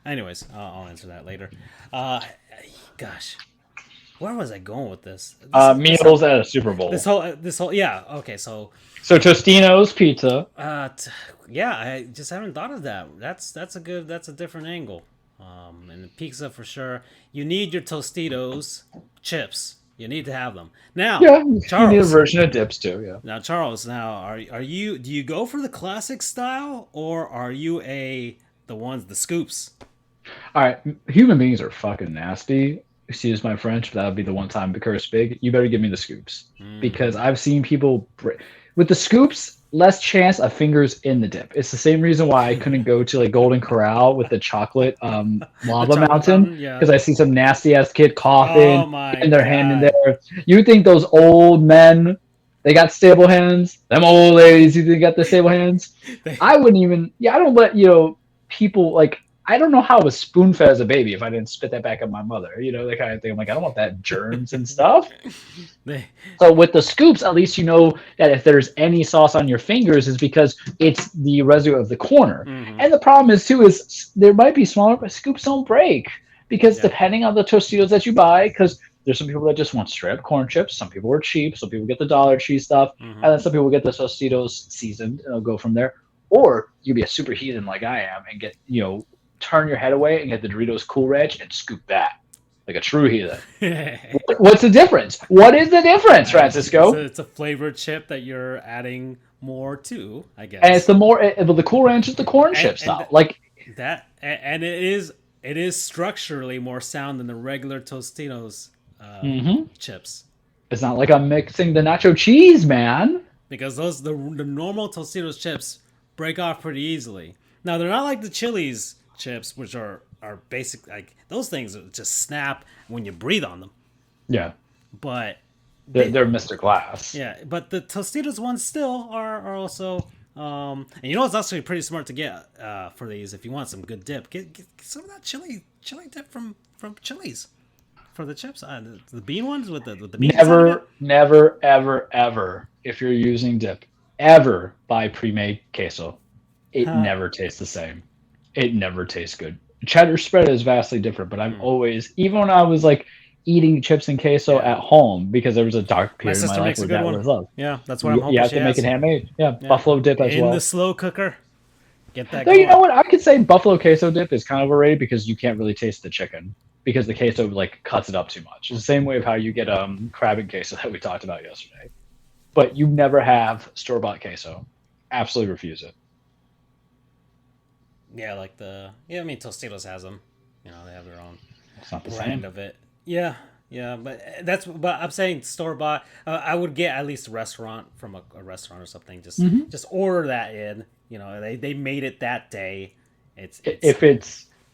Speaker 1: Anyways, I'll answer that later. Gosh, where was I going with this?
Speaker 2: Meals at a Super Bowl.
Speaker 1: This whole yeah. Okay, so
Speaker 2: Tostino's pizza.
Speaker 1: Yeah, I just haven't thought of that. That's a different angle. And the pizza for sure. You need your Tostitos chips. You need to have them now. Yeah,
Speaker 2: Charles, you need a version of dips too. Yeah.
Speaker 1: Now, Charles, are you? Do you go for the classic style, or are you the scoops?
Speaker 2: All right, human beings are fucking nasty. Excuse my French, but that would be the one time the curse big. You better give me the scoops because I've seen people with the scoops. less chance of fingers in the dip. It's the same reason why I couldn't go to like Golden Corral with the chocolate lava
Speaker 1: chocolate
Speaker 2: mountain,
Speaker 1: fountain, yeah.
Speaker 2: because I see some nasty ass kid
Speaker 1: Oh
Speaker 2: coughing,
Speaker 1: my
Speaker 2: getting their hand in
Speaker 1: god.
Speaker 2: there. You think those old men, they got stable hands? Them old ladies, you think they got the stable hands? I wouldn't even. Yeah, I don't let people like. I don't know how I was spoon fed as a baby if I didn't spit that back at my mother. That kind of thing. I'm like, I don't want that germs and stuff.
Speaker 1: They,
Speaker 2: So with the scoops, at least you know that if there's any sauce on your fingers, is because it's the residue of the corner.
Speaker 1: mm-hmm.
Speaker 2: And the problem is too is there might be smaller, but scoops don't break because depending on the Tostitos that you buy, because there's some people that just want straight up corn chips. Some people are cheap. Some people get the Dollar Tree stuff,
Speaker 1: Mm-hmm.
Speaker 2: and then some people get the Tostitos seasoned, and it'll go from there. Or you be a super heathen like I am and get turn your head away and get the Doritos Cool Ranch and scoop that like a true heathen. What's the difference? What is the difference, Francisco?
Speaker 1: It's a flavored chip that you're adding more to, I guess.
Speaker 2: And it's the Cool Ranch is the corn chip style.
Speaker 1: And it is structurally more sound than the regular Tostitos chips.
Speaker 2: It's not like I'm mixing the nacho cheese, man.
Speaker 1: Because the normal Tostitos chips break off pretty easily. Now they're not like the Chili's chips, which are basic, like those things just snap when you breathe on them.
Speaker 2: Yeah,
Speaker 1: but
Speaker 2: they're Mr. Glass.
Speaker 1: Yeah, but the Tostitos ones still are also. And it's actually pretty smart to get for these if you want some good dip. Get some of that chili dip from Chili's for the chips. The bean ones with the beans.
Speaker 2: Never, ever, if you're using dip, ever buy pre-made queso. It never tastes the same. It never tastes good. Cheddar spread is vastly different, but I've always, even when I was like eating chips and queso at home, because there was a dark period in my life where that was love.
Speaker 1: Yeah, that's what I'm hoping.
Speaker 2: You have to make it handmade. Yeah, buffalo dip as well.
Speaker 1: In the slow cooker. Get that.
Speaker 2: So you know what? I could say buffalo queso dip is kind of overrated because you can't really taste the chicken because the queso like cuts it up too much. It's the same way of how you get crab and queso that we talked about yesterday. But you never have store-bought queso. Absolutely refuse it.
Speaker 1: Yeah, like I mean Tostitos has them. They have their own
Speaker 2: brand
Speaker 1: of it. Yeah, but I'm saying store bought. I would get at least a restaurant from a restaurant or something. Just order that in. They made it that day. This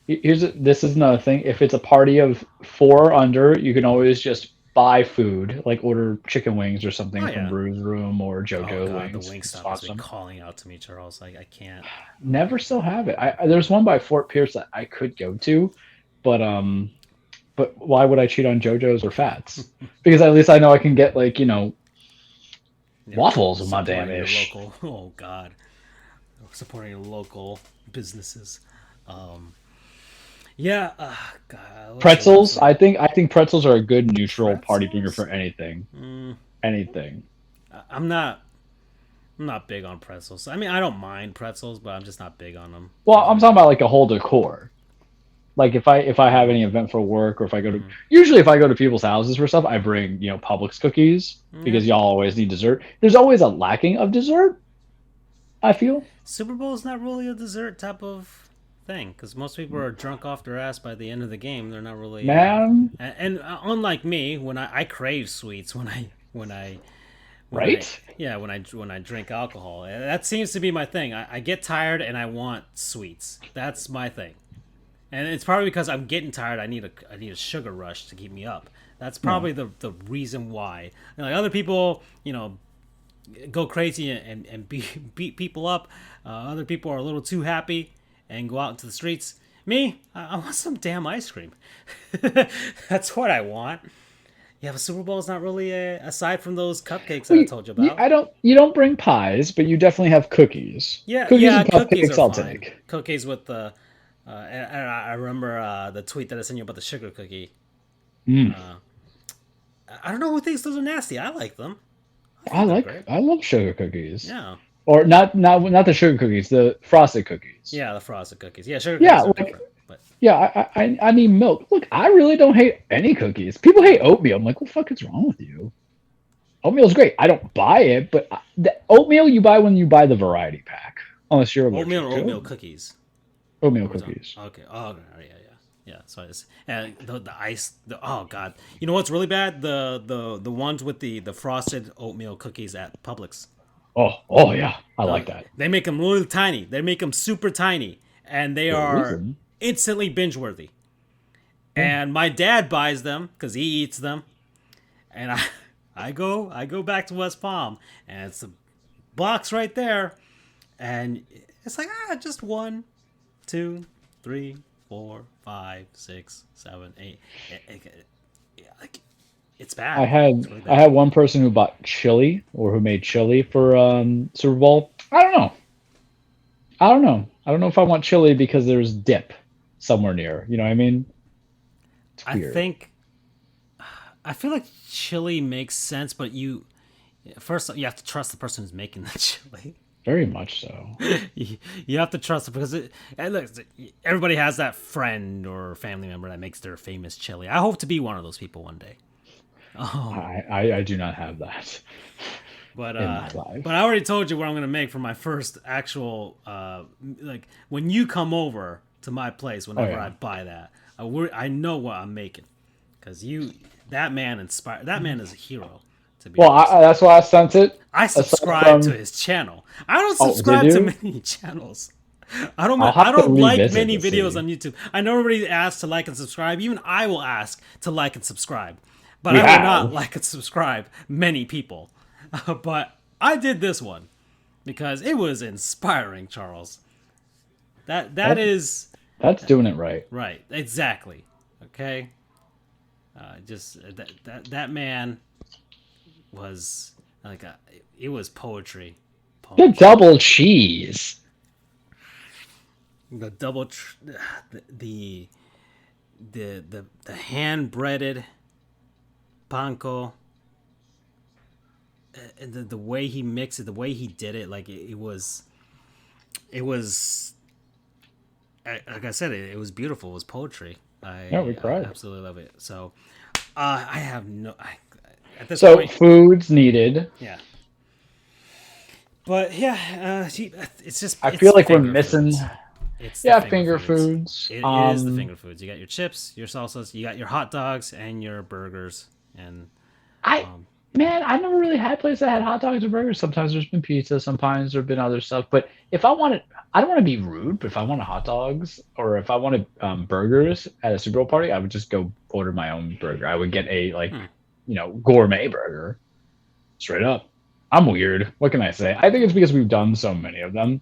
Speaker 1: is another thing. If it's a party of 4 or under, you can always just buy food, like order chicken wings or something from Brew's Room or JoJo Wings. The wing stop has been calling out to me, Charles. Like I can't.
Speaker 2: Never still have it. There's one by Fort Pierce that I could go to, but why would I cheat on JoJo's or Fats? Because at least I know I can get waffles with my damn ish.
Speaker 1: Oh God, supporting your local businesses. God,
Speaker 2: pretzels. I think pretzels are a good neutral party bringer for anything. Anything.
Speaker 1: I'm not big on pretzels. I mean, I don't mind pretzels, but I'm just not big on them.
Speaker 2: Well, I'm talking about like a whole decor. Like if I have any event for work, or if I go to people's houses for stuff, I bring Publix cookies because y'all always need dessert. There's always a lacking of dessert, I feel.
Speaker 1: Super Bowl is not really a dessert type of thing because most people are drunk off their ass by the end of the game. They're not really and unlike me, when I crave sweets when I drink alcohol. That seems to be my thing. I get tired and I want sweets. That's my thing, and it's probably because I'm getting tired. I need a sugar rush to keep me up. That's probably the reason why. Like other people, go crazy and beat people up. Other people are a little too happy and go out into the streets. Me, I want some damn ice cream. That's what I want. Yeah, but Super Bowl is not really aside from those cupcakes that I told you about.
Speaker 2: You don't bring pies, but you definitely have cookies.
Speaker 1: Yeah,
Speaker 2: cookies and
Speaker 1: cookies
Speaker 2: I'll
Speaker 1: fine.
Speaker 2: take.
Speaker 1: Cookies with the, and I remember the tweet that I sent you about the sugar cookie. I don't know who thinks those are nasty. I like them.
Speaker 2: I love sugar cookies.
Speaker 1: Yeah.
Speaker 2: Or not the sugar cookies, the frosted cookies.
Speaker 1: Yeah, the frosted cookies. Yeah, sugar cookies are different. But
Speaker 2: yeah, I need milk. Look, I really don't hate any cookies. People hate oatmeal. I'm like, what the fuck is wrong with you? Oatmeal's great. I don't buy it, but the oatmeal you buy when you buy the variety pack, unless you're allergic
Speaker 1: oatmeal or
Speaker 2: to
Speaker 1: oatmeal cookies.
Speaker 2: Oatmeal cookies.
Speaker 1: Okay. Oh yeah. So it's and the ice. Oh God. You know what's really bad? The ones with the frosted oatmeal cookies at Publix.
Speaker 2: Oh yeah, I
Speaker 1: Uh,
Speaker 2: like that.
Speaker 1: they make them really tiny. They make them super tiny, and they
Speaker 2: For a
Speaker 1: are
Speaker 2: reason.
Speaker 1: instantly binge worthy.
Speaker 2: Yeah.
Speaker 1: And my dad buys them because he eats them, and I go back to West Palm, and it's a box right there, and it's like just one, two, three, four, five, six, seven, eight. Like it's bad.
Speaker 2: I had
Speaker 1: It's really
Speaker 2: I
Speaker 1: bad.
Speaker 2: had one person who bought chili or who made chili for Super Bowl. I don't know. I don't know. I don't know if I want chili because there's dip somewhere near. You know what I mean? It's
Speaker 1: I
Speaker 2: weird.
Speaker 1: think I feel like chili makes sense, but first you have to trust the person who's making the chili.
Speaker 2: Very much so.
Speaker 1: You have to trust it because and look, everybody has that friend or family member that makes their famous chili. I hope to be one of those people one day.
Speaker 2: I do not have that
Speaker 1: But
Speaker 2: in
Speaker 1: uh,
Speaker 2: my life.
Speaker 1: but I already told you what I'm gonna make for my first actual like when you come over to my place.
Speaker 2: Oh
Speaker 1: Whenever I
Speaker 2: yeah.
Speaker 1: buy that, I know what I'm making because that man inspired. That man is a hero. To be
Speaker 2: Well,
Speaker 1: honest,
Speaker 2: that's why I sent it.
Speaker 1: I
Speaker 2: Aside
Speaker 1: subscribe to
Speaker 2: from,
Speaker 1: his channel. I don't
Speaker 2: oh, did
Speaker 1: subscribe to
Speaker 2: you?
Speaker 1: many channels.
Speaker 2: I'll
Speaker 1: I
Speaker 2: have to
Speaker 1: don't like
Speaker 2: revisit
Speaker 1: many
Speaker 2: to
Speaker 1: videos
Speaker 2: see.
Speaker 1: on YouTube. I know everybody asks to like and subscribe. Even I will ask to like and subscribe, but
Speaker 2: We
Speaker 1: I will not
Speaker 2: have.
Speaker 1: like and subscribe many people. But I did this one because it was inspiring, Charles. That
Speaker 2: That's
Speaker 1: is
Speaker 2: that's doing it right.
Speaker 1: right, exactly. Okay, just that man was like it was poetry,
Speaker 2: The
Speaker 1: poetry.
Speaker 2: double cheese.
Speaker 1: The double, the the hand breaded panko, and the way he mixed it, the way he did it, like it was like I said, it was beautiful. It was poetry.
Speaker 2: Yeah, we
Speaker 1: I
Speaker 2: cried.
Speaker 1: absolutely love it. So I have at this
Speaker 2: So
Speaker 1: point,
Speaker 2: foods needed.
Speaker 1: yeah. But yeah,
Speaker 2: I
Speaker 1: it's
Speaker 2: feel
Speaker 1: the
Speaker 2: like we're
Speaker 1: finger
Speaker 2: missing.
Speaker 1: foods. It's the
Speaker 2: Yeah,
Speaker 1: finger
Speaker 2: finger
Speaker 1: foods.
Speaker 2: foods.
Speaker 1: It is the finger foods. You got your chips, your salsas, you got your hot dogs, and your burgers. And
Speaker 2: I man, I never really had places that had hot dogs or burgers. Sometimes there's been pizza, sometimes there's been other stuff. But if I wanted, I don't want to be rude, but if I wanted hot dogs or if I wanted burgers at a Super Bowl party, I would just go order my own burger. I would get a gourmet burger, straight up. I'm weird. What can I say? I think it's because we've done so many of them,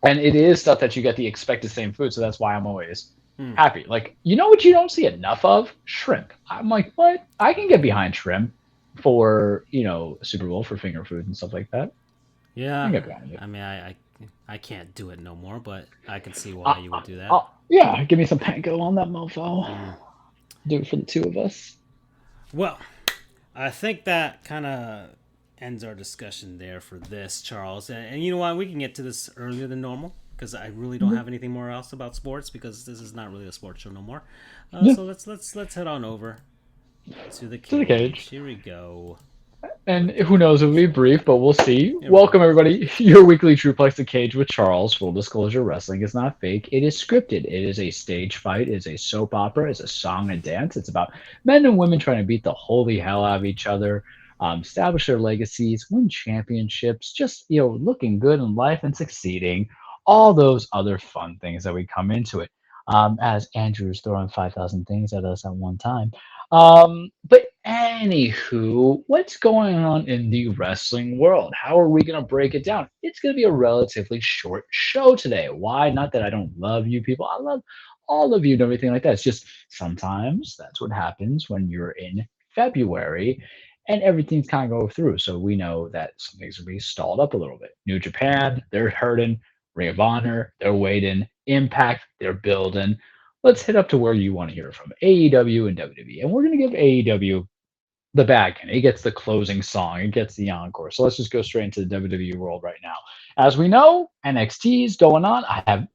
Speaker 2: and it is stuff that you get the expected same food. So that's why I'm always happy. Like, you know what you don't see enough of? Shrimp. I'm like, what? I can get behind shrimp for Super Bowl for finger food and stuff like that. I can
Speaker 1: yeah,
Speaker 2: get behind it.
Speaker 1: I mean, I can't do it no more, but I can see why
Speaker 2: Uh,
Speaker 1: you would do that.
Speaker 2: yeah, give me some panko on that mofo. Do it for the two of us.
Speaker 1: Well, I think that kind of ends our discussion there for this, Charles. And you know what? We can get to this earlier than normal because I really don't have anything more else about sports because this is not really a sports show no more.
Speaker 2: Yeah,
Speaker 1: So let's head on over to the
Speaker 2: to the
Speaker 1: cage.
Speaker 2: cage.
Speaker 1: Here we go.
Speaker 2: And who knows, it'll be brief, but we'll see.
Speaker 1: Here we go.
Speaker 2: Welcome, everybody. Your weekly Truplex The Cage with Charles. Full disclosure, wrestling is not fake. It is scripted. It is a stage fight. It is a soap opera. It's a song and dance. It's about men and women trying to beat the holy hell out of each other, establish their legacies, win championships, just, looking good in life and succeeding. All those other fun things that we come into it. As Andrew's throwing 5,000 things at us at one time. But anywho, what's going on in the wrestling world? How are we going to break it down? It's going to be a relatively short show today. Why? Not that I don't love you people. I love all of you and everything like that. It's just sometimes that's what happens when you're in February and everything's kind of go through. So we know that something's going to be stalled up a little bit. New Japan, they're hurting. Ring of Honor, they're waiting. Impact, they're building. Let's hit up to where you want to hear from AEW and WWE. And we're going to give AEW the bag. It gets the closing song, it gets the encore. So let's just go straight into the WWE world right now. As we know, NXT is going on. I have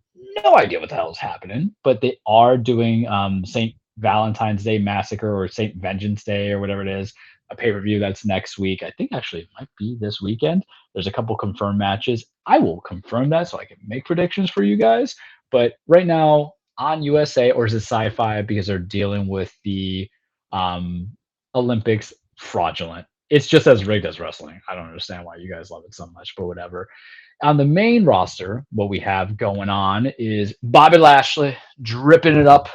Speaker 2: no idea what the hell is happening, but they are doing St. Valentine's Day Massacre or St. Vengeance Day or whatever it is, a pay per view that's next week. I think actually it might be this weekend. There's a couple confirmed matches. I will confirm that so I can make predictions for you guys. But right now on USA, or is it Sci-Fi because they're dealing with the um, Olympics fraudulent? it's just as rigged as wrestling. I don't understand why you guys love it so much, but whatever. On the main roster, what we have going on is Bobby Lashley dripping it up,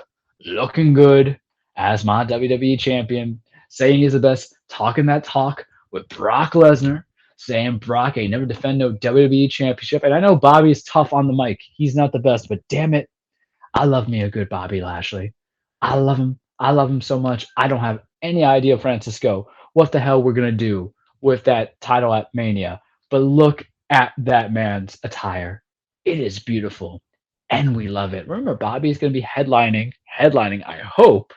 Speaker 2: looking good as my WWE champion, saying he's the best, talking that talk with Brock Lesnar, saying Brock ain't never defend no WWE championship. And I know Bobby's tough on the mic. He's not the best, but damn it, I love me a good Bobby Lashley. I love him. I love him so much. I don't have any idea, Francisco, what the hell we're going to do with that title at Mania. But look at that man's attire. It is beautiful. And we love it. Remember, Bobby's going to be headlining, I hope,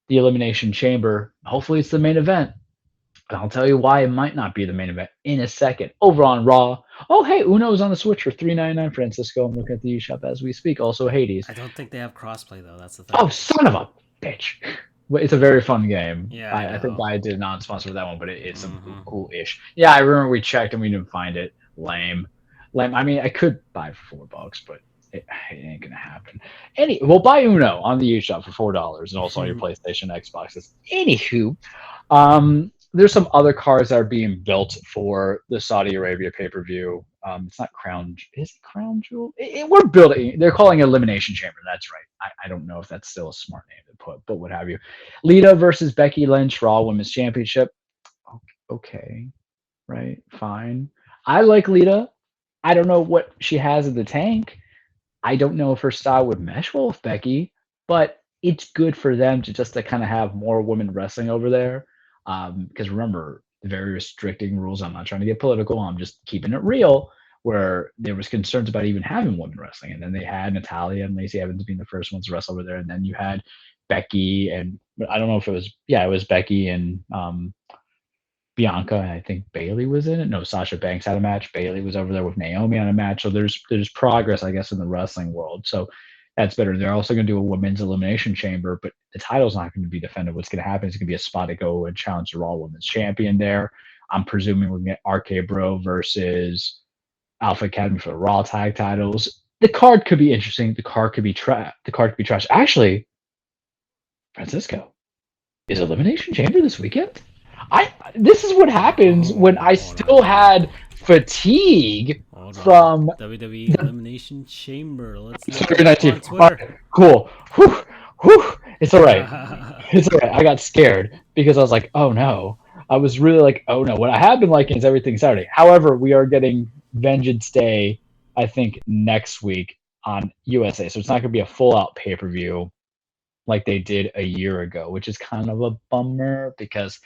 Speaker 2: the Elimination Chamber. Hopefully it's the main event. And I'll tell you why it might not be the main event in a second. Over on Raw. Oh, hey, Uno's on the Switch for $3.99, Francisco. I'm looking at the eShop as we speak. Also, Hades.
Speaker 1: I don't think they have crossplay though. That's the thing.
Speaker 2: Oh, son of a bitch. It's a very fun game.
Speaker 1: Yeah,
Speaker 2: I think I did not sponsor that one, but it's cool-ish. Yeah, I remember we checked and we didn't find it. Lame. I mean, I could buy for $4, but it ain't gonna happen. We'll buy Uno on the eShop for $4 and also on your PlayStation, Xboxes. Anywho, there's some other cars that are being built for the Saudi Arabia pay-per-view. It's not Crown. Is it Crown Jewel? We're building. They're calling it Elimination Chamber. That's right. I don't know if that's still a smart name to put, but what have you. Lita versus Becky Lynch, Raw Women's Championship. Okay. Right. Fine. I like Lita. I don't know what she has in the tank. I don't know if her style would mesh well with Becky, but it's good for them to kind of have more women wrestling over there. Because remember, the very restricting rules. I'm not trying to get political. I'm just keeping it real. Where there was concerns about even having women wrestling, and then they had Natalya and Lacey Evans being the first ones to wrestle over there, and then you had Becky and I don't know if it was Becky and Bianca, and I think Bayley was in it. No, Sasha Banks had a match. Bayley was over there with Naomi on a match. So there's progress, I guess, in the wrestling world. So that's better. They're also going to do a women's elimination chamber, but the title's not going to be defended. What's going to happen is going to be a spot to go and challenge the Raw Women's Champion there. I'm presuming we're going to get RK Bro versus Alpha Academy for the Raw tag titles. The card could be interesting. The card could be trash. Actually, Francisco, is Elimination Chamber this weekend? This is what happens when I still had fatigue from
Speaker 1: WWE Elimination Chamber. Let's look
Speaker 2: Sorry,
Speaker 1: it up on Twitter.
Speaker 2: Right, cool. Whew. It's all right. It's all right. I got scared because I was like, oh no. I was really like, oh no. What I have been liking is Everything Saturday. However, we are getting Vengeance Day, I think, next week on USA. So it's not going to be a full-out pay-per-view like they did a year ago, which is kind of a bummer because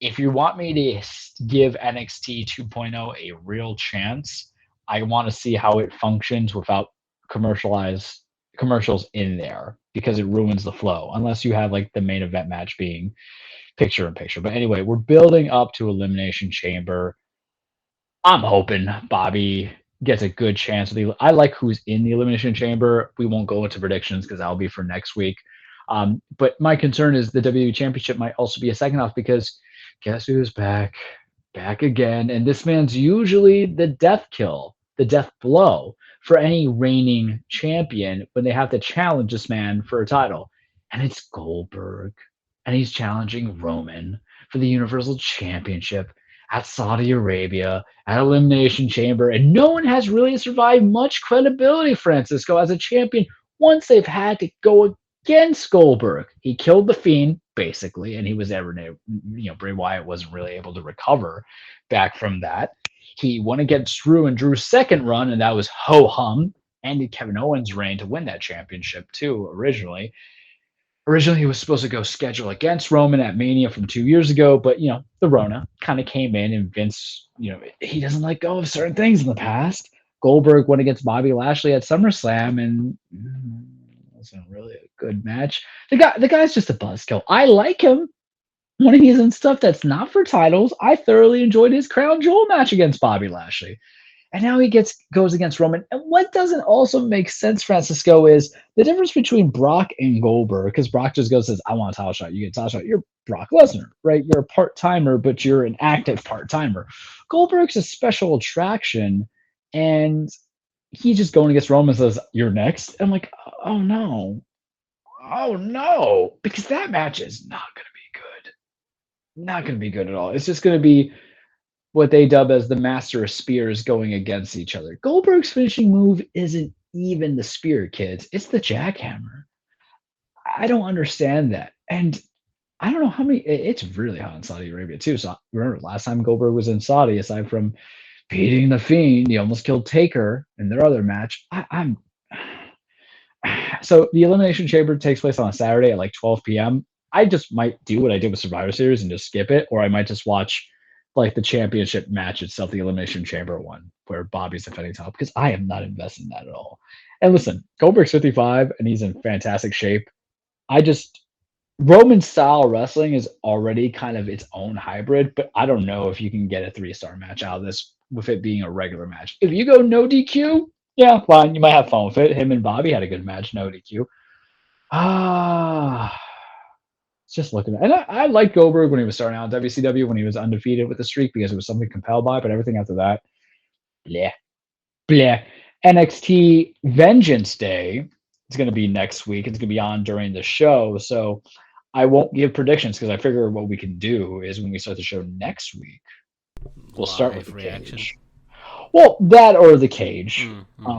Speaker 2: if you want me to give NXT 2.0 a real chance, I want to see how it functions without commercials in there because it ruins the flow unless you have like the main event match being picture in picture. But anyway, we're building up to Elimination Chamber. I'm hoping Bobby gets a good chance. I like who's in the Elimination Chamber. We won't go into predictions because that'll be for next week. But my concern is the WWE Championship might also be a second off because guess who's back? Back again. And this man's usually the death blow for any reigning champion when they have to challenge this man for a title. And it's Goldberg. And he's challenging Roman for the Universal Championship at Saudi Arabia, at Elimination Chamber. And no one has really survived much credibility, Francisco, as a champion once they've had to go against Goldberg. He killed the Fiend, basically, and he was Bray Wyatt wasn't really able to recover back from that. He went against Drew in Drew's second run, and that was ho-hum. Ended Kevin Owens' reign to win that championship, too, originally. Originally, he was supposed to go schedule against Roman at Mania from 2 years ago, but, the Rona kind of came in, and Vince, he doesn't let go of certain things in the past. Goldberg went against Bobby Lashley at SummerSlam, and wasn't really a good match. The guy's just a buzzkill. I like him when he's in stuff that's not for titles. I thoroughly enjoyed his Crown Jewel match against Bobby Lashley. And now he goes against Roman. And what doesn't also make sense, Francisco, is the difference between Brock and Goldberg. Because Brock just goes and says, I want a title shot. You get a title shot. You're Brock Lesnar, right? You're a part-timer, but you're an active part-timer. Goldberg's a special attraction. And he just going against Roman and says, you're next. I'm like, oh no. Because that match is not going to be good. Not going to be good at all. It's just going to be what they dub as the master of spears going against each other. Goldberg's finishing move isn't even the spear, kids. It's the jackhammer. I don't understand that. And I don't know how many. It's really hot in Saudi Arabia too. So remember, last time Goldberg was in Saudi, aside from beating the Fiend, he almost killed Taker in their other match. I'm so the Elimination Chamber takes place on a Saturday at like 12 p.m. I just might do what I did with Survivor Series and just skip it, or I might just watch like the championship match itself, the Elimination Chamber one, where Bobby's defending top, because I am not invested in that at all. And listen, Goldberg's 55 and he's in fantastic shape. I just Roman style wrestling is already kind of its own hybrid, but I don't know if you can get a 3-star match out of this with it being a regular match. If you go no DQ, yeah, fine. You might have fun with it. Him and Bobby had a good match, no DQ. Ah, just looking at, and I liked Goldberg when he was starting out in WCW, when he was undefeated with the streak, because it was something compelled by. But everything after that, bleh, bleh. NXT Vengeance Day is going to be next week. It's going to be on during the show, so I won't give predictions because I figure what we can do is when we start the show next week, we'll start with the
Speaker 1: reaction.
Speaker 2: cage. Well, that or the cage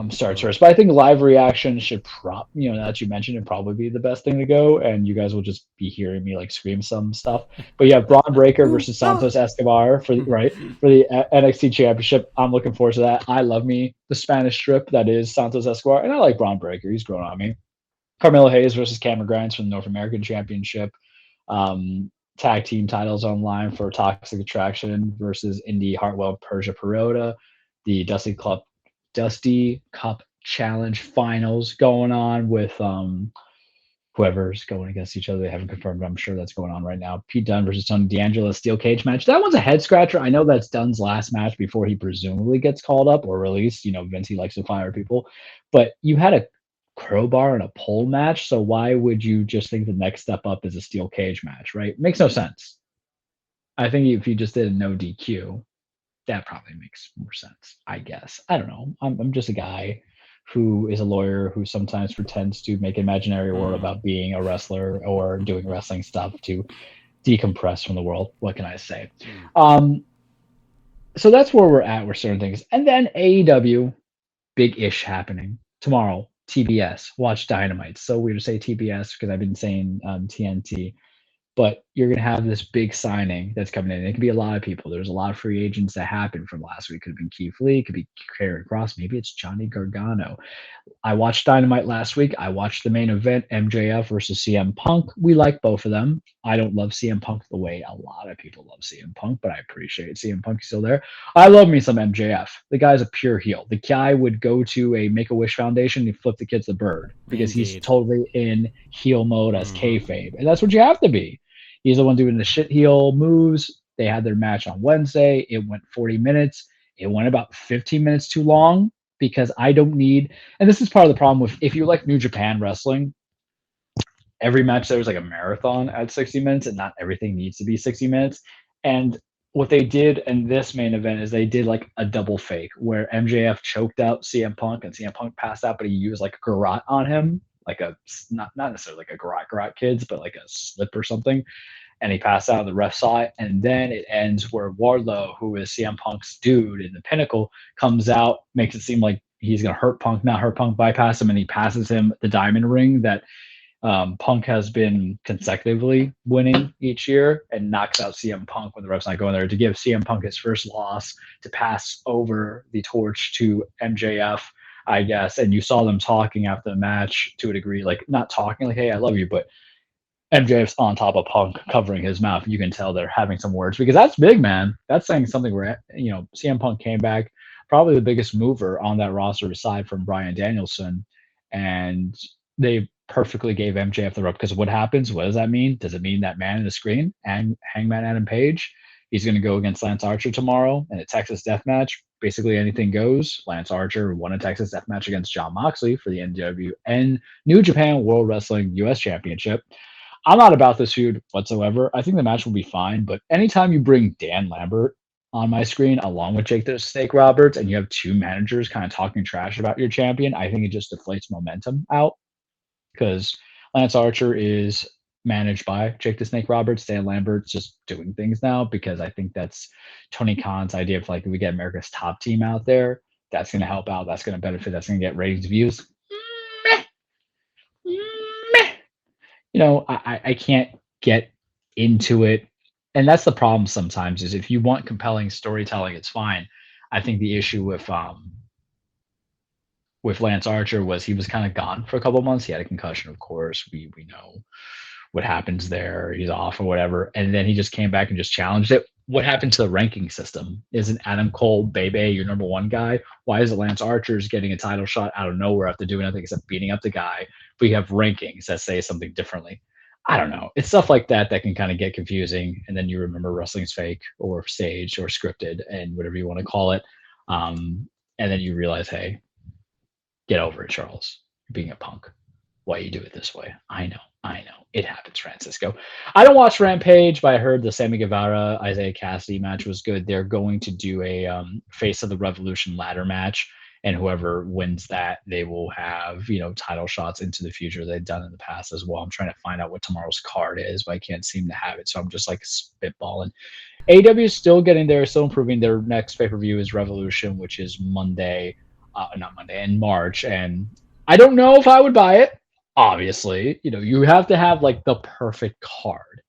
Speaker 2: starts first. But I think live reaction should now that you mentioned, it'd probably be the best thing to go, and you guys will just be hearing me like scream some stuff. But you have Braun Breaker versus Santos Escobar for the NXT Championship. I'm looking forward to that. I love me the Spanish strip that is Santos Escobar, and I like Braun Breaker. He's grown on me. Carmelo Hayes versus Cameron Grimes for the North American Championship. Tag team titles online for Toxic Attraction versus Indy Hartwell Persia Perota. The Dusty Cup Challenge finals going on with whoever's going against each other. They haven't confirmed, but I'm sure that's going on right now. Pete Dunne versus Tony D'Angelo steel cage match. That one's a head scratcher. I know that's Dunne's last match before he presumably gets called up or released. Vince, he likes to fire people. But you had a crowbar and a pole match, so why would you just think the next step up is a steel cage match, right? Makes no sense. I think if you just did a no DQ, that probably makes more sense, I guess. I don't know. I'm just a guy who is a lawyer who sometimes pretends to make an imaginary world about being a wrestler or doing wrestling stuff to decompress from the world. What can I say? So that's where we're at with certain things. And then AEW, big-ish happening tomorrow. TBS, watch Dynamite. So weird to say TBS because I've been saying TNT. But you're going to have this big signing that's coming in. It could be a lot of people. There's a lot of free agents that happened from last week. Could have been Keith Lee. Could be Karrion Kross. Maybe it's Johnny Gargano. I watched Dynamite last week. I watched the main event, MJF versus CM Punk. We like both of them. I don't love CM Punk the way a lot of people love CM Punk, but I appreciate CM Punk still there. I love me some MJF. The guy's a pure heel. The guy would go to a Make-A-Wish Foundation and flip the kids the bird because he's totally in heel mode as kayfabe. And that's what you have to be. He's the one doing the shit heel moves. They had their match on Wednesday. It went 40 minutes. It went about 15 minutes too long because I don't need, and this is part of the problem with, if you like New Japan wrestling, every match there was like a marathon at 60 minutes and not everything needs to be 60 minutes. And what they did in this main event is they did like a double fake where MJF choked out CM Punk and CM Punk passed out, but he used like a garrote on him, like a, not necessarily like a garrote kids, but like a slip or something. And he passed out, the ref saw it, and then it ends where Wardlow, who is CM Punk's dude in the Pinnacle, comes out, makes it seem like he's going to hurt Punk, not hurt Punk, bypass him, and he passes him the diamond ring that Punk has been consecutively winning each year, and knocks out CM Punk when the ref's not going there to give CM Punk his first loss, to pass over the torch to MJF, I guess. And you saw them talking after the match to a degree, like not talking like, hey, I love you, but MJF's on top of Punk covering his mouth. You can tell they're having some words because that's big, man. That's saying something where, CM Punk came back, probably the biggest mover on that roster aside from Bryan Danielson. And they perfectly gave MJF the rope because what happens? What does that mean? Does it mean that man in the screen, Hangman Adam Page, he's going to go against Lance Archer tomorrow in a Texas death match? Basically anything goes. Lance Archer won a Texas death match against Jon Moxley for the NW and New Japan World Wrestling US Championship. I'm not about this feud whatsoever. I think the match will be fine, but anytime you bring Dan Lambert on my screen along with Jake the Snake Roberts and you have two managers kind of talking trash about your champion, I think it just deflates momentum out because Lance Archer is managed by Jake the Snake Roberts. Dan Lambert's just doing things now because I think that's Tony Khan's idea of like, if we get America's top team out there, that's going to help out. That's going to benefit. That's going to get ratings, views. I can't get into it. And that's the problem sometimes is if you want compelling storytelling, it's fine. I think the issue with Lance Archer was he was kind of gone for a couple of months. He had a concussion, of course. We know what happens there. He's off or whatever. And then he just came back and just challenged it. What happened to the ranking system? Isn't Adam Cole, Bebe, your number one guy? Why is it Lance Archer's getting a title shot out of nowhere after doing nothing except beating up the guy? But you have rankings that say something differently. I don't know. It's stuff like that that can kind of get confusing. And then you remember wrestling's fake or staged or scripted and whatever you want to call it. And then you realize, hey, get over it, Charles. You're being a punk. Why you do it this way? I know. It happens, Francisco. I don't watch Rampage, but I heard the Sammy Guevara Isaiah Cassidy match was good. They're going to do a Face of the Revolution ladder match, and whoever wins that, they will have title shots into the future. They've done in the past as well. I'm trying to find out what tomorrow's card is, but I can't seem to have it, so I'm just like spitballing. AEW is still getting there, still improving. Their next pay-per-view is Revolution, which is Monday. Not Monday, in March, and I don't know if I would buy it. Obviously, you have to have like the perfect card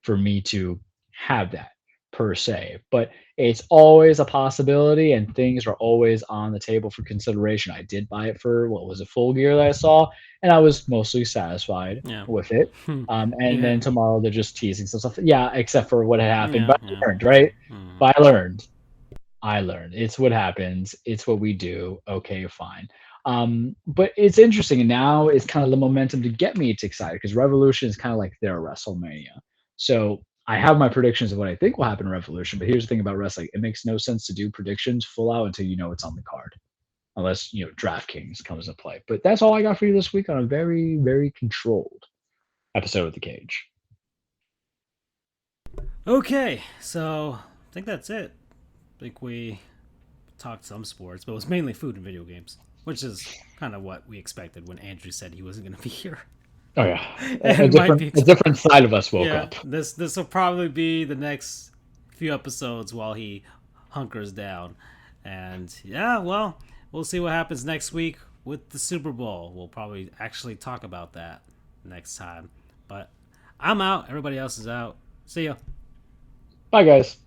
Speaker 2: for me to have that per se, but it's always a possibility and things are always on the table for consideration. I did buy it for Full Gear that I saw, and I was mostly satisfied with it. And then tomorrow they're just teasing some stuff. Yeah, except for what had happened, but I learned, right? But I learned. It's what happens. It's what we do. Okay, fine. But it's interesting, and now it's kind of the momentum to get me excited because Revolution is kind of like their WrestleMania. So I have my predictions of what I think will happen in Revolution, but here's the thing about wrestling. It makes no sense to do predictions full out until you know it's on the card. Unless, DraftKings comes into play. But that's all I got for you this week on a very, very controlled episode of The Cage.
Speaker 1: Okay, so I think that's it. I think we talked some sports, but it was mainly food and video games, which is kind of what we expected when Andrew said he wasn't going to be here.
Speaker 2: Oh yeah, a different side of us woke up.
Speaker 1: This will probably be the next few episodes while he hunkers down, and we'll see what happens next week with the Super Bowl. We'll probably actually talk about that next time. But I'm out. Everybody else is out. See ya.
Speaker 2: Bye, guys.